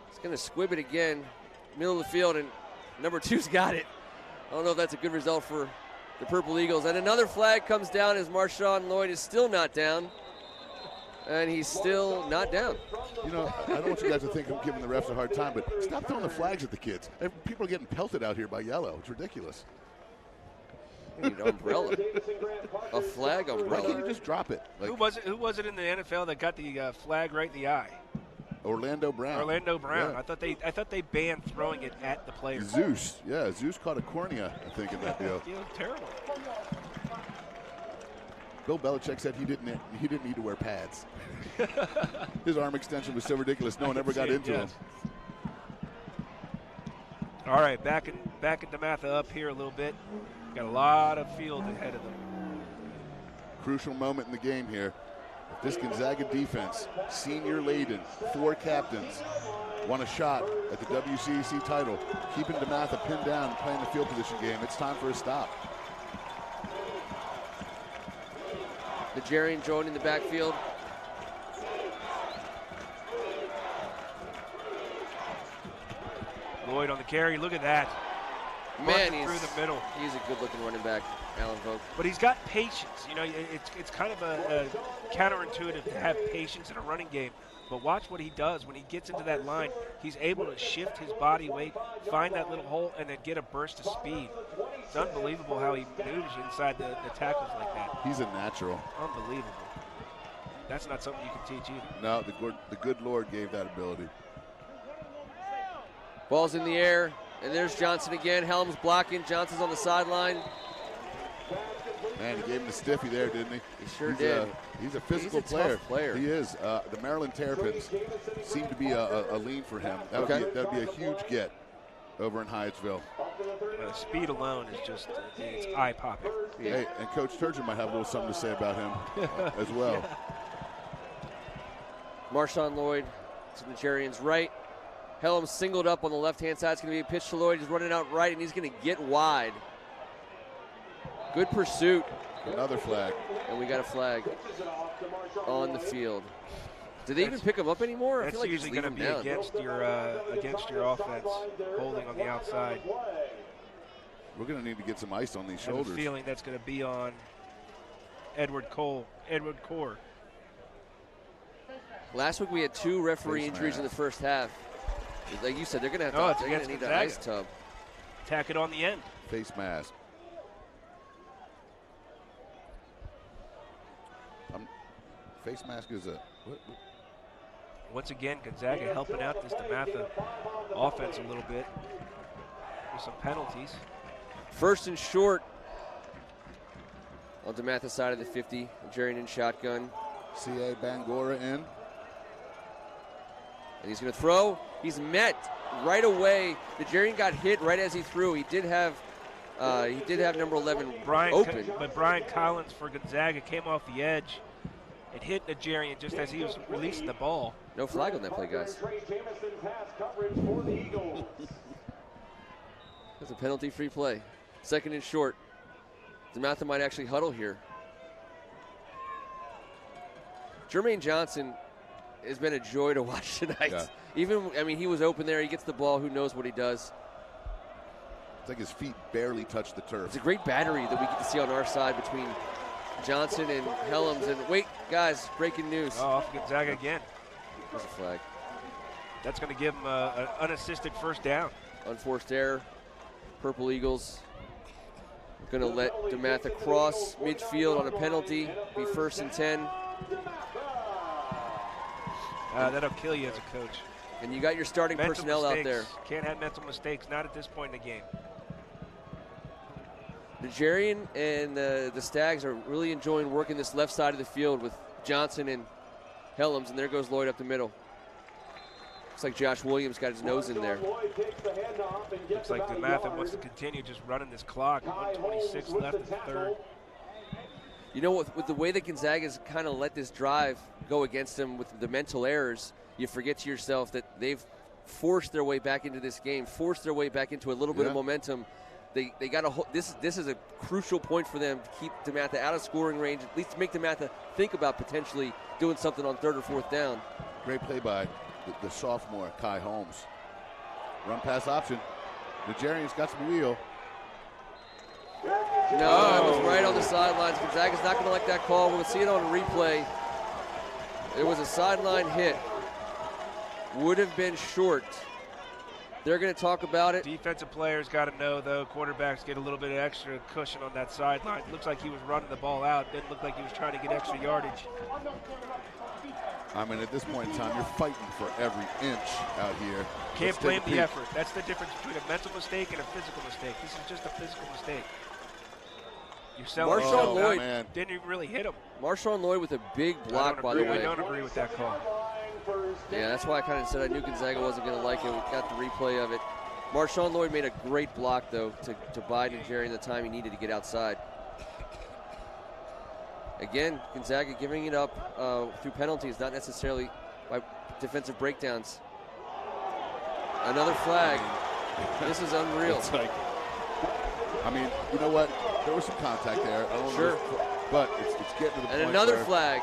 It's going to squib it again, middle of the field, and number 2's got it. I don't know if that's a good result for the Purple Eagles. And another flag comes down as Marshawn Lloyd is still not down. And he's still not down. You know, I don't want you guys to think I'm giving the refs a hard time, but stop throwing the flags at the kids. People are getting pelted out here by yellow. It's ridiculous. You need an umbrella. A flag umbrella. Why can't you just drop it? Like, who was it in the NFL that got the flag right in the eye? Orlando Brown. Yeah. I thought they banned throwing it at the players. Zeus caught a cornea, I think, in that deal. Terrible. Bill Belichick said he didn't need to wear pads. His arm extension was so ridiculous, no one ever got into him. All right, back in Dematha up here a little bit. Got a lot of field ahead of them. Crucial moment in the game here. This Gonzaga defense, senior laden, 4 captains, won a shot at the WCAC title, keeping Dematha pinned down and playing the field position game. It's time for a stop. Nigerian joining the backfield. Lloyd on the carry. Look at that. Man, through the middle. He's a good-looking running back, Alan Vogt. But he's got patience. You know, it's kind of a counterintuitive to have patience in a running game. But watch what he does when he gets into that line. He's able to shift his body weight, find that little hole, and then get a burst of speed. It's unbelievable how he maneuvers inside the tackles like that. He's a natural. Unbelievable. That's not something you can teach either. No, the good Lord gave that ability. Ball's in the air, and there's Johnson again. Helms blocking. Johnson's on the sideline. Man, he gave him the stiffy there, didn't he? He sure did. He's a physical He's a tough player. He is. The Maryland Terrapins seem to be a lean for him. That would be a huge get over in Hyattsville. Speed alone is just it's eye-popping. Yeah. Hey, and Coach Turgeon might have a little something to say about him as well. Marshawn Lloyd to Nigerian's right. Helms singled up on the left-hand side. It's going to be a pitch to Lloyd. He's running out right, and he's going to get wide. Good pursuit. Another flag. And we got a flag on the field. Do they even pick him up anymore? I That's feel like usually going to be against your offense, holding on the outside. We're going to need to get some ice on these I have shoulders. a feeling that's going to be on Edward Core. Last week we had 2 referee injuries in the first half. Like you said, they're going to have to need an ice tub. Tack it on the end. Face mask. Face mask is a. What? Once again, Gonzaga helping out this Dematha offense a little bit with some penalties. First and short on Dematha side of the 50. Nigerian in shotgun. C.A. Bangora in. And he's going to throw. He's met right away. Nigerian got hit right as he threw. He did have number 11 open. But Brian Collins for Gonzaga came off the edge. It hit Nigerian just as he was releasing the ball. No flag on that play, guys. That's a penalty-free play. Second and short. Dematha might actually huddle here. Jermaine Johnson has been a joy to watch tonight. Yeah. He was open there. He gets the ball. Who knows what he does? It's like his feet barely touch the turf. It's a great battery that we get to see on our side between Johnson and Helms. And wait, guys, breaking news. Oh, off Gonzaga again. There's a flag. That's going to give him an unassisted first down. Unforced error. Purple Eagles going to let Dematha cross midfield on a penalty. Be 1st and 10. That'll kill you as a coach. And you got your starting personnel out there. Can't have mental mistakes, not at this point in the game. Nigerian and the Stags are really enjoying working this left side of the field with Johnson and Helms, and there goes Lloyd up the middle. Looks like Josh Williams got his nose in there. Looks like Dematha wants to continue just running this clock. 126 left in the third. You know, with the way that Gonzaga's kind of let this drive go against them with the mental errors, you forget to yourself that they've forced their way back into this game, forced their way back into a little bit of momentum. They got this is a crucial point for them to keep Dematha out of scoring range, at least to make Dematha think about potentially doing something on 3rd or 4th down. Great play by the sophomore, Kai Holmes. Run pass option. Nigerian's got some wheel. No, that was right on the sidelines. Gonzaga's not going to like that call. We'll see it on a replay. It was a sideline hit. Would have been short. They're going to talk about it. Defensive players got to know, though, quarterbacks get a little bit of extra cushion on that sideline. Looks like he was running the ball out. Didn't look like he was trying to get extra yardage. I mean, at this point in time, you're fighting for every inch out here. Can't blame the effort. That's the difference between a mental mistake and a physical mistake. This is just a physical mistake. You're selling Marshawn Lloyd didn't even really hit him. Marshawn Lloyd with a big block, by the way. I don't agree with that call. Yeah, that's why I kind of said I knew Gonzaga wasn't going to like it. We got the replay of it. Marshawn Lloyd made a great block, though, to buy Nigerian the time he needed to get outside. Again, Gonzaga giving it up through penalties, not necessarily by defensive breakdowns. Another flag. This is unreal. It's like, I mean, you know what? There was some contact there. I don't Sure. know, but it's getting to the point. And another where, flag.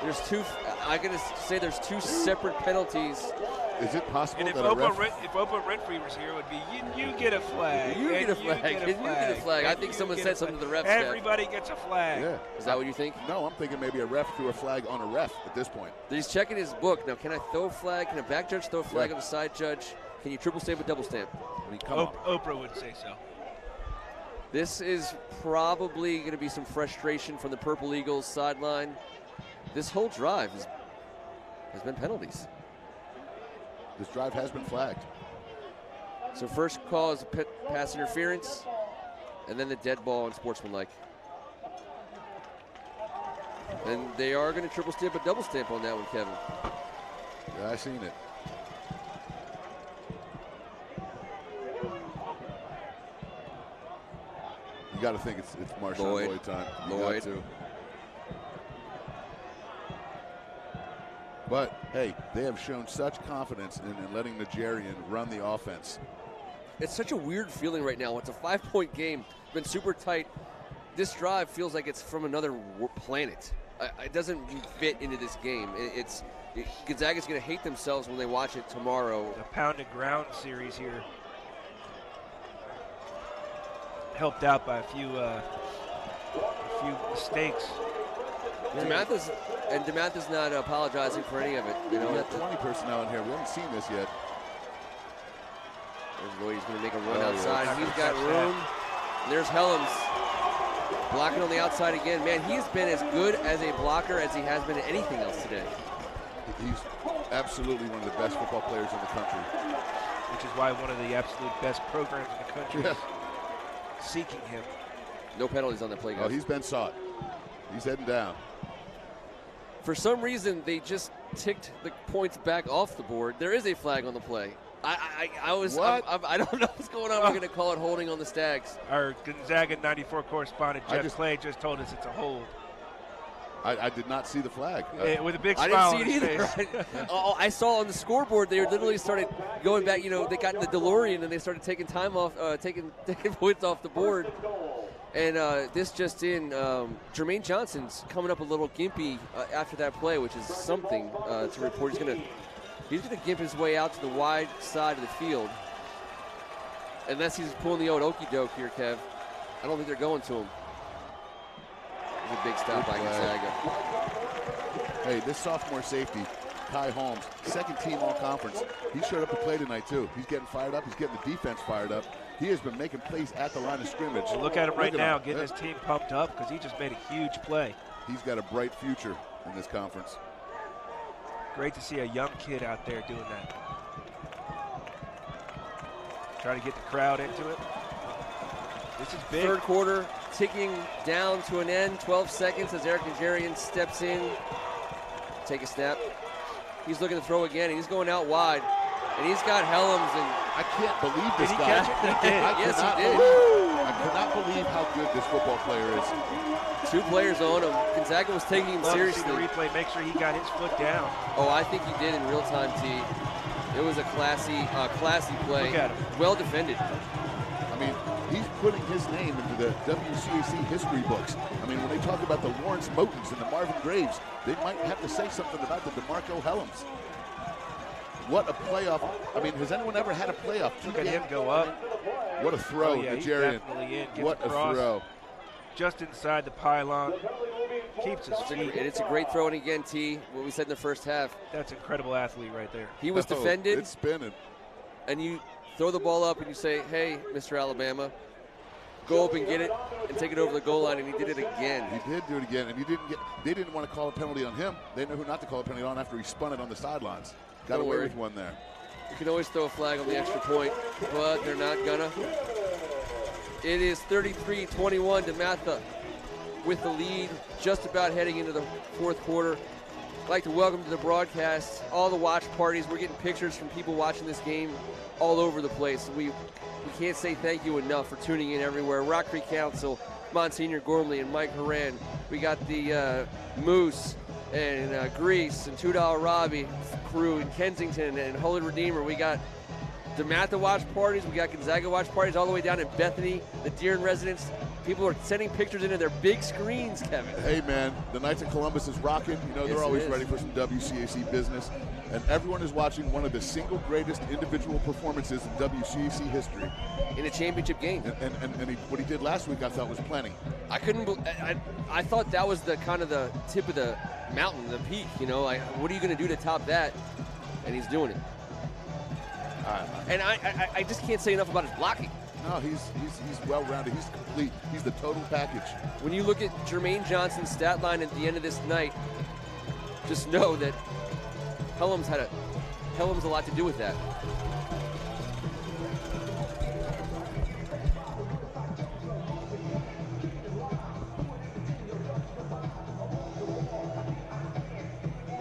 There's two. I'm gonna say there's two separate penalties. Is it possible And if that a ref? Oprah Winfrey was here, it would be you get a flag. You and get a flag. You get a And you get a flag. I and think you someone get said a something to flag. the refs, Jeff. Everybody gets a flag. Yeah. Is that what you think? No, I'm thinking maybe a ref threw a flag on a ref at this point. He's checking his book. Now, can I throw a flag? Can a back judge throw a flag Yeah. on a side judge? Can you triple stamp or double stamp? I mean, come on. Oprah would say so. This is probably going to be some frustration from the Purple Eagles sideline. This whole drive has been penalties. This drive has been flagged. So first call is pass interference, and then the dead ball and sportsmanlike. And they are going to triple stamp a double stamp on that one, Kevin. Yeah, I seen it. You got to think it's Marshawn Lloyd time. You got Lloyd. to. But hey, they have shown such confidence in letting Nigerian run the offense. It's such a weird feeling right now. It's a 5-point game. It's been super tight. This drive feels like it's from another planet. It doesn't fit into this game. Gonzaga's going to hate themselves when they watch it tomorrow. The pound and ground series here, helped out by a few mistakes. Dematha's not apologizing for any of it. You know, We have 20 personnel in here. We haven't seen this yet. there's Lloyd. He's going to make a run Oh, outside. yeah. He's got room. And there's Helms blocking on the outside again. Man, he's been as good as a blocker as he has been at anything else today. He's absolutely one of the best football players in the country. Which is why one of the absolute best programs in the country Yeah. is seeking him. No penalties on that play, guys. Oh, he's been sought. He's heading down. For some reason, they just ticked the points back off the board. There is a flag on the play. I don't know what's going on. We're going to call it holding on the Stags. Our Gonzaga 94 correspondent Jeff Clay just told us it's a hold. I did not see the flag. With a big I smile didn't see it on either. his face. I saw on the scoreboard they literally started going back. You know, they got in the DeLorean and they started taking time off, taking points off the board. And this just in, Jermaine Johnson's coming up a little gimpy after that play, which is something to report. He's gonna gimp his way out to the wide side of the field, unless he's pulling the old okey doke here, Kev. I don't think they're going to him. It's a big stop by Gonzaga. Hey, this sophomore safety, Kai Holmes, second team all-conference. He showed up to play tonight, too. He's getting fired up. He's getting the defense fired up. He has been making plays at the line of scrimmage. Well, look at him right now, getting his team pumped up because he just made a huge play. He's got a bright future in this conference. Great to see a young kid out there doing that. Try to get the crowd into it. This is big. Third quarter ticking down to an end. 12 seconds as Eric Nigerian steps in. Take a snap. He's looking to throw again, and he's going out wide. And he's got Helms, and I can't believe this Did he guy. catch it? He did. Yes, he did. I cannot believe how good this football player is. 2 players on him. Gonzaga was taking him Love to see seriously. the replay, make sure he got his foot down. Oh, I think he did in real time, T. It was a classy play. Look at him. Well defended. I mean, he's putting his name into the WCAC history books. I mean, when they talk about the Lawrence Motons and the Marvin Graves, they might have to say something about the DeMarco Helms. What a playoff. I mean, has anyone ever had a playoff? Look at him go up. What a throw, Oh, yeah, he's Nigerian. definitely in. Gets What across, a throw. Just inside the pylon. Keeps his feet. And it's a great throw. And again, T, what we said in the first half. That's incredible athlete right there. He was defended. It's spinning. And you throw the ball up and you say, hey, Mr. Alabama, go up and get it and take it over the goal line, and he did it again. He did do it again, and they didn't want to call a penalty on him. They knew who not to call a penalty on after he spun it on the sidelines. Got Don't away worry. with one there. You can always throw a flag on the extra point, but they're not gonna. It is 33-21, Dematha with the lead, just about heading into the fourth quarter. I'd like to welcome to the broadcast all the watch parties. We're getting pictures from people watching this game all over the place. We can't say thank you enough for tuning in everywhere. Rock Creek Council, Monsignor Gormley and Mike Horan. We got the Moose and Grease and $2 Robbie crew in Kensington and Holy Redeemer. We got Dematha watch parties. We got Gonzaga watch parties all the way down in Bethany. The Dearn residents. People are sending pictures into their big screens, Kevin. Hey, man, the Knights of Columbus is rocking. You know, Yes, they're always it is. ready for some WCAC business. And everyone is watching one of the single greatest individual performances in WCAC history. In a championship game. And what he did last week, I thought was plenty. I thought that was the kind of the tip of the mountain, the peak, you know, like what are you going to do to top that? And he's doing it. And I just can't say enough about his blocking. No, he's well-rounded. He's complete. He's the total package. When you look at Jermaine Johnson's stat line at the end of this night, just know that Helms a lot to do with that.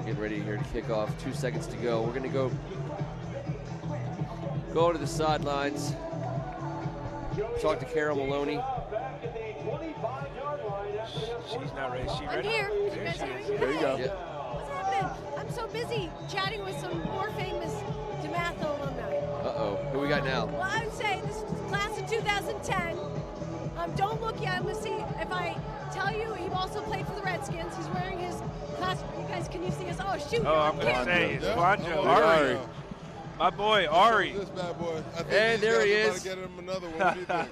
Getting ready here to kick off. 2 seconds to go. We're going to go to the sidelines. Talk to Carol Maloney. She's not ready. Is she I'm ready? here. You There guys she hear is. me? There you go. Yeah. What's happening? I'm so busy chatting with some more famous Dematha alumni. Uh-oh. Who we got now? Well, I would say this is class of 2010. Don't look yet. I'm going to see if I tell you he also played for the Redskins. He's wearing his class. You guys, can you see us? Oh, shoot. Oh, I'm going to say it's Quanjo. Ari. Ari. My boy, Ari. This bad boy. I think And there he about is. to get him another one. What do you think?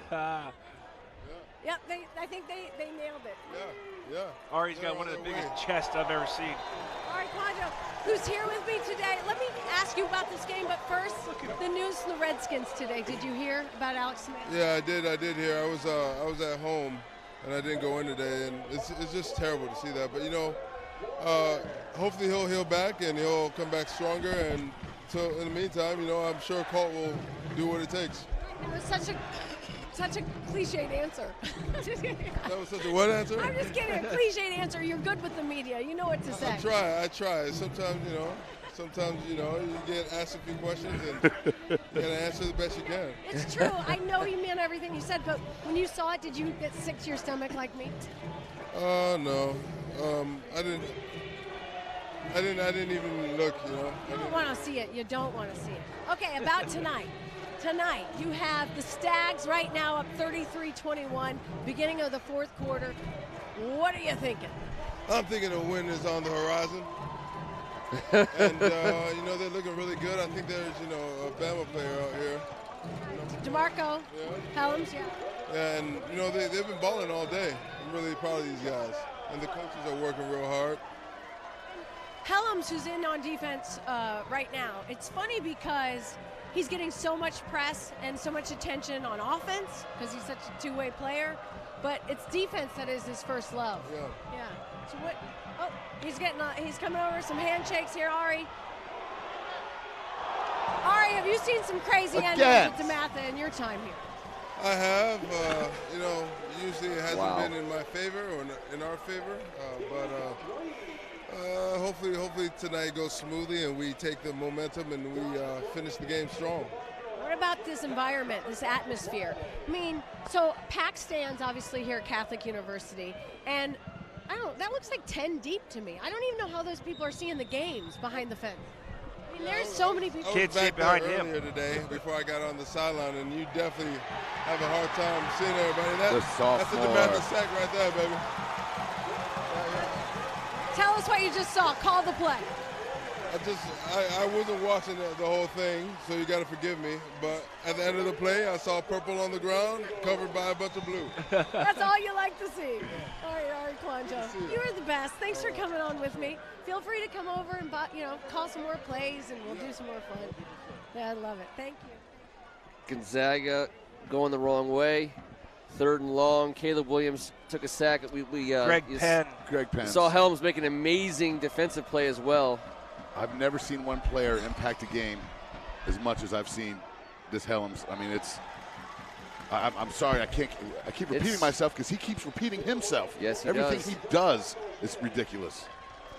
Yep, I think they nailed it. Yeah. Ari's They're got one on of the their biggest way. chests I've ever seen. All right, Quanjo, who's here with me today? Let me ask you about this game, but first, the news from the Redskins today. Did you hear about Alex Smith? Yeah, I did hear. I was at home and I didn't go in today, and it's just terrible to see that. But you know, hopefully he'll heal back and he'll come back stronger. And so in the meantime, you know, I'm sure Colt will do what it takes. It was such a cliched answer. That was such a what answer? I'm just kidding. A cliched answer. You're good with the media. You know what to say. I try. Sometimes you get asked a few questions and you gotta answer the best you can. It's true. I know you meant everything you said, but when you saw it, did you get sick to your stomach like me? No. I didn't even look, you know. You don't want to see it. You don't want to see it. Okay, about tonight. Tonight, you have the Stags right now up 33-21, beginning of the fourth quarter. What are you thinking? I'm thinking a win is on the horizon. And, you know, they're looking really good. I think there's, you know, a Bama player out here. DeMarco, Helms, Yeah, and, you know, they've been balling all day. I'm really proud of these guys. And the coaches are working real hard. Helms, who's in on defense right now, it's funny because he's getting so much press and so much attention on offense because he's such a two-way player, but it's defense that is his first love. Yeah. So what? Oh, he's coming over. Some handshakes here, Ari. Ari, have you seen some crazy endings at Dematha in your time here? I have. You know, usually it hasn't Wow. been in my favor or in our favor, but hopefully tonight goes smoothly and we take the momentum and we finish the game strong. What about this environment, this atmosphere? I mean, so packed stands obviously here at Catholic University, and that looks like 10 deep to me. I don't even know how those people are seeing the games behind the fence. I mean, there's so many people. I was back there earlier today before I got on the sideline, and you definitely have a hard time seeing everybody. That's a Dematha sack right there, baby. Tell us what you just saw. Call the play. I wasn't watching the whole thing, so you got to forgive me. But at the end of the play, I saw purple on the ground, covered by a bunch of blue. That's all you like to see. All right, Quanjo. You are the best. Thanks for coming on with me. Feel free to come over and call some more plays, and we'll do some more fun. Yeah, I love it. Thank you. Gonzaga going the wrong way. 3rd and long. Caleb Williams took a sack. Greg Penn. Saw Helms make an amazing defensive play as well. I've never seen one player impact a game as much as I've seen this Helms. I mean, I'm sorry, I keep repeating myself because he keeps repeating himself. Yes, he Everything does. he does is ridiculous.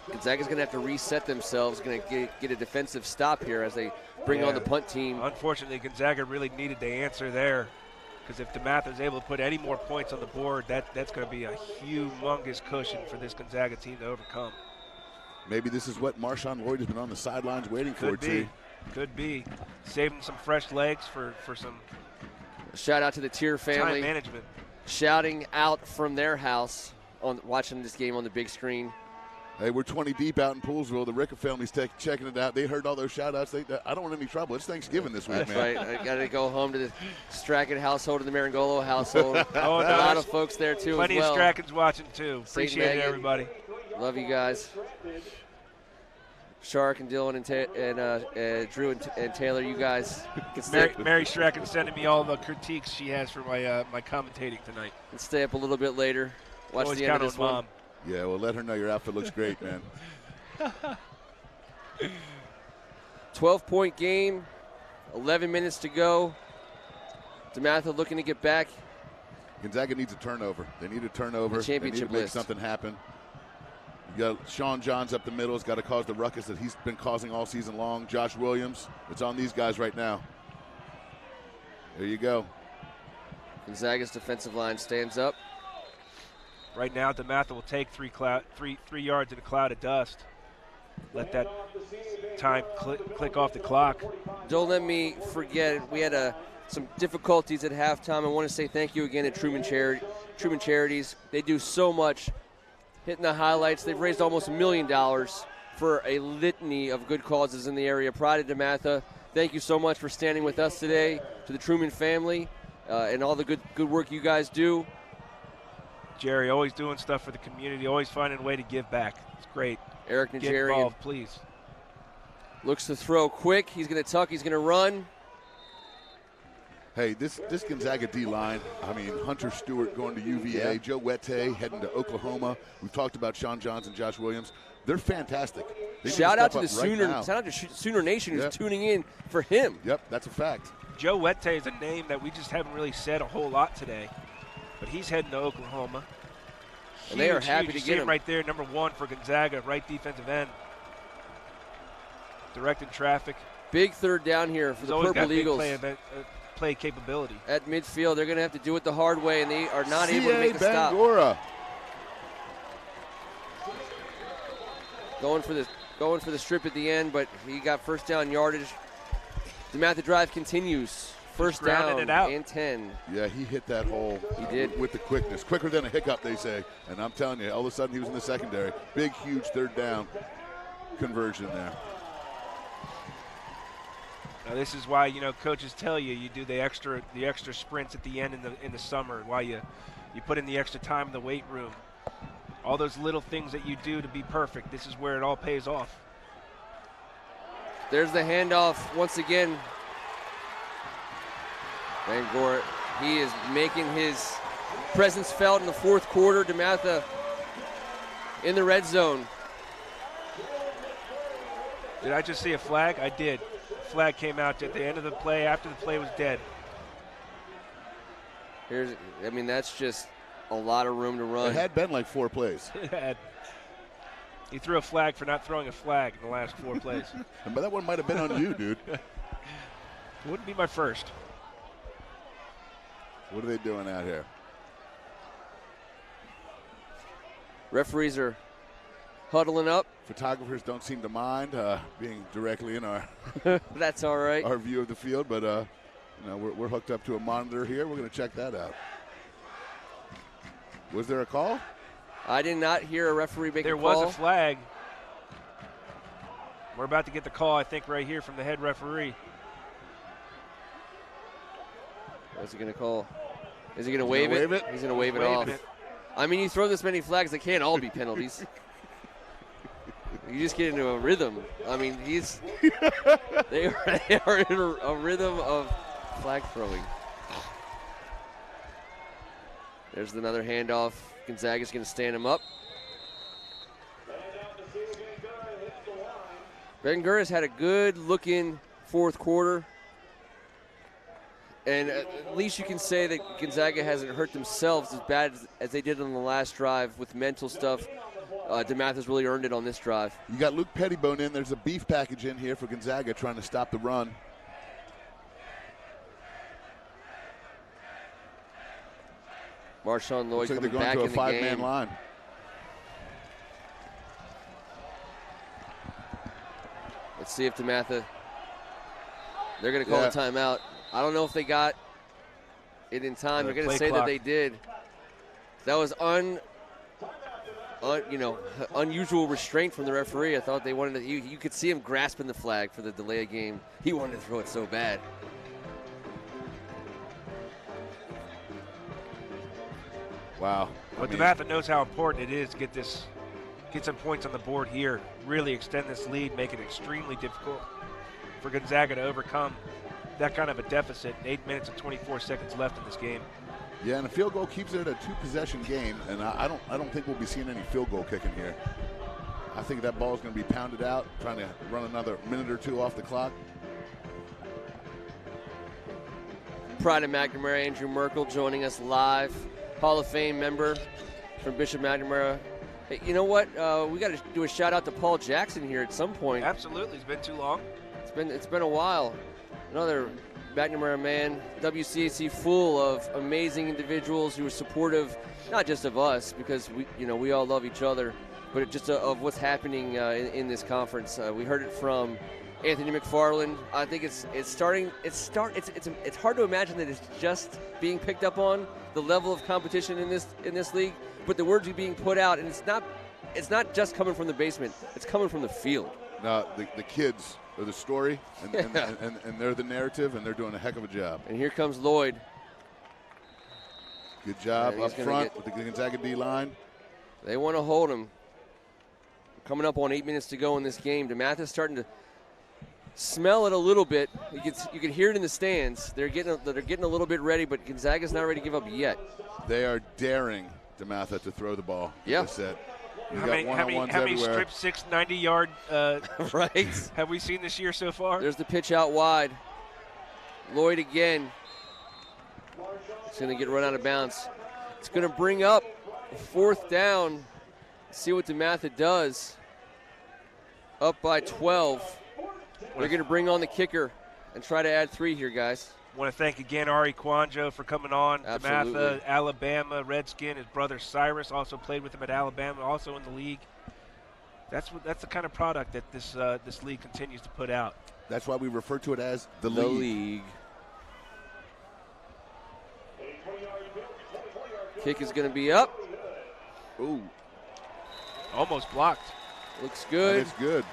Gonzaga's going to have to reset themselves, going to get a defensive stop here as they bring on the punt team. Unfortunately, Gonzaga really needed the answer there. Because if Dematha is able to put any more points on the board, that's going to be a humongous cushion for this Gonzaga team to overcome. Maybe this is what Marshawn Lloyd has been on the sidelines waiting for, T. Could be. Saving some fresh legs for some Shout out to the Tier family. time management. Shouting out from their house on watching this game on the big screen. Hey, we're 20 deep out in Poolesville. The Ricker family's checking it out. They heard all those shout-outs. I don't want any trouble. It's Thanksgiving this week, That's man. right. I got to go home to the Strachan household and the Marangolo household. Oh, a lot of folks there, too, plenty as well. of Strachans watching, too. Appreciate it, Megan. everybody. Love you guys. Shark and Dylan and Drew and Taylor, you guys. Mary Strachan sending me all the critiques she has for my commentating tonight. Can stay up a little bit later. Watch Always the end of count this on one. Mom. Yeah, well, let her know your outfit looks great, man. 12-point game, 11 minutes to go. Dematha looking to get back. Gonzaga needs a turnover. They need a turnover. The championship they need to make list. something happen. You got Sean Johns up the middle. Has got to cause the ruckus that he's been causing all season long. Josh Williams. It's on these guys right now. There you go. Gonzaga's defensive line stands up. Right now, Dematha will take 3 yards in a cloud of dust. Let that time click off the clock. Don't let me forget, we had some difficulties at halftime. I want to say thank you again to Truman Charities. They do so much. Hitting the highlights. They've raised almost $1 million for a litany of good causes in the area. Pride of Dematha, thank you so much for standing with us today. To the Truman family and all the good work you guys do. Jerry, always doing stuff for the community, always finding a way to give back. It's great. Eric Get Nigerian involved, please. looks to throw quick. He's going to tuck. He's going to run. Hey, this Gonzaga D-line, I mean, Hunter Stewart going to UVA, Yeah. Joe Wette heading to Oklahoma. We've talked about Sean Johns and Josh Williams. They're fantastic. They need Shout out to step the up right Sooner. now. Shout out to Sooner Nation who's Yep. tuning in for him. Yep, that's a fact. Joe Wette is a name that we just haven't really said a whole lot today, but he's heading to Oklahoma. And they are happy huge. to You get see him. right there, number 1 for Gonzaga, right defensive end. Directing traffic. Big third down here for He's the always Purple got big Eagles. play capability. At midfield, they're going to have to do it the hard way, and they are not able to make the stop. Bangura. Going for the strip at the end, but he got first down yardage. Dematha drive continues. First grounding down it out. and 10. Yeah, he hit that hole. He did. With the quickness. Quicker than a hiccup, they say. And I'm telling you, all of a sudden he was in the secondary. Big, huge third down conversion there. Now this is why coaches tell you do the extra sprints at the end in the summer. Why you put in the extra time in the weight room. All those little things that you do to be perfect. This is where it all pays off. There's the handoff once again. Van Gort, he is making his presence felt in the fourth quarter. Dematha in the red zone. Did I just see a flag? I did. Flag came out at the end of the play after the play was dead. That's just a lot of room to run. It had been like 4 plays. He threw a flag for not throwing a flag in the last 4 plays. But that one might have been on you, dude. It wouldn't be my first. What are they doing out here? Referees are huddling up. Photographers don't seem to mind being directly in our That's all right. our view of the field, but we're hooked up to a monitor here. We're going to check that out. Was there a call? I did not hear a referee make There a call. was a flag. We're about to get the call, I think, right here from the head referee. What's he going to call? Is he going to wave it? He's going to wave it off. You throw this many flags, they can't all be penalties. You just get into a rhythm. They are in a rhythm of flag throwing. There's another handoff. Gonzaga's going to stand him up. Ben-Gur's had a good-looking fourth quarter. And at least you can say that Gonzaga hasn't hurt themselves as bad as they did on the last drive with mental stuff. Dematha's really earned it on this drive. You got Luke Pettibone in. There's a beef package in here for Gonzaga trying to stop the run. Marshawn Lloyd Looks like coming they're back going in to a the game. five-man line. Let's see if Dematha. They're going to call a timeout. I don't know if they got it in time. They're going to say that they did. That was unusual restraint from the referee. I thought they wanted to. You could see him grasping the flag for the delay of game. He wanted to throw it so bad. Wow. But Dematha knows how important it is to get some points on the board here, really extend this lead, make it extremely difficult for Gonzaga to overcome that kind of a deficit. 8 minutes and 24 seconds left in this game. Yeah, and a field goal keeps it at a two-possession game, and I don't think we'll be seeing any field goal kicking here. I think that ball is going to be pounded out, trying to run another minute or two off the clock. Pride of McNamara, Andrew Merkel joining us live. Hall of Fame member from Bishop McNamara. Hey, you know what? We got to do a shout out to Paul Jackson here at some point. Absolutely, it's been too long. It's been a while. Another McNamara man. WCAC full of amazing individuals who are supportive, not just of us, because we all love each other, but just of what's happening in this conference. We heard it from Anthony McFarland. I think it's hard to imagine that it's just being picked up on, the level of competition in this league, but the words are being put out, and it's not just coming from the basement, it's coming from the field. No, the kids are the story, and they're the narrative, and they're doing a heck of a job. And here comes Lloyd. Good job up front with the Gonzaga D-line. They want to hold him. Coming up on 8 minutes to go in this game. Dematha's starting to smell it a little bit. You can hear it in the stands. They're getting a little bit ready, but Gonzaga's not ready to give up yet. They are daring Dematha to throw the ball. Yeah. How many strip 6 90-yard right have we seen this year so far? There's the pitch out wide. Lloyd again. It's going to get run out of bounds. It's going to bring up fourth down. See what Dematha does. Up by 12. They're going to bring on the kicker and try to add 3 here, guys. I want to thank again Ari Kwanjo for coming on. Absolutely. Dematha, Alabama Redskin. His brother Cyrus also played with him at Alabama, also in the league. That's the kind of product that this league continues to put out. That's why we refer to it as the league. Kick is going to be up. Ooh. Almost blocked. Looks good. It's good.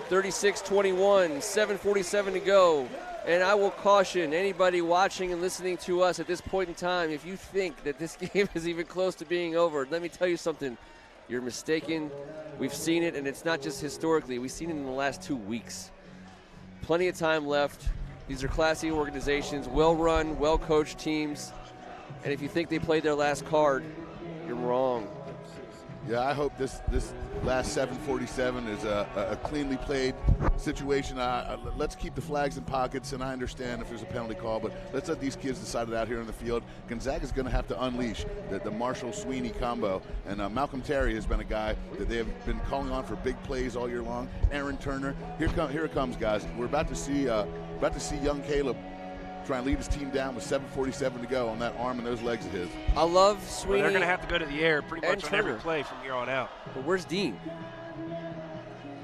36-21, 7:47 to go. And I will caution anybody watching and listening to us at this point in time, if you think that this game is even close to being over, let me tell you something. You're mistaken. We've seen it, and it's not just historically. We've seen it in the last 2 weeks. Plenty of time left. These are classy organizations, well-run, well-coached teams. And if you think they played their last card, you're wrong. Yeah, I hope this last 7:47 is a cleanly played situation. Let's keep the flags in pockets, and I understand if there's a penalty call, but let's let these kids decide it out here in the field. Gonzaga's going to have to unleash the Marshall-Sweeney combo, and Malcolm Terry has been a guy that they have been calling on for big plays all year long. Aaron Turner, here it comes, guys. We're about to see young Caleb try and lead his team down with 7:47 to go on that arm and those legs of his. I love Sweeney. Well, they're going to have to go to the air pretty much on Turner. every play from here on out. But where's Dean?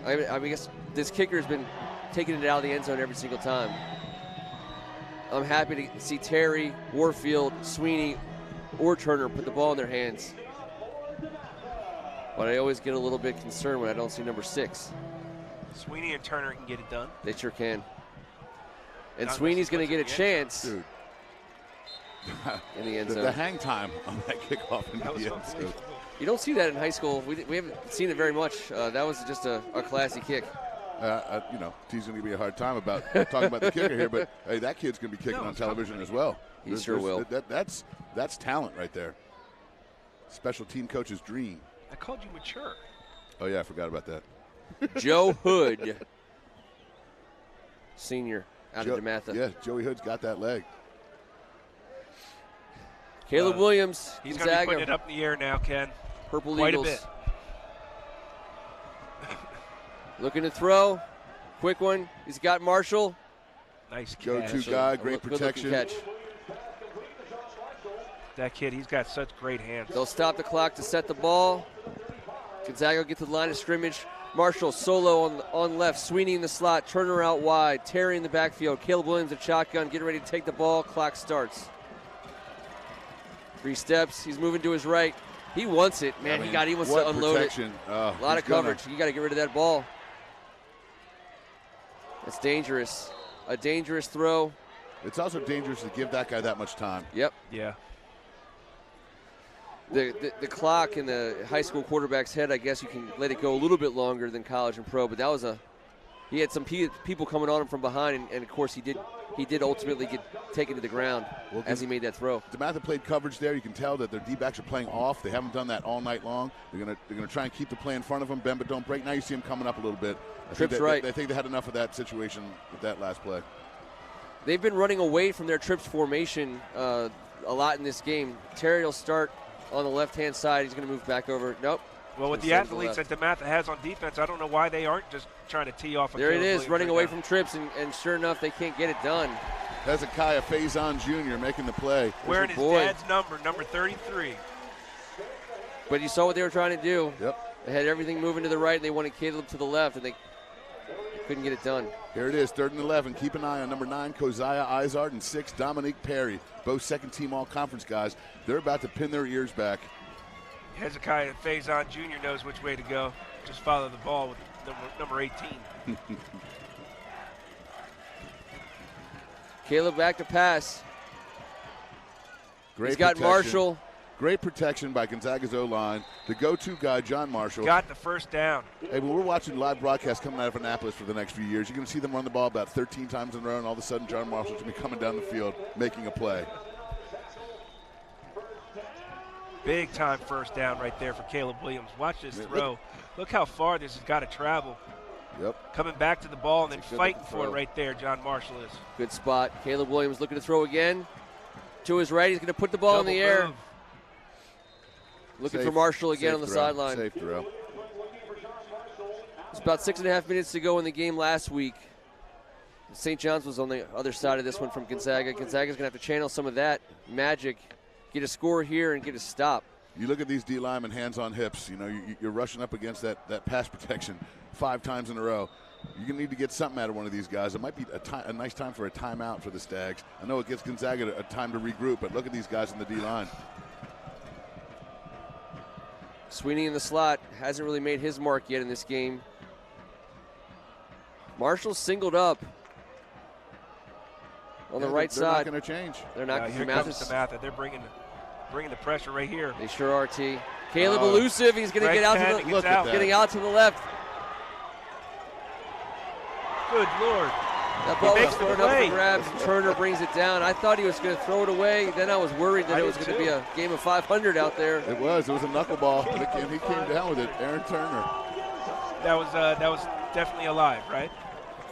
I guess this kicker has been taking it out of the end zone every single time. I'm happy to see Terry, Warfield, Sweeney, or Turner put the ball in their hands. But I always get a little bit concerned when I don't see number 6. Sweeney and Turner can get it done. They sure can. And Not Sweeney's going to get a in the end chance Dude. in the end zone. The hang time on that kickoff in the end zone. You don't see that in high school. We haven't seen it very much. That was just a classy kick. T's going to give me a hard time about talking about the kicker here, but hey, that kid's going to be kicking on television as well. He sure will. That's talent right there. Special team coach's dream. I called you mature. Oh, yeah, I forgot about that. Joe Hood, senior out of Dematha. Yeah, Joey Hood's got that leg. Caleb Williams, He's going to be Gonzaga. putting it up in the air now, Ken. Purple Quite Eagles. a bit. Looking to throw. Quick one. He's got Marshall. Nice catch. Go-to guy, great protection. Good catch. That kid, he's got such great hands. They'll stop the clock to set the ball. Gonzaga will get to the line of scrimmage. Marshall solo on left. Sweeney in the slot. Turner out wide. Terry in the backfield. Caleb Williams at shotgun. Getting ready to take the ball. Clock starts. 3 steps. He's moving to his right. He wants it, man. He wants to unload protection. it. A lot of coverage. You got to get rid of that ball. It's dangerous. A dangerous throw. It's also dangerous to give that guy that much time. Yep. Yeah. The clock in the high school quarterback's head, I guess you can let it go a little bit longer than college and pro, but that was he had some people coming on him from behind, and of course he did ultimately get taken to the ground as he made that throw. Dematha played coverage there. You can tell that their D-backs are playing off. They haven't done that all night long. They're gonna try and keep the play in front of them, bend but don't break. Now you see them coming up a little bit. I think they had enough of that situation with that last play. They've been running away from their trips formation a lot in this game. Terry will start on the left-hand side. He's going to move back over. Nope. Well, with the athletes that Dematha has on defense, I don't know why they aren't just trying to tee off. There it is, running away from trips, and sure enough, they can't get it done. Hezekiah Faison Jr. making the play. Wearing his dad's number 33. But you saw what they were trying to do. Yep. They had everything moving to the right, and they wanted Caleb to the left, and they couldn't get it done. Here it is, 3rd and 11. Keep an eye on number 9, Keziah Izard, and 6, Dominique Perry. Both second-team all-conference guys. They're about to pin their ears back. Hezekiah Faison Jr. knows which way to go. Just follow the ball with number 18. Caleb back to pass. Great He's got protection. Marshall. Great protection by Gonzaga's O-line. The go-to guy, John Marshall. Got the first down. Hey, when we're watching live broadcasts coming out of Annapolis for the next few years, you're going to see them run the ball about 13 times in a row, and all of a sudden John Marshall's going to be coming down the field making a play. Big time first down right there for Caleb Williams. Watch this throw. Look how far this has got to travel. Yep. Coming back to the ball and then fighting for it right there, John Marshall is. Good spot. Caleb Williams looking to throw again. To his right, he's going to put the ball in the air. Looking for Marshall again on the sideline. Safe throw. It's about 6.5 minutes to go in the game last week. St. John's was on the other side of this one from Gonzaga. Gonzaga's going to have to channel some of that magic, get a score here, and get a stop. You look at these D linemen, hands on hips. You know, you're rushing up against that pass protection 5 times in a row. You're going to need to get something out of one of these guys. It might be a nice time for a timeout for the Stags. I know it gives Gonzaga a time to regroup, but look at these guys in the D line. Sweeney in the slot hasn't really made his mark yet in this game. Marshall singled up on the right side. They're not going to change. They're not. Here comes Dematha. They're bringing the pressure right here. They sure are. T. Caleb elusive. He's going to get out to the getting out to the left. Good Lord. That ball was thrown up for grabs. Turner brings it down. I thought he was going to throw it away. Then I was worried that it was going to be a game of 500 out there. It was. It was a knuckleball, and he came down with it. Aaron Turner. That was definitely alive, right?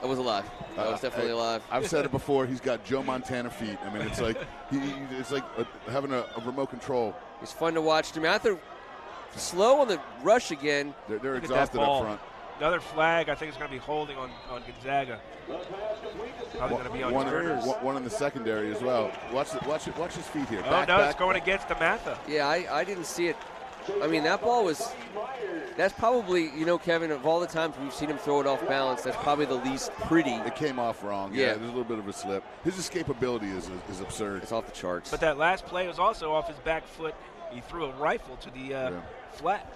That was alive. That was definitely alive. I've said it before. He's got Joe Montana feet. I mean, it's like having a remote control. It's fun to watch. Dematha slow on the rush again. They're exhausted up front. Another flag, I think, is going to be holding on Gonzaga. Probably going to be on Turner. One in the secondary as well. Watch his feet here. It's going against Dematha. Yeah, I didn't see it. I mean, that ball was – that's probably, Kevin, of all the times we've seen him throw it off balance, that's probably the least pretty. It came off wrong. Yeah, there's a little bit of a slip. His escapability is absurd. It's off the charts. But that last play was also off his back foot. He threw a rifle to the flat.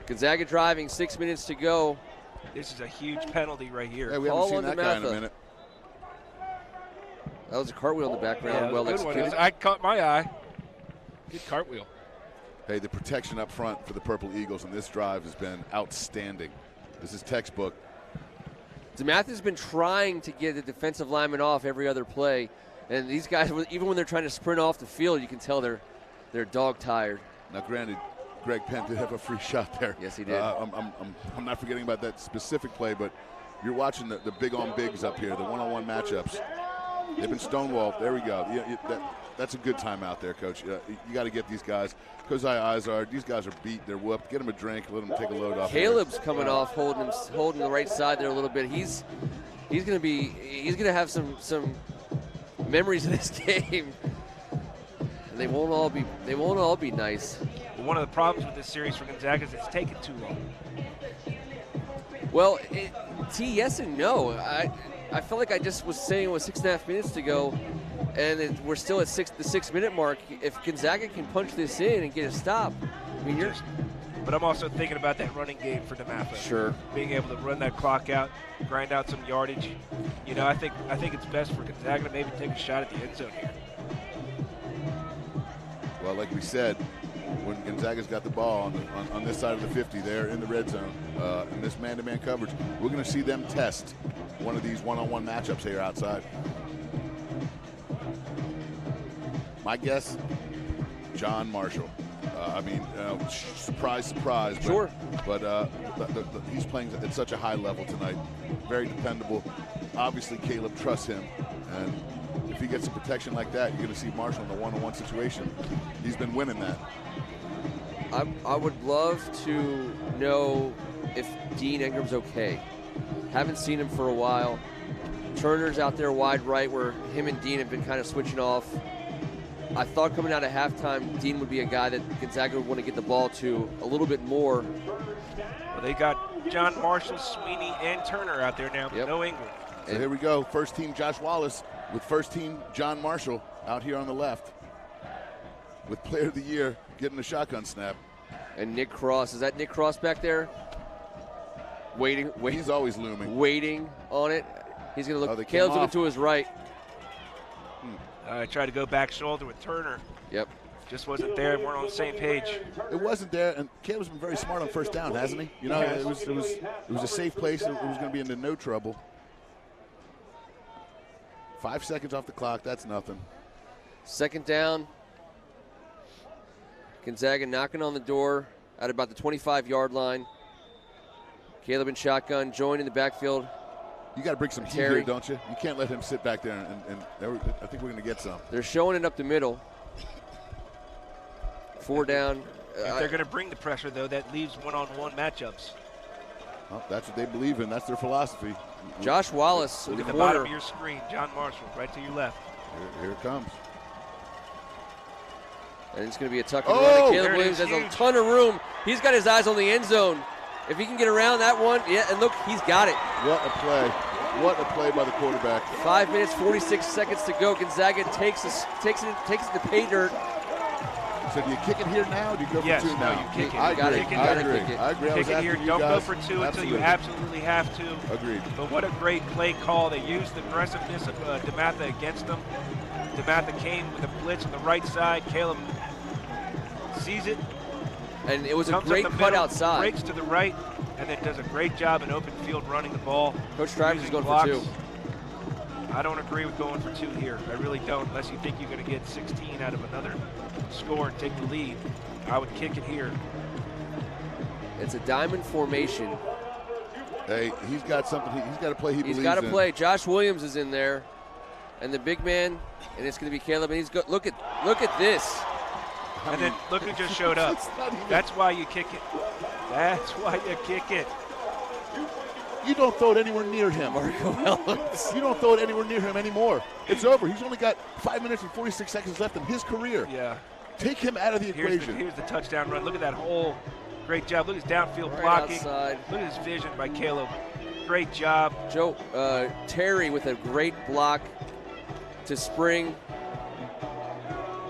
Gonzaga driving, 6 minutes to go. This is a huge penalty right here. Hey, we haven't seen that guy in a minute. That was a cartwheel in the background. Well executed. I caught my eye. Good cartwheel. Hey, the protection up front for the Purple Eagles in this drive has been outstanding. This is textbook. Dematha's been trying to get the defensive lineman off every other play, and these guys, even when they're trying to sprint off the field, you can tell they're dog tired. Now, granted, Greg Penn did have a free shot there. Yes, he did. I'm not forgetting about that specific play, but you're watching the big on bigs up here, the one-on-one matchups. They've been stonewalled. There we go. That's a good time out there, Coach. You got to get these guys. Keziah Izard, these guys are beat. They're whooped. Get them a drink. Let them take a load off. Caleb's coming off, holding the right side there a little bit. He's going to have some memories of this game. And they won't all be nice. But one of the problems with this series for Gonzaga is it's taken too long. Well, yes and no. I felt like I just was saying it was 6.5 minutes to go, and we're still at the 6 minute mark. If Gonzaga can punch this in and get a stop, I mean, But I'm also thinking about that running game for Dematha. Sure. Being able to run that clock out, grind out some yardage. You know, I think it's best for Gonzaga to maybe take a shot at the end zone here. Well, like we said, when Gonzaga's got the ball on this side of the 50, they're in the red zone. In this man-to-man coverage, we're going to see them test one of these one-on-one matchups here outside. My guess, John Marshall. Surprise, surprise. Sure. But he's playing at such a high level tonight. Very dependable. Obviously, Caleb trusts him. And if he gets some protection like that, you're going to see Marshall in a one-on-one situation. He's been winning that. I would love to know if Dean Ingram's okay. Haven't seen him for a while. Turner's out there wide right where him and Dean have been kind of switching off. I thought coming out of halftime, Dean would be a guy that Gonzaga would want to get the ball to a little bit more. Well, they got John Marshall, Sweeney, and Turner out there now, but no Ingram. So here we go. First team Josh Wallace with first team John Marshall out here on the left with player of the year getting a shotgun snap. And Nick Cross. Is that Nick Cross back there? Waiting. He's always looming. Waiting on it. He's going to look. Oh, Caleb's looking to his right. I tried to go back shoulder with Turner. Yep. Just wasn't there. We're on the same page. It wasn't there, and Caleb's been very smart on first down, hasn't he? You know, it was a safe place. It was going to be into no trouble. 5 seconds off the clock. That's nothing. Second down. Gonzaga knocking on the door at about the 25-yard line. Caleb in shotgun, joined in the backfield. You got to bring some heat here, don't you? You can't let him sit back there, and I think we're going to get some. They're showing it up the middle. 4 down. If they're going to bring the pressure, though, that leaves one-on-one matchups. Well, that's what they believe in. That's their philosophy. Josh Wallace. Look at the bottom of your screen. John Marshall, right to your left. Here it comes. And it's going to be a tuck and run. Caleb Williams has huge. a ton of room. He's got his eyes on the end zone. If he can get around that one, yeah, and look, he's got it. What a play. What a play by the quarterback. 5 minutes, 46 seconds to go. Gonzaga takes it to pay dirt. So do you kick it here now, or do you go for two now? No, you kick it. I agree. Kick it. I agree. I agree. Kick it here. Don't go for two until you absolutely have to. Agreed. But what a great play call. They used the aggressiveness of Dematha against them. Dematha came with a blitz on the right side. Caleb sees it. And it was a great cut outside. Breaks to the right, and then does a great job in open field running the ball. Coach Travers is going blocks. for 2. I don't agree with going for 2 here. I really don't, unless you think you're going to get 16 out of another score and take the lead. I would kick it here. It's a diamond formation. Hey, he's got something. He's got to play. He's got to play. Josh Williams is in there, and the big man, and it's going to be Caleb. And he's go. Look at this. And then look who just showed up. That's why you kick it. That's why you kick it. You don't throw it anywhere near him. Marco Ellis. You don't throw it anywhere near him anymore. It's over. He's only got 5 minutes and 46 seconds left in his career. Yeah. Take him out of the equation. Here's the touchdown run. Look at that hole. Great job. Look at his downfield Right blocking. outside. Look at his vision by Caleb. Great job. Joe Terry with a great block to spring.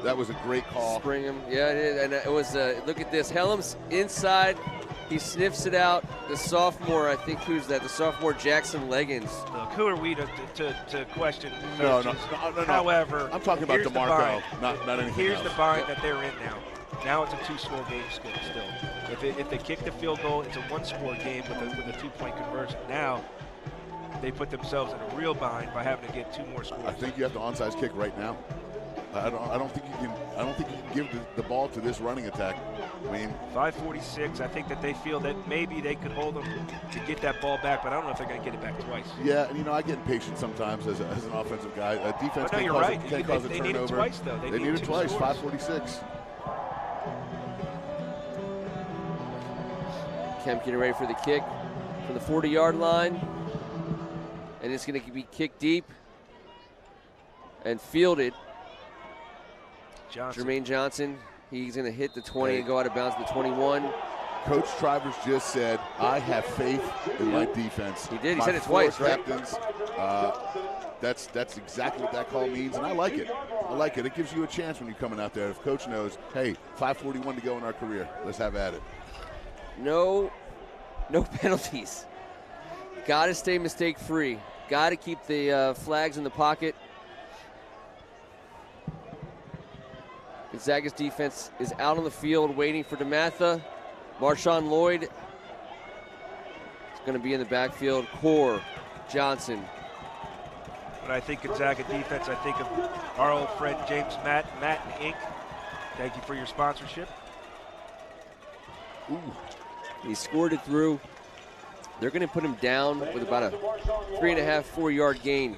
That was a great call. Spring him. Yeah, it is. And it was, look at this. Helms inside. He sniffs it out. The sophomore, I think, who's that? The sophomore Jackson Leggins. Look, who are we to question? No. However, I'm talking about DeMarco, not anything Here's else. the bind that they're in now. Now it's a 2-score game still. If they kick the field goal, it's a 1-score game with a 2-point conversion. Now they put themselves in a real bind by having to get 2 more scores. I think you have to onside kick right now. I don't think you can give the ball to this running attack. I mean, 5:46. I think that they feel that maybe they could hold them to get that ball back, but I don't know if they're going to get it back twice. Yeah, and I get impatient sometimes as an offensive guy. Defense can't cause a turnover. They need it twice, though. They need it twice. 5:46. Kemp getting ready for the kick from the 40-yard line, and it's going to be kicked deep. and fielded. Johnson. Jermaine Johnson, he's going to hit the 20 and go out of bounds at the 21. Coach Travers just said, I have faith in my defense. He did. He My said it four twice, right? captains, that's exactly what that call means, and I like it. I like it. It gives you a chance when you're coming out there. If Coach knows, hey, 5:41 to go in our career. Let's have at it. No penalties. Got to stay mistake-free. Got to keep the flags in the pocket. Gonzaga's defense is out on the field waiting for Dematha. Marshawn Lloyd is going to be in the backfield. Core, Johnson. When I think Gonzaga defense, I think of our old friend James Matt Inc. Thank you for your sponsorship. Ooh. He scored it through. They're going to put him down with about a 3.5, 4-yard gain.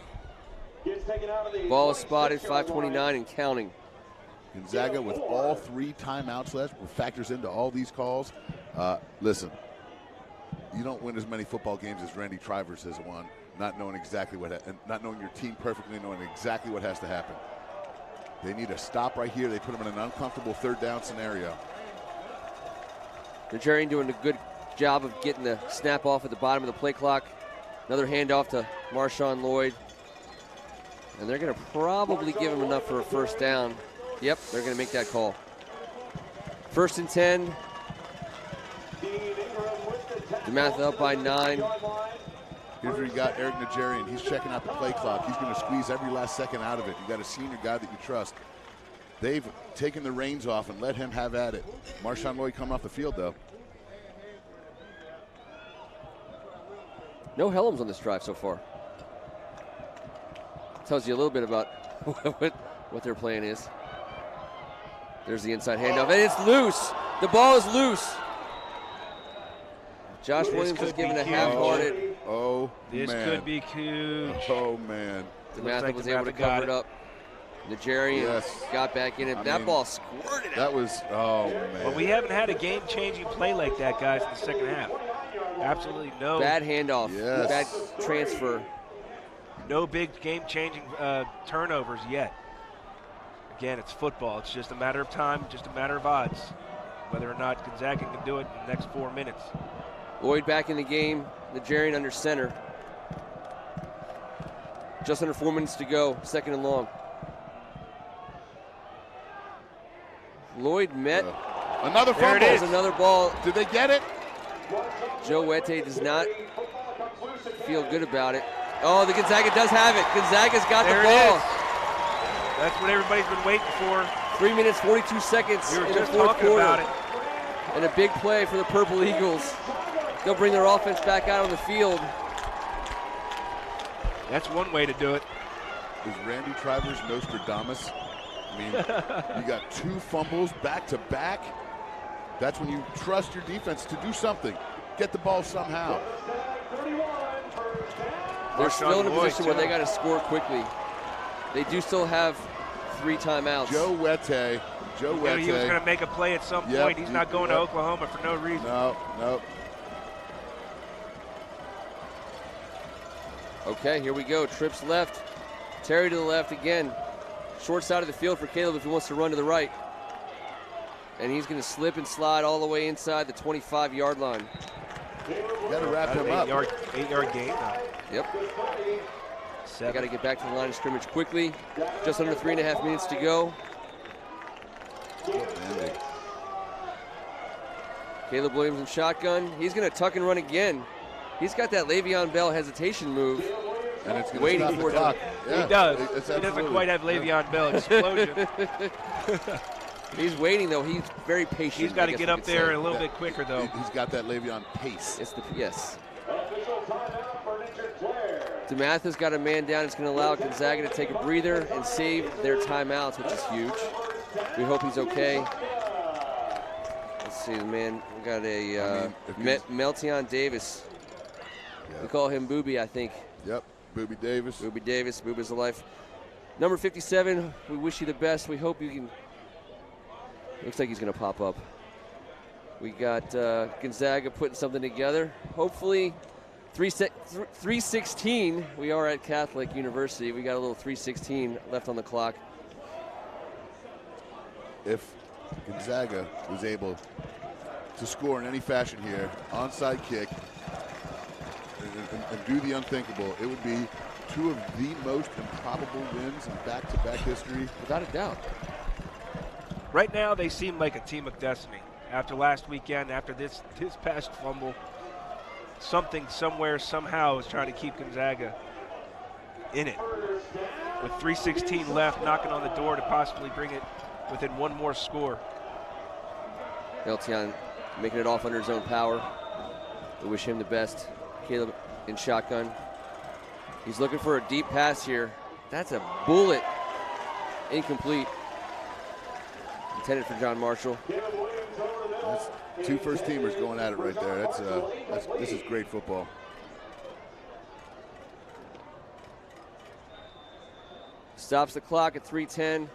Ball is spotted, 5:29 and counting. Gonzaga with all 3 timeouts left, which factors into all these calls. Listen, you don't win as many football games as Randy Travers has won, not knowing exactly and not knowing your team perfectly, knowing exactly what has to happen. They need a stop right here. They put them in an uncomfortable 3rd down scenario. Nigerian doing a good job of getting the snap off at the bottom of the play clock. Another handoff to Marshawn Lloyd. And they're going to probably give him enough for a 1st down. Yep, they're going to make that call. 1st and 10. Dematha up by 9. Here's where you got Eric Nigerian. He's checking out the play clock. He's going to squeeze every last second out of it. You got a senior guy that you trust. They've taken the reins off and let him have at it. Marshawn Lloyd coming off the field, though. No Helms on this drive so far. Tells you a little bit about what their plan is. There's the inside handoff, and it's loose. The ball is loose. Josh Williams is given a half-hearted. Oh, this man. Could be huge. Oh, man. Dematha was able to cover it up. Nigerian got back in it. That ball squirted out. That was, oh, man. Well, we haven't had a game-changing play like that, guys, in the second half. Absolutely no. Bad handoff. Yes. Bad transfer. No big game-changing turnovers yet. Again, it's football. It's just a matter of time, just a matter of odds, whether or not Gonzaga can do it in the next 4 minutes. Lloyd back in the game. Nigerian under center. Just under 4 minutes to go. 2nd and long. Lloyd met. Another fumble. There's another ball. Did they get it? Joe Wette does not feel good about it. Oh, the Gonzaga does have it. Gonzaga's got the ball. That's what everybody's been waiting for. 3 minutes, 42 seconds We were in the just 4th talking quarter. about it. And a big play for the Purple Eagles. They'll bring their offense back out on the field. That's one way to do it. Is Randy Travers Nostradamus? I mean, you got 2 fumbles back to back. That's when you trust your defense to do something. Get the ball somehow. They're still in a position where they got to score quickly. They do still have 3 timeouts. Joe Wette. He was going to make a play at some point. He's not going to Oklahoma for no reason. No. Okay, here we go. Trips left. Terry to the left again. Short side of the field for Caleb if he wants to run to the right. And he's going to slip and slide all the way inside the 25-yard line. Got to wrap him up. 8-yard gain. Yep. They got to get back to the line of scrimmage quickly. Just under 3.5 minutes to go. Caleb Williams in shotgun. He's going to tuck and run again. He's got that Le'Veon Bell hesitation move. And it's waiting for the clock. Yeah, he does. He doesn't quite have Le'Veon Bell explosion. He's waiting, though. He's very patient. He's got to get up there a little bit quicker, though. He's got that Le'Veon pace. Yes. Dematha's got a man down. It's going to allow Gonzaga to take a breather and save their timeouts, which is huge. We hope he's okay. Let's see, the man. We got a Meltion Davis. Yep. We call him Booby, I think. Yep, Booby Davis. Booby Davis. Booby's the life. Number 57, we wish you the best. We hope you can. Looks like he's going to pop up. We got Gonzaga putting something together. Hopefully 3:16. We are at Catholic University. We got a little 3:16 left on the clock. If Gonzaga was able to score in any fashion here, onside kick, and do the unthinkable, it would be two of the most improbable wins in back-to-back history. Without a doubt. Right now, they seem like a team of destiny. After last weekend, after this past fumble, something, somewhere, somehow is trying to keep Gonzaga in it. With 3:16 left, knocking on the door to possibly bring it within one more score. Eltion making it off under his own power. We wish him the best. Caleb in shotgun. He's looking for a deep pass here. That's a bullet. Incomplete. Intended for John Marshall. That's two first-teamers going at it right there. This is great football. Stops the clock at 3:10.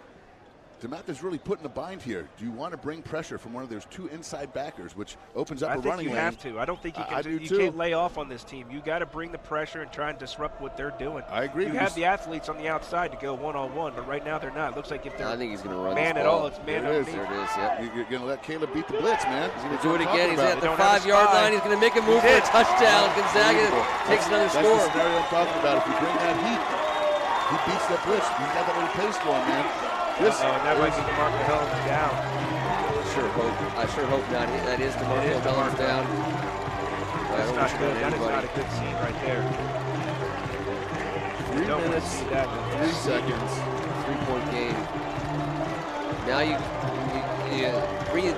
Dematha's really put in a bind here. Do you want to bring pressure from one of those two inside backers, which opens up a running lane? I think you have to. I don't think you can. You can't lay off on this team. You got to bring the pressure and try and disrupt what they're doing. I agree. You have the athletes on the outside to go one-on-one, but right now they're not. It looks like if they're I think he's going to run man this at ball. all, it's man There it underneath. There it is, yep. You're going to let Caleb beat the blitz, man. He's going to do it again. He's at the They don't have a 5-yard spy. line. He's going to make a move for a touchdown. Gonzaga takes another That's score. the scenario I'm talking about. If you bring that heat, he beats that blitz. He's got that little pace going, man. That might be DeMarco Hellens down. I sure hope not. That is DeMarco Hellens down. That's not good. That is not a good scene right there. 3 minutes, 3 seconds. 3-point game. Now you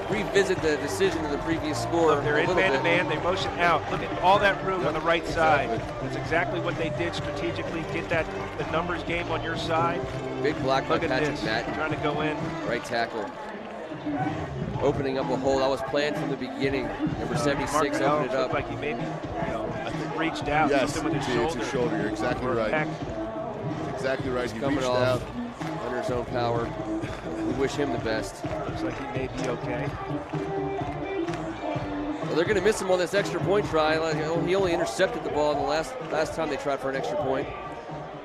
revisit the decision of the previous score. Look, they're in man-to-man. They motion out. Look at all that room on the right side. That's exactly what they did strategically. Get the numbers game on your side. Big block by Look at Patrick this. Matt. Trying to go in. Right tackle. Opening up a hole. That was planned from the beginning. Number 76 opened it up. Like he maybe reached out. Yes, Something with his it's his shoulder. You're exactly right. Peck. Exactly right. He Coming reached off out. under his own power. We wish him the best. Looks like he may be okay. Well, they're going to miss him on this extra point try. He only intercepted the ball in the last time they tried for an extra point.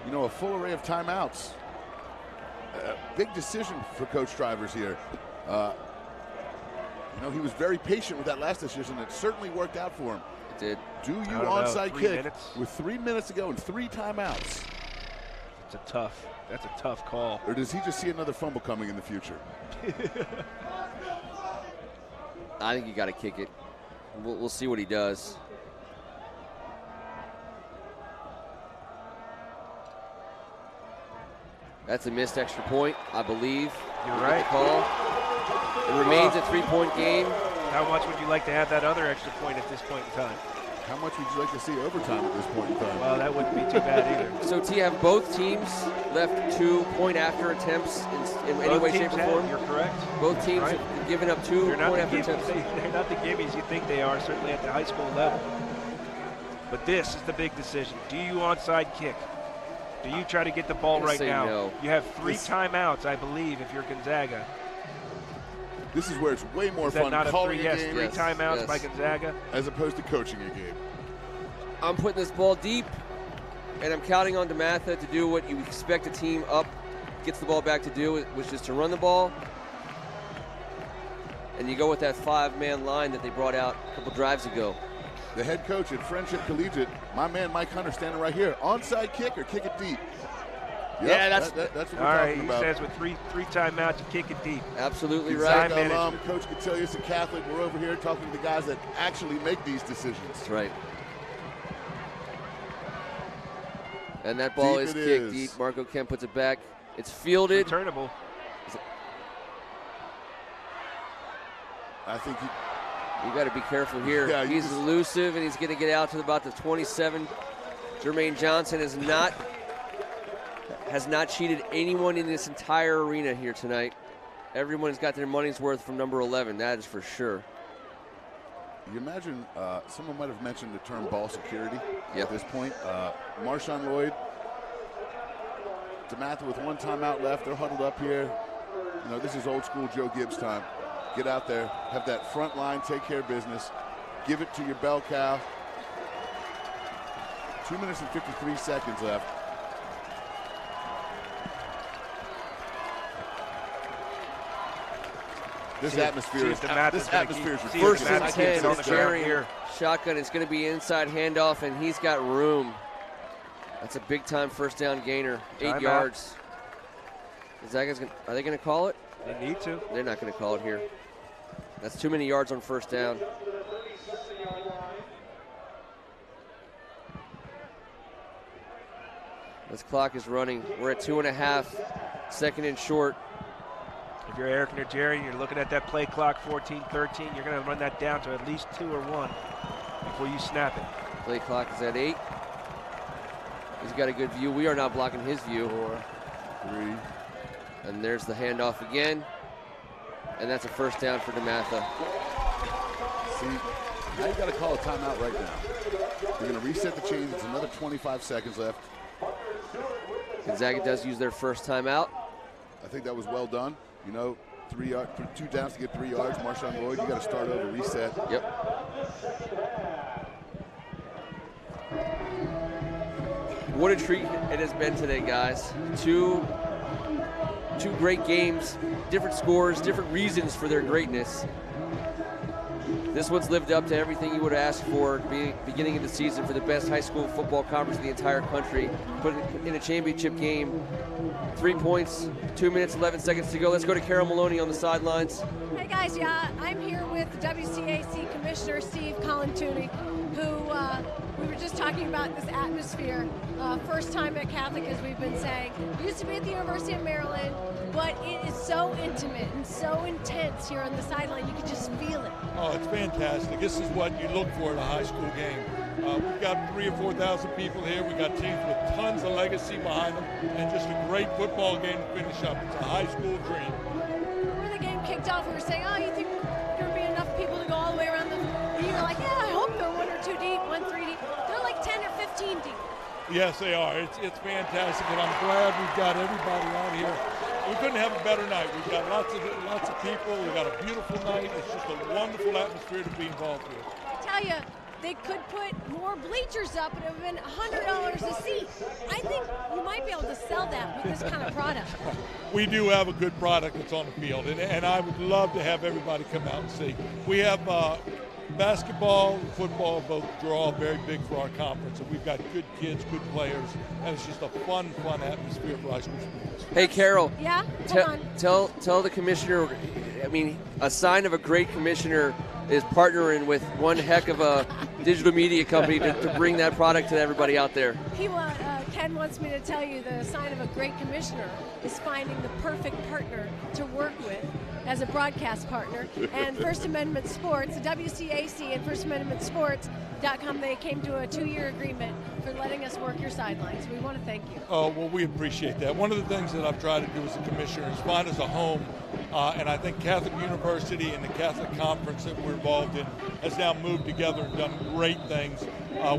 You know, a full array of timeouts. Big decision for Coach Drivers here. He was very patient with that last decision. It certainly worked out for him. It did. Do you onside kick with 3 minutes to go and 3 timeouts? That's a tough call. Or does he just see another fumble coming in the future? I think you got to kick it. We'll see what he does. That's a missed extra point, I believe. You're right. Call. It remains a 3-point game. How much would you like to have that other extra point at this point in time? How much would you like to see overtime at this point in time? Well, that wouldn't be too bad either. So, T, have both teams left 2 point-after attempts in any way, shape, or form? You're correct. Both teams have given up 2 point-after attempts. They're not the gimmies you think they are, certainly at the high school level. But this is the big decision. Do you onside kick? Do you try to get the ball right now? No. You have 3 timeouts, I believe, if you're Gonzaga. This is where it's way more Is that fun not calling a 3, a game. 3 timeouts by Gonzaga. As opposed to coaching a game. I'm putting this ball deep, and I'm counting on Dematha to do what you expect a team up gets the ball back to do, which is to run the ball. And you go with that 5-man line that they brought out a couple drives ago. The head coach at Friendship Collegiate, my man Mike Hunter, standing right here. Onside kick or kick it deep? Yep, yeah, that's what we're all right. talking about. He says with three timeouts, you kick it deep. Absolutely Gonzaga right. alum, Coach Catilius and Catholic. We're over here talking to the guys that actually make these decisions. That's right. And that ball is kicked deep. Marco Kemp puts it back. It's fielded. Returnable. I think you got to be careful here. Yeah, he's elusive, and he's going to get out to about the 27. Jermaine Johnson has not cheated anyone in this entire arena here tonight. Everyone's got their money's worth from number 11. That is for sure. You imagine someone might have mentioned the term ball security at this point. Marshawn Lloyd, Dematha with 1 timeout left. They're huddled up here. You know, this is old school Joe Gibbs time. Get out there, have that front line take care of business. Give it to your bell cow. 2 minutes and 53 seconds left. This atmosphere is ridiculous. First and 10 on the ground here. Shotgun. It's going to be inside handoff, and he's got room. That's a big-time first down gainer. 8 yards. Gonzaga's are they going to call it? They need to. They're not going to call it here. That's too many yards on first down. This clock is running. We're at 2.5, second and short. If you're Eric or Jerry, you're looking at that play clock, 14-13. You're going to run that down to at least 2 or 1 before you snap it. Play clock is at 8. He's got a good view. We are not blocking his view. 4, 3. And there's the handoff again. And that's a first down for Dematha. See, now you got to call a timeout right now. You're going to reset the chains. It's another 25 seconds left. Gonzaga does use their first timeout. I think that was well done. You know, 2 downs to get 3 yards. Marshawn Lloyd, you got to start over, reset. Yep. What a treat it has been today, guys. Two great games, different scores, different reasons for their greatness. This one's lived up to everything you would ask for beginning of the season for the best high school football conference in the entire country. Put it in a championship game. 3 points, 2 minutes, 11 seconds to go. Let's go to Carol Maloney on the sidelines. Hey guys, I'm here with the WCAC Commissioner Steve Colantuoni, who we were just talking about this atmosphere. First time at Catholic, as we've been saying. Used to be at the University of Maryland, but it is so intimate and so intense here on the sideline. You can just feel it. Oh, it's fantastic. This is what you look for at a high school game. We've got 3,000 or 4,000 people here. We've got teams with tons of legacy behind them, and just a great football game to finish up. It's a high school dream. Before the game kicked off, we were saying, you think there would be enough people to go all the way around the You were like, I hope they're 1 or 2 deep, 1, 3 deep. They're like 10 or 15 deep. Yes, they are. It's fantastic, and I'm glad we've got everybody out here. We couldn't have a better night. We've got lots of people. We've got a beautiful night. It's just a wonderful atmosphere to be involved with. I tell you, they could put more bleachers up, and it would have been $100 a seat. I think you might be able to sell that with this kind of product. We do have a good product that's on the field, and I would love to have everybody come out and see. We have basketball and football both draw very big for our conference, and we've got good kids, good players, and it's just a fun atmosphere for high school sports. Hey, Carol. Yeah? Tell the commissioner, I mean, a sign of a great commissioner is partnering with one heck of a digital media company to bring that product to everybody out there. Ken wants me to tell you the sign of a great commissioner is finding the perfect partner to work with as a broadcast partner. And First Amendment Sports, the WCAC and FirstAmendmentSports.com, they came to a 2-year agreement for letting us work your sidelines. We want to thank you. Oh, well, we appreciate that. One of the things that I've tried to do as a commissioner is find us a home, and I think Catholic University and the Catholic Conference that we're involved in has now moved together and done great things.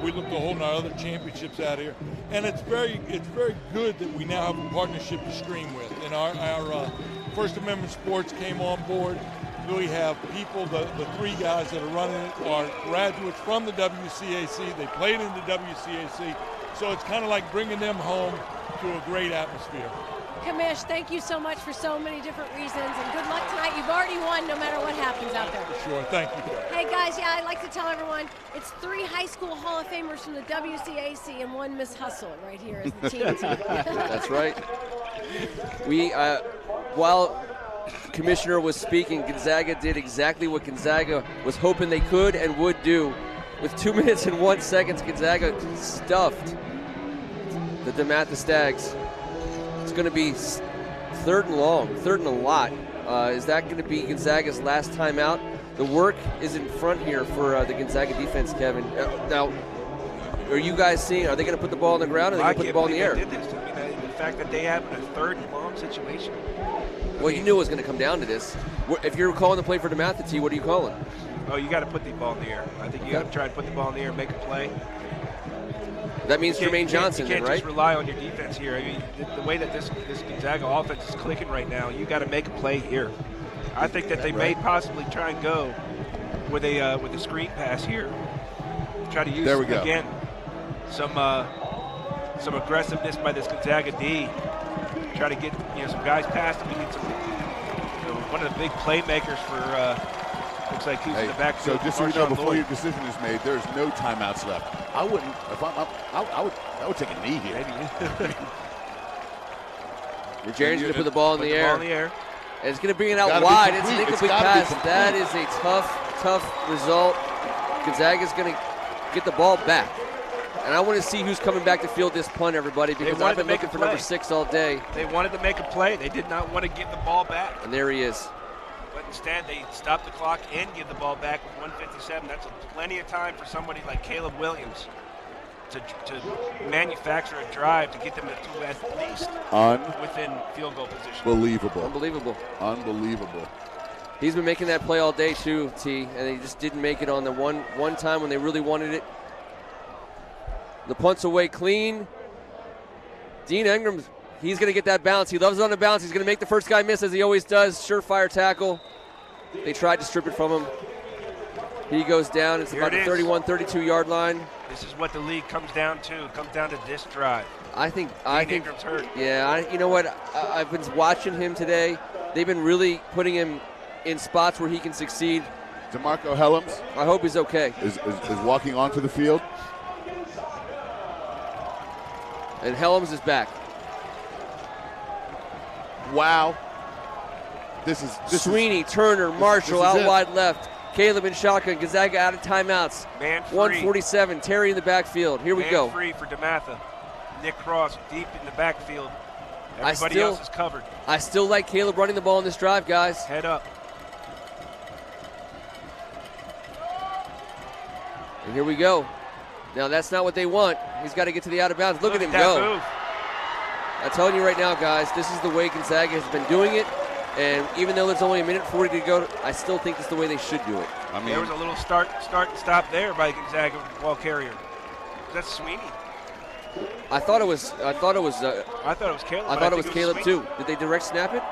We look to hold our other championships out here, and it's very good that we now have a partnership to stream with. And our First Amendment Sports came on board. We have people, the 3 guys that are running it are graduates from the WCAC. They played in the WCAC, so it's kind of like bringing them home to a great atmosphere. Commish, thank you so much for so many different reasons, and good luck tonight. You've already won no matter what happens out there. Sure, thank you. Hey guys, I'd like to tell everyone it's 3 high school Hall of Famers from the WCAC and 1 Miss Hustle right here as the team. That's right. We, while Commissioner was speaking, Gonzaga did exactly what Gonzaga was hoping they could and would do. With 2 minutes and 1 second, Gonzaga stuffed the Dematha Stags. It's going to be 3rd and long, 3rd and a lot. Is that going to be Gonzaga's last time out? The work is in front here for the Gonzaga defense, Kevin. Now, are you guys seeing, are they going to put the ball on the ground or are they going to put the ball in the air? Did this. I mean, the fact that they have a 3rd and long situation. Well, you knew it was going to come down to this. If you're calling the play for Dematha T, what are you calling? Oh, you got to put the ball in the air. I think you got to try to put the ball in the air and make a play. That means Jermaine Johnson, you can't right? just rely on your defense here. I mean, the way that this Gonzaga offense is clicking right now, you got to make a play here. I think that they may possibly try and go with a screen pass here. Try to use it again. some aggressiveness by this Gonzaga D. Try to get some guys past him. We need some one of the big playmakers for. Looks like he's in the backfield. So just so you know, before your decision is made, there's no timeouts left. I wouldn't. If I would take a knee here. Maybe. Jerry's going to put the ball in the air. And it's going to bring it out Gotta wide. be It's an complete. incomplete It's gotta be pass. complete. That is a tough result. Gonzaga's going to get the ball back. And I want to see who's coming back to field this punt, everybody, because I've been looking for number 6 all day. They wanted to make a play. They did not want to give the ball back. And there he is. But instead, they stop the clock and give the ball back with 1:57. That's plenty of time for somebody like Caleb Williams to manufacture a drive to get them to at least within field goal position. Unbelievable. He's been making that play all day too, T, and he just didn't make it on the one time when they really wanted it. The punt's away clean. Dean Ingram, he's going to get that bounce. He loves it on the bounce. He's going to make the first guy miss, as he always does. Surefire tackle. They tried to strip it from him. He goes down. It's about the 31, 32-yard line. This is what the league comes down to. It comes down to this drive. I think Ingram's hurt. Yeah, you know what? I've been watching him today. They've been really putting him in spots where he can succeed. DeMarco Helms. I hope he's okay. Is walking onto the field. And Helms is back. Wow. This Sweeney, Turner, Marshall out wide left. Caleb in shotgun. Gonzaga out of timeouts. Man free. 147. Terry in the backfield. Here we go. Man free for Dematha. Nick Cross deep in the backfield. Everybody else is covered. I still like Caleb running the ball in this drive, guys. Head up. And here we go. Now, that's not what they want. He's got to get to the out of bounds. Look at him go. Move. I'm telling you right now, guys, this is the way Gonzaga has been doing it. And even though there's only a minute 40 to go, I still think it's the way they should do it. I mean, there was a little start and stop there by Gonzaga ball carrier. That's Sweeney. I thought it was Caleb. I thought it was Caleb too. Did they direct snap it?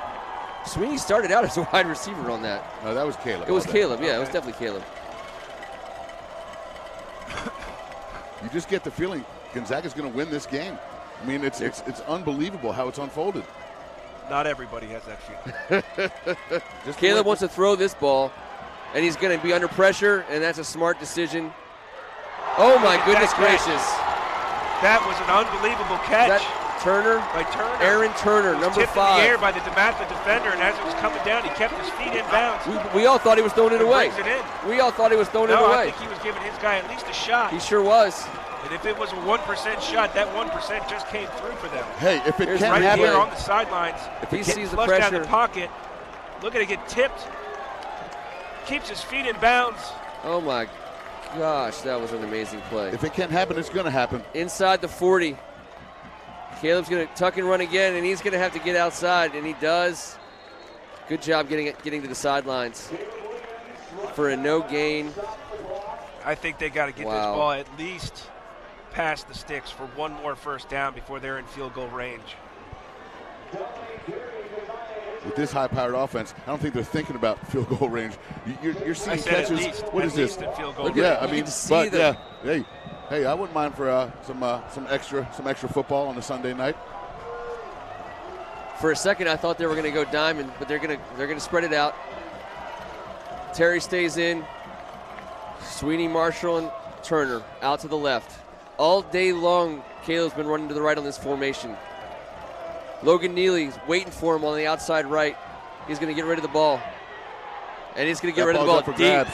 Sweeney started out as a wide receiver on that. No, that was Caleb. It was Caleb. Yeah, it was definitely Caleb. You just get the feeling Gonzaga's going to win this game. I mean, it's unbelievable how it's unfolded. Not everybody has that feeling. Caleb wants to throw this ball, and he's going to be under pressure, and that's a smart decision. Oh, my goodness gracious. That was an unbelievable catch. Turner? By Turner. Aaron Turner, number 5. Tipped in the air by the Dematha defender, and as it was coming down, he kept his feet in bounds. We all thought he was throwing it away. Brings it in. We all thought he was throwing it away. I think he was giving his guy at least a shot. He sure was. And if it was a 1% shot, that 1% just came through for them. Hey, if it can't right happen, here on the sidelines, if he sees the flushed pressure, down the pocket, look at it get tipped. Keeps his feet in bounds. Oh my gosh, that was an amazing play. If it can't happen, it's going to happen. Inside the 40. Caleb's going to tuck and run again, and he's going to have to get outside, and he does. Good job getting to the sidelines for a no gain. I think they got to get this ball at least past the sticks for one more first down before they're in field goal range. With this high-powered offense, I don't think they're thinking about field goal range. You're seeing catches. At least, what at is least this? In field goal Yeah, range. I mean, but yeah, hey, I wouldn't mind for some extra football on a Sunday night. For a second, I thought they were going to go diamond, but they're going to spread it out. Terry stays in. Sweeney, Marshall, and Turner out to the left. All day long, Caleb's been running to the right on this formation. Logan Neely's waiting for him on the outside right. He's going to get rid of the ball. And he's going to get rid of the ball deep. Grabs.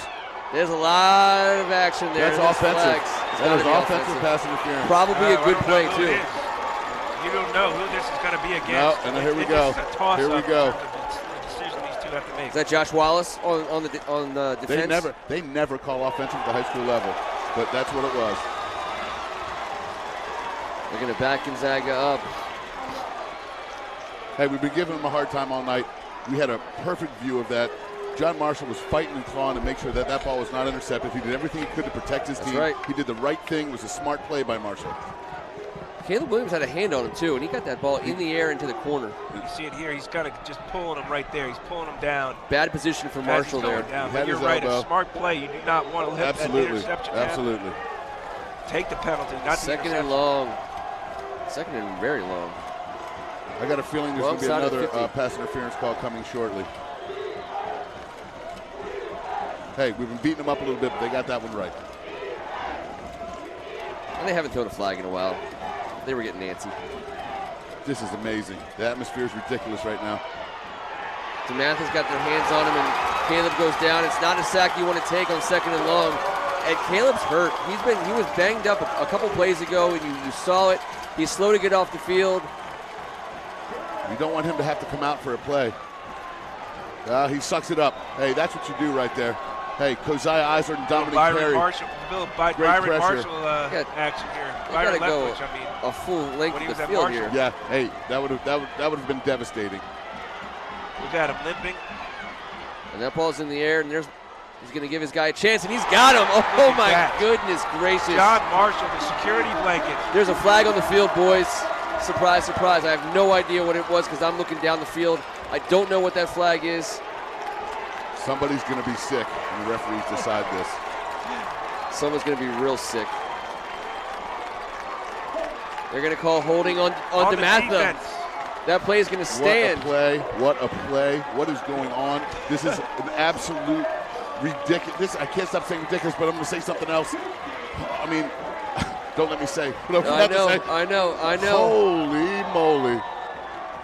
There's a lot of action there. That's offensive. That is offensive pass interference. Probably a good play, too. You don't know who this is going to be against. No, and here we go. Here we go. The decision these two have to make. Is that Josh Wallace on the defense? They never call offensive at the high school level, but that's what it was. They're going to back Gonzaga up. Hey, we've been giving them a hard time all night. We had a perfect view of that. John Marshall was fighting and clawing to make sure that ball was not intercepted. He did everything he could to protect his team. Right. He did the right thing. It was a smart play by Marshall. Caleb Williams had a hand on him, too, and he got that ball in the air into the corner. You see it here. He's kind of just pulling him right there. He's pulling him down. Bad position for Marshall there. Down. But you're right. A smart play. You do not want to let that interception happen. Absolutely. take the penalty, not the Second and long. Second and very long. I got a feeling there's going to be Wrong side of another 50. pass interference call coming shortly. Hey, we've been beating them up a little bit, but they got that one right. And they haven't thrown a flag in a while. They were getting antsy. This is amazing. The atmosphere is ridiculous right now. Dematha's got their hands on him, and Caleb goes down. It's not a sack you want to take on second and long. And Caleb's hurt. He was banged up a couple plays ago, and you saw it. He's slow to get off the field. You don't want him to have to come out for a play. He sucks it up. Hey, that's what you do right there. Hey, Keziah Eisler and Dominic Perry. Byron Marshall action here. You gotta go Leftwich, I mean, a full length when he of was the at field Marshall. here. Yeah, hey, that would have been devastating. Look at him limping. And that ball's in the air, and he's going to give his guy a chance, and he's got him. Oh my goodness gracious! John Marshall, the security blanket. There's a flag on the field, boys. Surprise, surprise! I have no idea what it was because I'm looking down the field. I don't know what that flag is. Somebody's going to be sick when the referees decide this. Someone's going to be real sick. They're going to call holding on Dematha. That play is going to stand. What a play. What is going on? This is an absolute ridiculous. I can't stop saying ridiculous, but I'm going to say something else. I mean, don't let me say what I'm about to say. I know. Holy moly.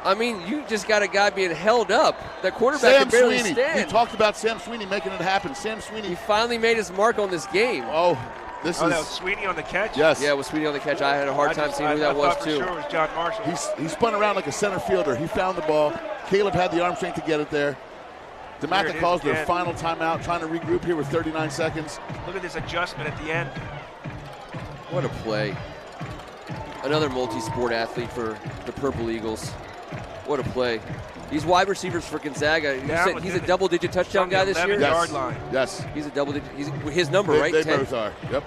I mean, you just got a guy being held up. That quarterback can barely stand. We talked about Sam Sweeney making it happen. Sam Sweeney. He finally made his mark on this game. That was Sweeney on the catch? Yes. Yeah, it was Sweeney on the catch. I had a hard time seeing who that was, too. I thought for sure it was John Marshall. He spun around like a center fielder. He found the ball. Caleb had the arm strength to get it there. Dematha calls their final timeout, trying to regroup here with 39 seconds. Look at this adjustment at the end. What a play. Another multi-sport athlete for the Purple Eagles. What a play. These wide receivers for Gonzaga, he's a double-digit touchdown guy this year? Yard line. Yes. He's a double-digit. He's his number, right? They 10. both are. Yep.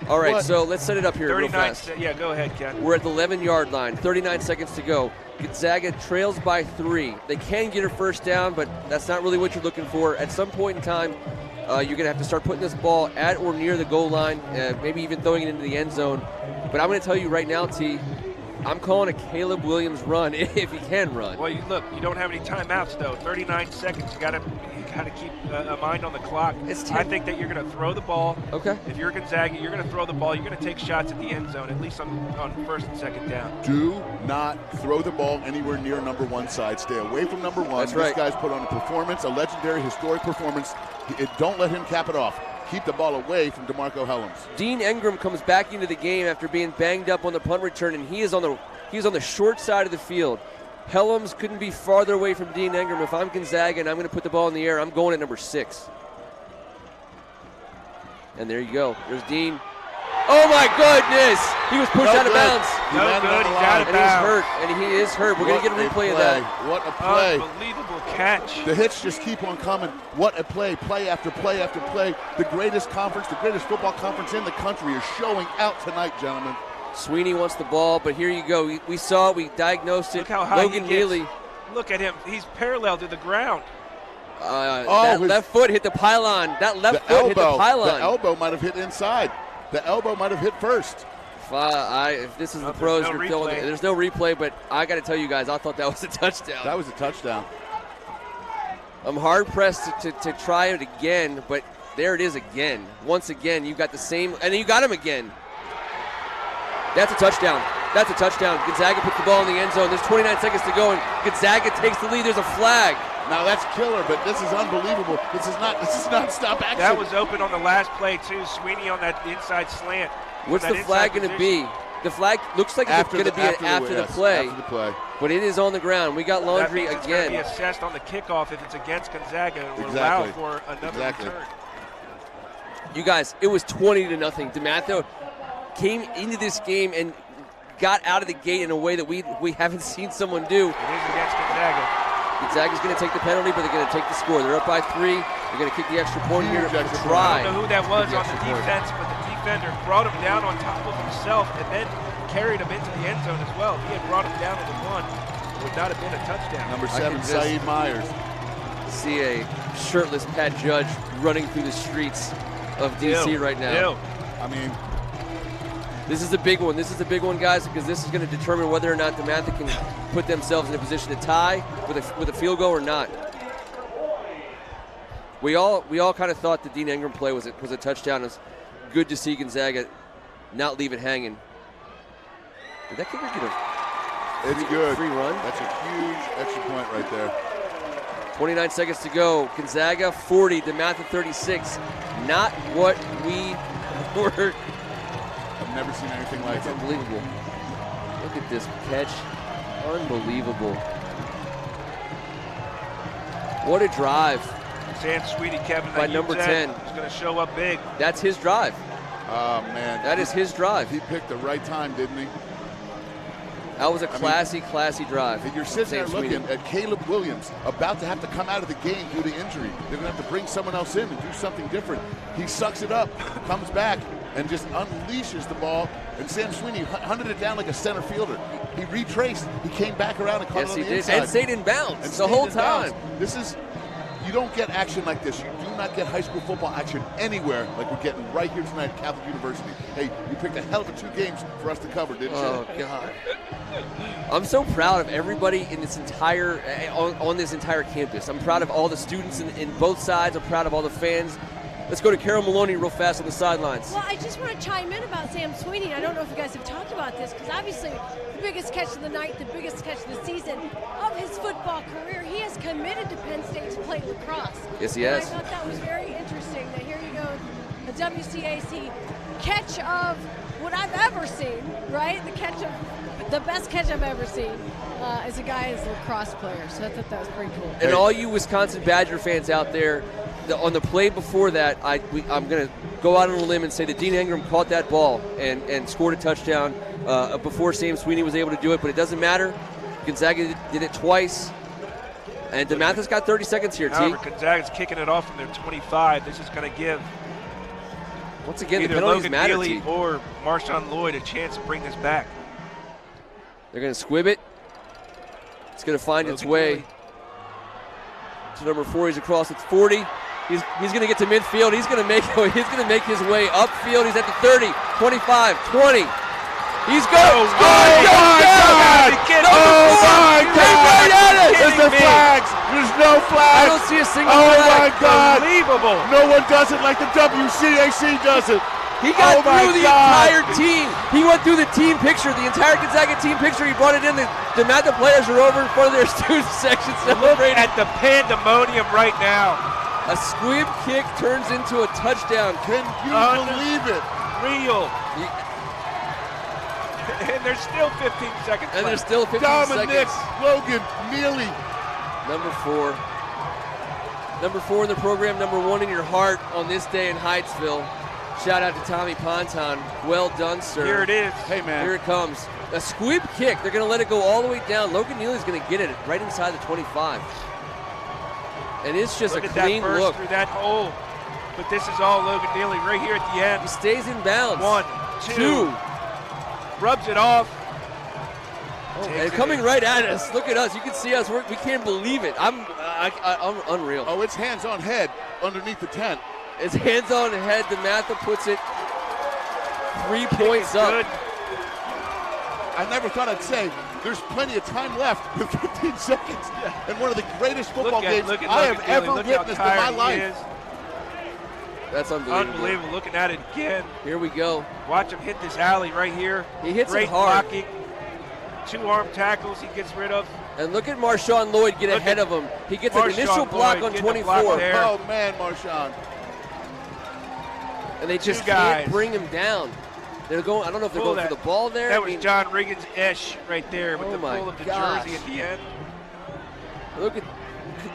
All right, so let's set it up here real 39. fast. Yeah, go ahead, Ken. We're at the 11-yard line. 39 seconds to go. Gonzaga trails by 3. They can get a first down, but that's not really what you're looking for. At some point in time, you're going to have to start putting this ball at or near the goal line, maybe even throwing it into the end zone. But I'm going to tell you right now, T, I'm calling a Caleb Williams run if he can run. Well, you don't have any timeouts though. 39 seconds. You got to keep a mind on the clock. I think that you're going to throw the ball. Okay. If you're Gonzaga, you're going to throw the ball. You're going to take shots at the end zone, at least on first and second down. Do not throw the ball anywhere near number one side. Stay away from number one. That's right. This guy's put on a performance, a legendary, historic performance. Don't let him cap it off. Keep the ball away from DeMarco Helms. Dean Engram comes back into the game after being banged up on the punt return, and he is on the short side of the field. Helms couldn't be farther away from Dean Engram. If I'm Gonzaga and I'm going to put the ball in the air, I'm going at number 6. And there you go. There's Dean. Oh my goodness! He was pushed out of bounds. No good. He's out of bounds. And he is hurt. We're going to get a replay of that. What a play. Unbelievable catch. The hits just keep on coming. What a play. Play after play after play. The greatest conference, the greatest football conference in the country is showing out tonight, gentlemen. Sweeney wants the ball, but here you go. We saw it. We diagnosed it. Look how high Logan Neely. Look at him. He's parallel to the ground. That left foot hit the pylon. That left foot hit the pylon. The elbow might have hit inside. The elbow might have hit first. If this is the pros, there's no replay, but I got to tell you guys, I thought that was a touchdown. That was a touchdown. I'm hard-pressed to try it again, but there it is again. Once again, you got the same, and you got him again. That's a touchdown. That's a touchdown. Gonzaga puts the ball in the end zone. There's 29 seconds to go, and Gonzaga takes the lead. There's a flag. Now that's killer, but this is unbelievable. This is not stop action. That was open on the last play too. Sweeney on that inside slant. What's the flag going to be? The flag looks like it's going to be after the play. But it is on the ground. We got laundry that means again. It's going to be assessed on the kickoff if it's against Gonzaga and will allow for another return. You guys, it was 20-0. Dematha came into this game and got out of the gate in a way that we haven't seen someone do. It is against Gonzaga. Gonzaga's going to take the penalty, but they're going to take the score. They're up by 3. They're going to kick the extra point here to try. I don't know who that was on the defense, but the defender brought him down on top of himself and then carried him into the end zone as well. If he had brought him down into 1, it would not have been a touchdown. Number 7, Saeed Myers. See a shirtless Pat Judge running through the streets of D.C. right now. I mean, this is a big one. This is a big one, guys, because this is going to determine whether or not Dematha can put themselves in a position to tie with a field goal or not. We all kind of thought the Dean Ingram play was a touchdown. It's good to see Gonzaga not leave it hanging. Did that kicker get a free run? That's a huge extra point right there. 29 seconds to go. Gonzaga 40, Dematha 36. Not what we were. I've never seen anything like it. Unbelievable. Look at this catch. Unbelievable. What a drive. Sam Sweetie, Kevin, by number 10. He's going to show up big. That's his drive. Oh, man. That is his drive. He picked the right time, didn't he? That was a classy drive. And you're sitting there looking at Caleb Williams about to have to come out of the game due to injury. They're going to have to bring someone else in and do something different. He sucks it up, comes back, and just unleashes the ball. And Sam Sweeney hunted it down like a center fielder. He retraced. He came back around and caught it on the inside. And stayed in bounds the whole time. This is, you don't get action like this. You do not get high school football action anywhere like we're getting right here tonight at Catholic University. Hey, you picked a hell of a 2 games for us to cover, didn't you? Oh, God. I'm so proud of everybody in this entire on this entire campus. I'm proud of all the students in both sides. I'm proud of all the fans. Let's go to Carol Maloney real fast on the sidelines. Well, I just want to chime in about Sam Sweeney. I don't know if you guys have talked about this, because obviously the biggest catch of the night, the biggest catch of the season of his football career, he has committed to Penn State to play lacrosse. Yes, he has. And I thought that was very interesting that here you go, a WCAC catch of what I've ever seen, right? The best catch I've ever seen is a guy as a lacrosse player. So I thought that was pretty cool. And all you Wisconsin Badger fans out there, on the play before that, I'm going to go out on a limb and say that Dean Ingram caught that ball and scored a touchdown before Sam Sweeney was able to do it, but it doesn't matter. Gonzaga did it twice. And Dematha's got 30 seconds here, However, Gonzaga's kicking it off from their 25. This is going to give once again either the penalties Logan matter, Neely or Marshawn Lloyd a chance to bring this back. They're going to squib it. It's going to find its way to number 4. He's across. It's 40. He's going to get to midfield. He's going to make his way upfield. He's at the 30, 25, 20. He's going. Oh my God! Oh my God! Right at it. There's the flags. There's no flags. I don't see a single flag. flag. Oh my God! Unbelievable. No one does it like the WCAC does it. He got through the entire team. He went through the team picture, the entire Gonzaga team picture. He brought it in. The Dematha players are over in front of their student section celebrating. Look at the pandemonium right now. A squib kick turns into a touchdown. Can you believe it? Real. And there's still 15 seconds And left. there's still 15 Dominic seconds. Logan Neely. Number 4. Number 4 in the program, number 1 in your heart on this day in Hyattsville. Shout out to Tommy Ponton. Well done, sir. Here it is. Hey, man. Here it comes. A squib kick. They're going to let it go all the way down. Logan Neely's going to get it right inside the 25. And it's just Look a at clean that burst look. through that hole. But this is all Logan Neely right here at the end. He stays in bounds. 1, 2. Rubs it off. And coming right at us. Look at us. You can see us. We can't believe it. I'm unreal. Oh, it's hands on head underneath the tent. It's hands on head. Dematha puts it 3 points up. Good. I never thought I'd say there's plenty of time left with 15 seconds. And one of the greatest football games I have ever witnessed in my life. That's unbelievable. Unbelievable. Looking at it again. Here we go. Watch him hit this alley right here. He hits Great it hard. blocking. 2 arm tackles he gets rid of. And look at Marshawn Lloyd get ahead of him. He gets an initial block on 24. Oh, man, Marshawn. And they just can't bring him down. They're going. I don't know if they're going for the ball there. That was John Riggins-esh right there with the pull of the jersey at the end. Look at,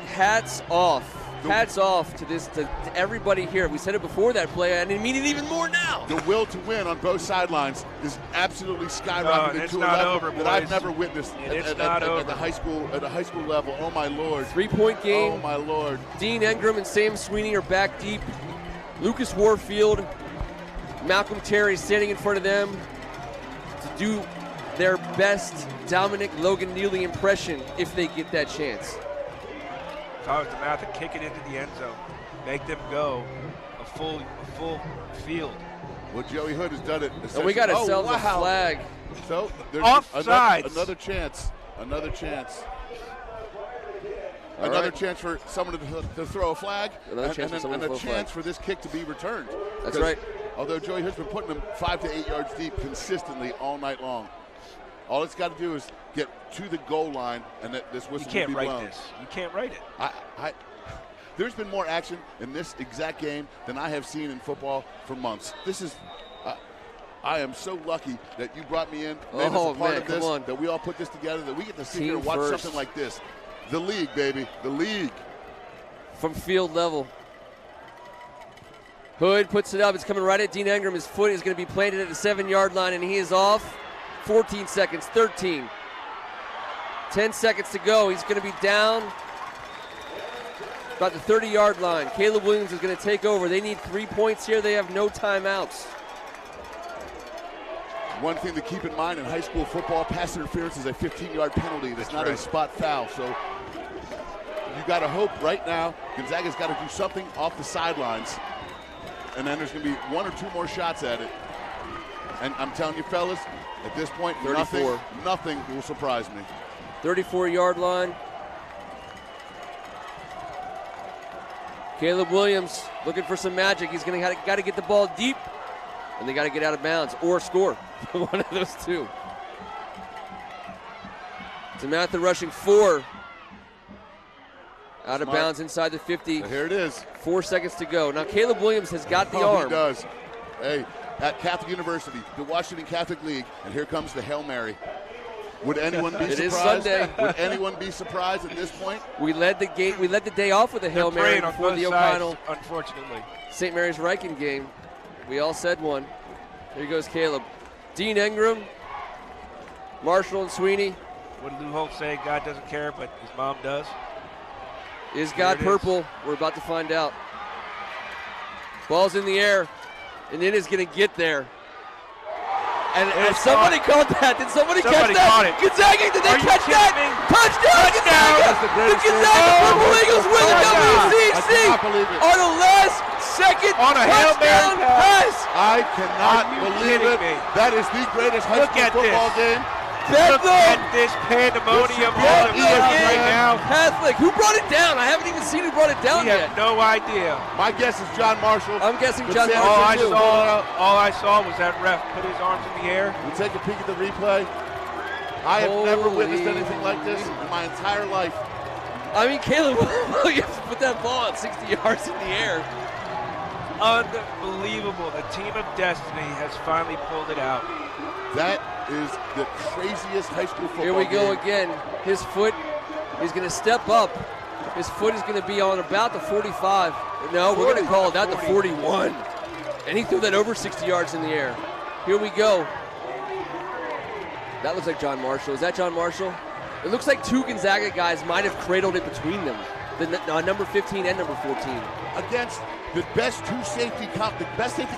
hats off. Hats off to everybody here. We said it before that play, and I mean it even more now. The will to win on both sidelines is absolutely skyrocketed to a level that I've never witnessed at the high school level. Oh my Lord! 3-point game. Oh my Lord! Dean Ingram and Sam Sweeney are back deep. Lucas Warfield, Malcolm Terry standing in front of them to do their best Dominic Logan Neely impression if they get that chance. If I was Dematha, kick it into the end zone. Make them go a full field. Well, Joey Hood has done it. And we got ourselves a flag. So there's Offsides. another chance. Another chance. All Another right. chance for someone to throw a flag. Another chance for someone to throw a flag. for this kick to be returned. That's right. Although Joey Hood's been putting them 5 to 8 yards deep consistently all night long. All it's got to do is get to the goal line, and this whistle will be blown. You can't write this. You can't write it. There's been more action in this exact game than I have seen in football for months. This is, I am so lucky that you brought me in as a part of this, that we all put this together, that we get to sit here and watch something like this. The league, baby, the league. From field level. Hood puts it up. It's coming right at Dean Engram. His foot is going to be planted at the 7-yard line, and he is off. 14 seconds, 13. 10 seconds to go. He's going to be down about the 30-yard line. Caleb Williams is going to take over. They need 3 points here. They have no timeouts. One thing to keep in mind in high school football, pass interference is a 15-yard penalty. It's not a spot foul. So you got to hope right now Gonzaga's got to do something off the sidelines. And then there's going to be 1 or 2 more shots at it. And I'm telling you, fellas, at this point, nothing will surprise me. 34-yard line. Caleb Williams looking for some magic. He's going to got to get the ball deep, and they got to get out of bounds or score. One of those two. Dematha rushing 4. Out of bounds inside the 50. So here it is. 4 seconds to go. Now Caleb Williams has got the arm. He does. Hey, at Catholic University, the Washington Catholic League, and here comes the Hail Mary. Would anyone be surprised? It is Sunday. Would anyone be surprised at this point? We led the game. We led the day off with a Hail Mary before the O'Connell, unfortunately, St. Mary's Riken game. We all said one. Here goes Caleb. Dean Engram, Marshall, and Sweeney. What did Lou Holt say? God doesn't care, but his mom does. Is God purple? We're about to find out. Ball's in the air, and it is going to get there. And somebody caught that. Did somebody catch that? Caught it. Gonzaga, did they catch that? Touchdown, Gonzaga! The Gonzaga Purple Eagles win the WCC on a last-second touchdown pass. I cannot believe it. That is the greatest high school football game. Look at this pandemonium on right now. Catholic. Who brought it down? I haven't even seen who brought it down yet. We have no idea. My guess is John Marshall. I'm guessing John Marshall. All I saw was that ref put his arms in the air. We'll take a peek at the replay. I have never witnessed anything like this in my entire life. I mean, Caleb Williams put that ball at 60 yards in the air. Unbelievable. The team of destiny has finally pulled it out. That is the craziest high school football Here we go game. again. His foot, he's going to step up. His foot is going to be on about the 45. No, we're going to call that the 41. And he threw that over 60 yards in the air. Here we go. That looks like John Marshall. Is that John Marshall? It looks like 2 Gonzaga guys might have cradled it between them. The number 15 and number 14. Against the best safety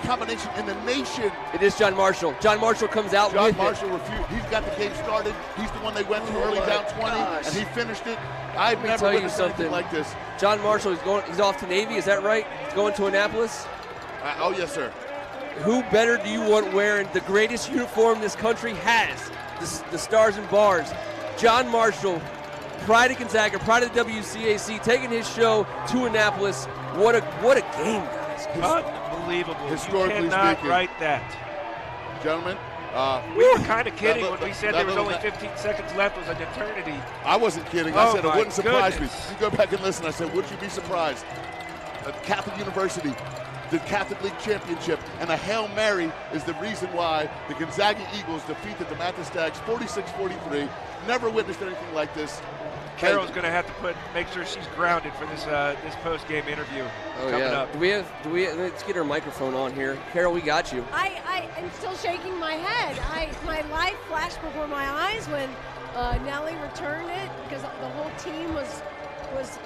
combination in the nation. It is John Marshall. John Marshall comes out with John Marshall refused. He's got the game started. He's the one they went to early down 20, and he finished it. I've never witnessed anything like this. John Marshall he's off to Navy, is that right? He's going to Annapolis? Oh, yes, sir. Who better do you want wearing the greatest uniform this country has? The Stars and Bars. John Marshall, pride of Gonzaga, pride of the WCAC, taking his show to Annapolis. What a game, guys. Unbelievable. Historically you cannot speaking. write that. Gentlemen. We were kind of kidding when we said there was only 15 seconds left. It was an eternity. I wasn't kidding. I said it wouldn't surprise me. Goodness. You go back and listen. I said, would you be surprised? Catholic University, the Catholic League Championship, and a Hail Mary is the reason why the Gonzaga Eagles defeat the Dematha Stags 46-43. Never witnessed anything like this. Carol's going to have to make sure she's grounded for this this post-game interview coming up. Do we let's get her microphone on here. Carol, we got you. I am still shaking my head. My life flashed before my eyes when Nelly returned it, because the whole team was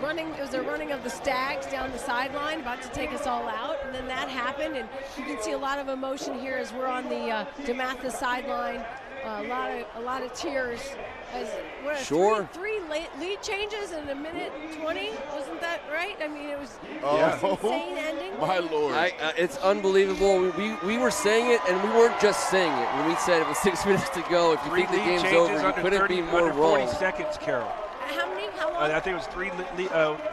running. It was a running of the Stags down the sideline, about to take us all out, and then that happened, and you can see a lot of emotion here as we're on the Dematha sideline. A lot of tears. As Sure. three lead changes in a minute 20. Wasn't that right? I mean, it was Oh, insane ending. my Lord. It's unbelievable. We were saying it, and we weren't just saying it. When we said it was 6 minutes to go, if you think the game's over, you couldn't be more under 40 wrong. seconds, Carol. How many? How long? I think it was 3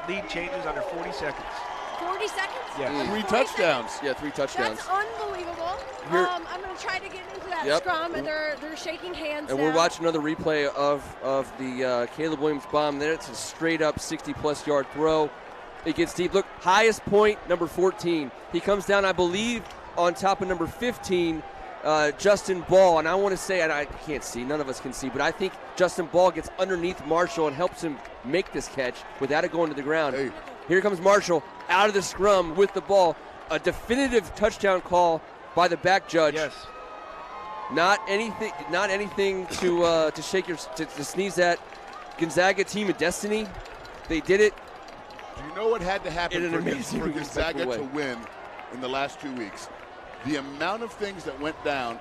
lead changes under 40 seconds. 40 seconds? Yeah. 3 touchdowns. Yeah, 3 touchdowns. That's unbelievable. Here- I'm going to try to get into that Yep. scrum, and they're shaking hands And now. we're watching another replay of the Caleb Williams bomb. Then it's a straight-up 60-plus yard throw. It gets deep. Look, highest point, number 14. He comes down, I believe, on top of number 15, Justin Ball. And I want to say, and I can't see, none of us can see, but I think Justin Ball gets underneath Marshall and helps him make this catch without it going to the ground. Hey. Here comes Marshall out of the scrum with the ball. A definitive touchdown call by the back judge. Yes. Not anything to shake to sneeze at. Gonzaga, team of destiny. They did it. Do you know what had to happen In an for amazing, Gonzaga respectful to way. win in the last 2 weeks? The amount of things that went down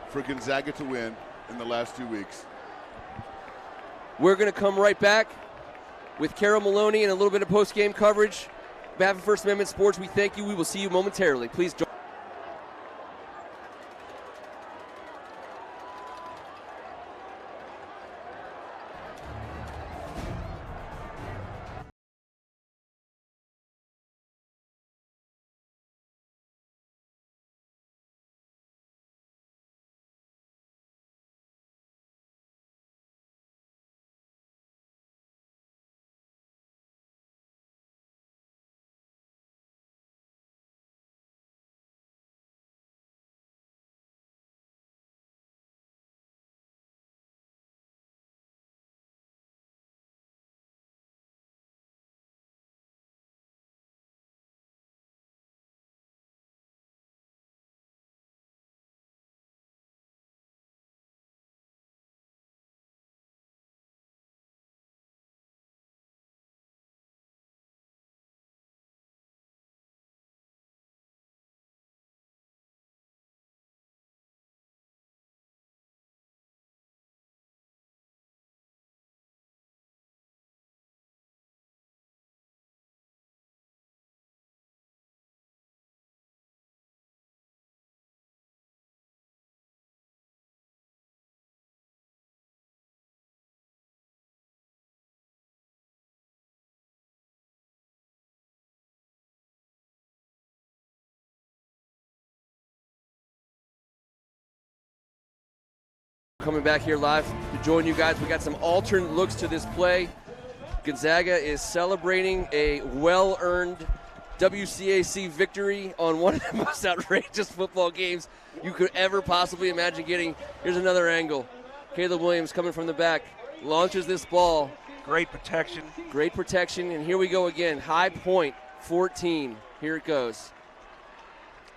for Gonzaga to win in the last 2 weeks. We're going to come right back with Carol Maloney and a little bit of post-game coverage. On behalf of First Amendment Sports, we thank you. We will see you momentarily. Please join. Coming back here live to join you guys. We got some alternate looks to this play. Gonzaga is celebrating a well-earned WCAC victory on one of the most outrageous football games you could ever possibly imagine getting. Here's another angle. Caleb Williams coming from the back, launches this ball. Great protection. Great protection, and here we go again. High point, 14. Here it goes.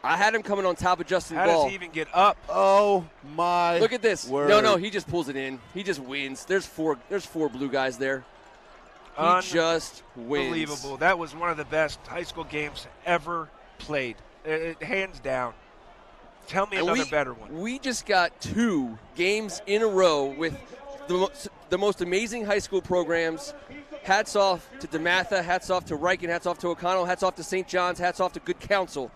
I had him coming on top of Justin How Ball. does he even get up? Oh, my Look at this. word. No, he just pulls it in. He just wins. There's four blue guys there. He just wins. Unbelievable. That was one of the best high school games ever played. Hands down. Tell me another better one. We just got 2 games in a row with the most amazing high school programs. Hats off to Dematha, hats off to Riken, hats off to O'Connell, hats off to St. John's, hats off to Good Counsel.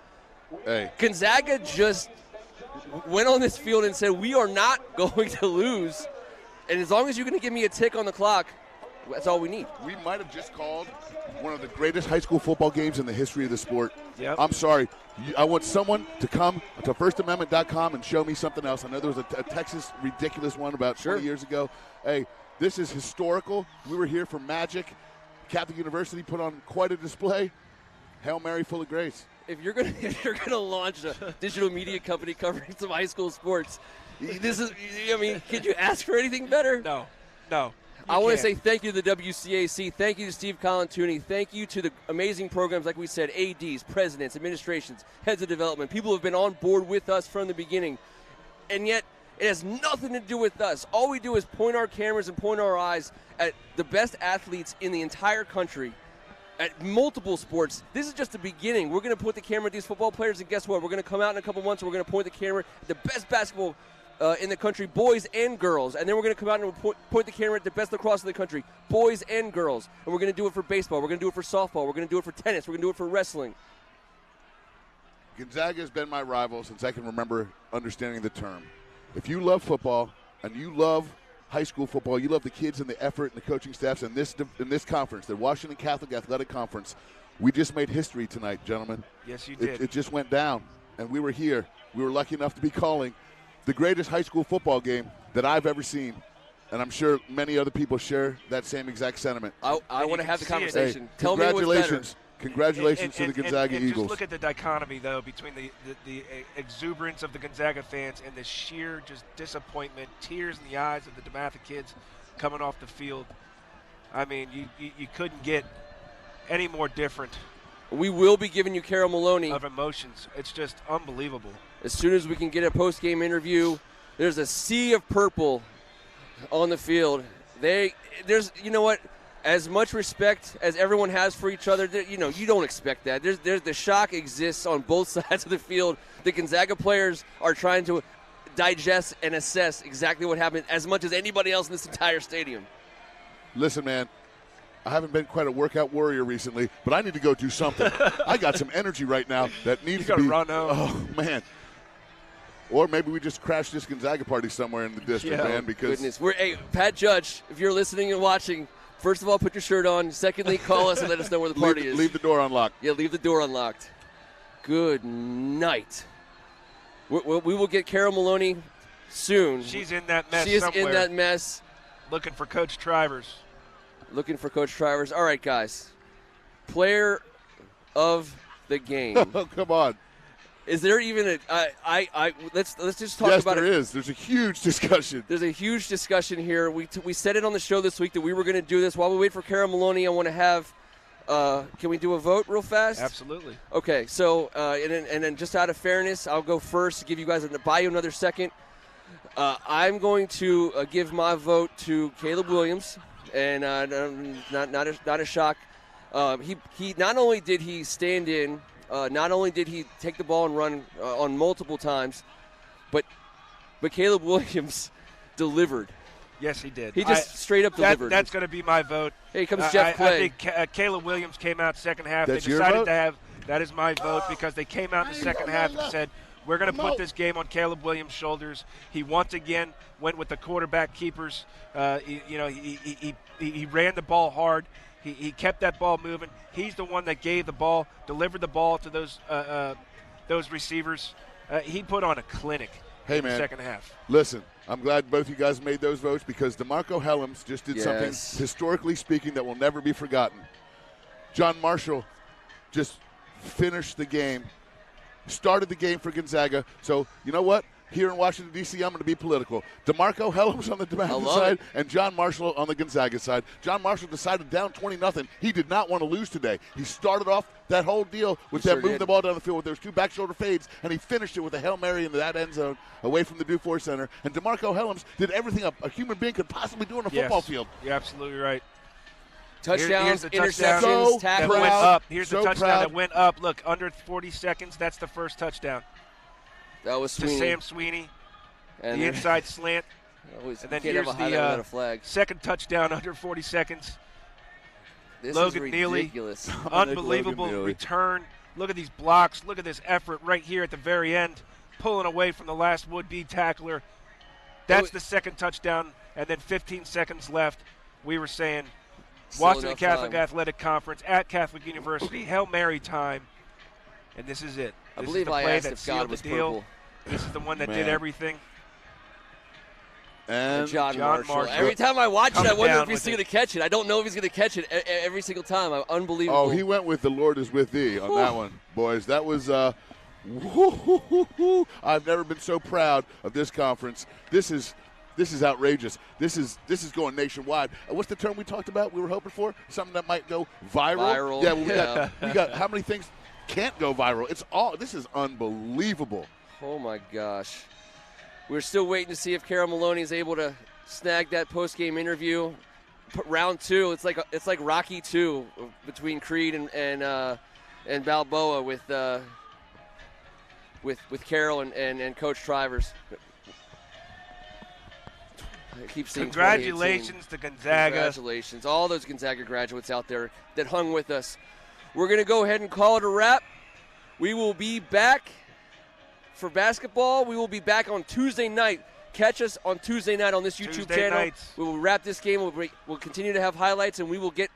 Hey. Gonzaga just went on this field and said, we are not going to lose. And as long as you're going to give me a tick on the clock, that's all we need. We might have just called one of the greatest high school football games in the history of the sport. Yep. I'm sorry. I want someone to come to firstamendment.com and show me something else. I know there was a Texas ridiculous one about 20 years ago. Hey, this is historical. We were here for Magic. Catholic University put on quite a display. Hail Mary full of grace. If you're gonna launch a digital media company covering some high school sports, this is, I mean, could you ask for anything better? No. I want to say thank you to the WCAC. Thank you to Steve Colantuoni. Thank you to the amazing programs, like we said, ADs, presidents, administrations, heads of development. People have been on board with us from the beginning. And yet, it has nothing to do with us. All we do is point our cameras and point our eyes at the best athletes in the entire country at multiple sports. This is just the beginning. We're going to put the camera at these football players, and guess what? We're going to come out in a couple months and we're going to point the camera at the best basketball in the country, boys and girls. And then we're going to come out and point the camera at the best lacrosse in the country, boys and girls. And we're going to do it for baseball. We're going to do it for softball. We're going to do it for tennis. We're going to do it for wrestling. Gonzaga has been my rival since I can remember understanding the term. If you love football and you love high school football, you love the kids and the effort and the coaching staffs in this conference, the Washington Catholic Athletic Conference, we just made history tonight, gentlemen. Yes, you did. It just went down, and we were here. We were lucky enough to be calling the greatest high school football game that I've ever seen, and I'm sure many other people share that same exact sentiment. I want to have the conversation. Hey, Tell me what's better. Congratulations to the Gonzaga and Eagles. Just look at the dichotomy, though, between the exuberance of the Gonzaga fans and the sheer just disappointment, tears in the eyes of the Dematha kids coming off the field. I mean, you couldn't get any more different. We will be giving you Carol Maloney. Of emotions. It's just unbelievable. As soon as we can get a post-game interview, there's a sea of purple on the field. You know what? As much respect as everyone has for each other, you don't expect that. There's the shock exists on both sides of the field. The Gonzaga players are trying to digest and assess exactly what happened as much as anybody else in this entire stadium. Listen, man, I haven't been quite a workout warrior recently, but I need to go do something. I got some energy right now that needs to be. You got to run home. Oh, man. Or maybe we just crash this Gonzaga party somewhere in the district, man. Because goodness, Pat Judge, if you're listening and watching, first of all, put your shirt on. Secondly, call us and let us know where the party is. Leave the door unlocked. Yeah, leave the door unlocked. Good night. We will get Carol Maloney soon. She's in that mess. She is somewhere, in that mess. looking for Coach Trivers. Looking for Coach Trivers. All right, guys. Player of the game. Oh, come on. Is there even let's just talk about it. Yes, there is. There's a huge discussion. There's a huge discussion here. We said it on the show this week that we were going to do this. While we wait for Carol Maloney, I want to have can we do a vote real fast? Absolutely. Okay, so and then just out of fairness, I'll go first to give you guys buy you another second. I'm going to give my vote to Caleb Williams, and not a shock. He not only did he stand in. Not only did he take the ball and run on multiple times, but Caleb Williams delivered. Yes, he did. He just straight up delivered. That's going to be my vote. Here comes Jeff Clay. I think Caleb Williams came out second half. That's they your decided vote? to have that is my vote because they came out in the second half and said, we're going to put this game on Caleb Williams' shoulders. He once again went with the quarterback keepers. He ran the ball hard. He kept that ball moving. He's the one that gave the ball, delivered the ball to those receivers. He put on a clinic in the second half. Listen, I'm glad both you guys made those votes because DeMarco Helms just did something, historically speaking, that will never be forgotten. John Marshall just finished the game, started the game for Gonzaga. So, you know what? Here in Washington, D.C., I'm going to be political. DeMarco Helms on the Dematha side and John Marshall on the Gonzaga side. John Marshall decided down 20-0. He did not want to lose today. He started off that whole deal with moving the ball down the field with those two back shoulder fades, and he finished it with a Hail Mary into that end zone away from the Dufour Center. And DeMarco Helms did everything a human being could possibly do on a football field. You're absolutely right. Touchdowns, here's the interceptions, that went up. Here's the touchdown that went up. Look, under 40 seconds, that's the first touchdown. That was Sweeney. To Sam Sweeney. And the inside slant. And then here's the flag. Second touchdown under 40 seconds. This Logan is Neely. ridiculous. Unbelievable return. Look at these blocks. Look at this effort right here at the very end, pulling away from the last would-be tackler. That's the second touchdown. And then 15 seconds left. We were saying Washington Catholic Athletic Conference at Catholic University, Hail Mary time. And this is it. I believe I asked if God was purple. This is the one that did everything. And John Marshall. Every time I watch it, I wonder if he's going to catch it. I don't know if he's going to catch it every single time. Unbelievable. Oh, he went with the Lord is with thee on that one, boys. That was I've never been so proud of this conference. This is outrageous. This is going nationwide. What's the term we talked about? We were hoping for something that might go viral. Yeah, we got how many things can't go viral? This is unbelievable. Oh my gosh. We're still waiting to see if Carol Maloney is able to snag that post-game interview. Round two, it's like Rocky 2 between Creed and Balboa with Carol and Coach Trivers. I keep saying Congratulations to Gonzaga. Congratulations. All those Gonzaga graduates out there that hung with us. We're going to go ahead and call it a wrap. We will be back for basketball. We will be back on Tuesday night. Catch us on Tuesday night on this YouTube Tuesday channel. nights. We will wrap this game. We'll continue to have highlights, and we will get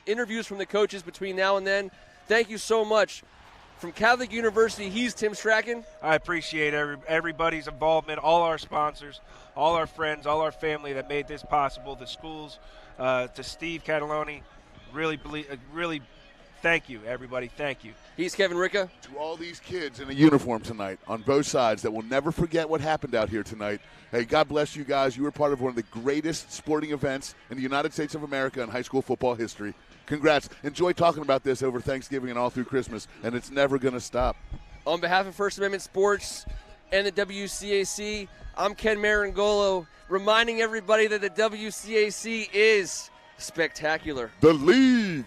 interviews from the coaches between now and then. Thank you so much. From Catholic University, he's Tim Strachan. I appreciate everybody's involvement, all our sponsors, all our friends, all our family that made this possible, the schools, to Steve Cataloni. Really, thank you, everybody. Thank you. He's Kevin Ricca. To all these kids in a uniform tonight on both sides that will never forget what happened out here tonight, hey, God bless you guys. You were part of one of the greatest sporting events in the United States of America in high school football history. Congrats. Enjoy talking about this over Thanksgiving and all through Christmas, and it's never going to stop. On behalf of First Amendment Sports and the WCAC, I'm Ken Marangolo, reminding everybody that the WCAC is spectacular. The league.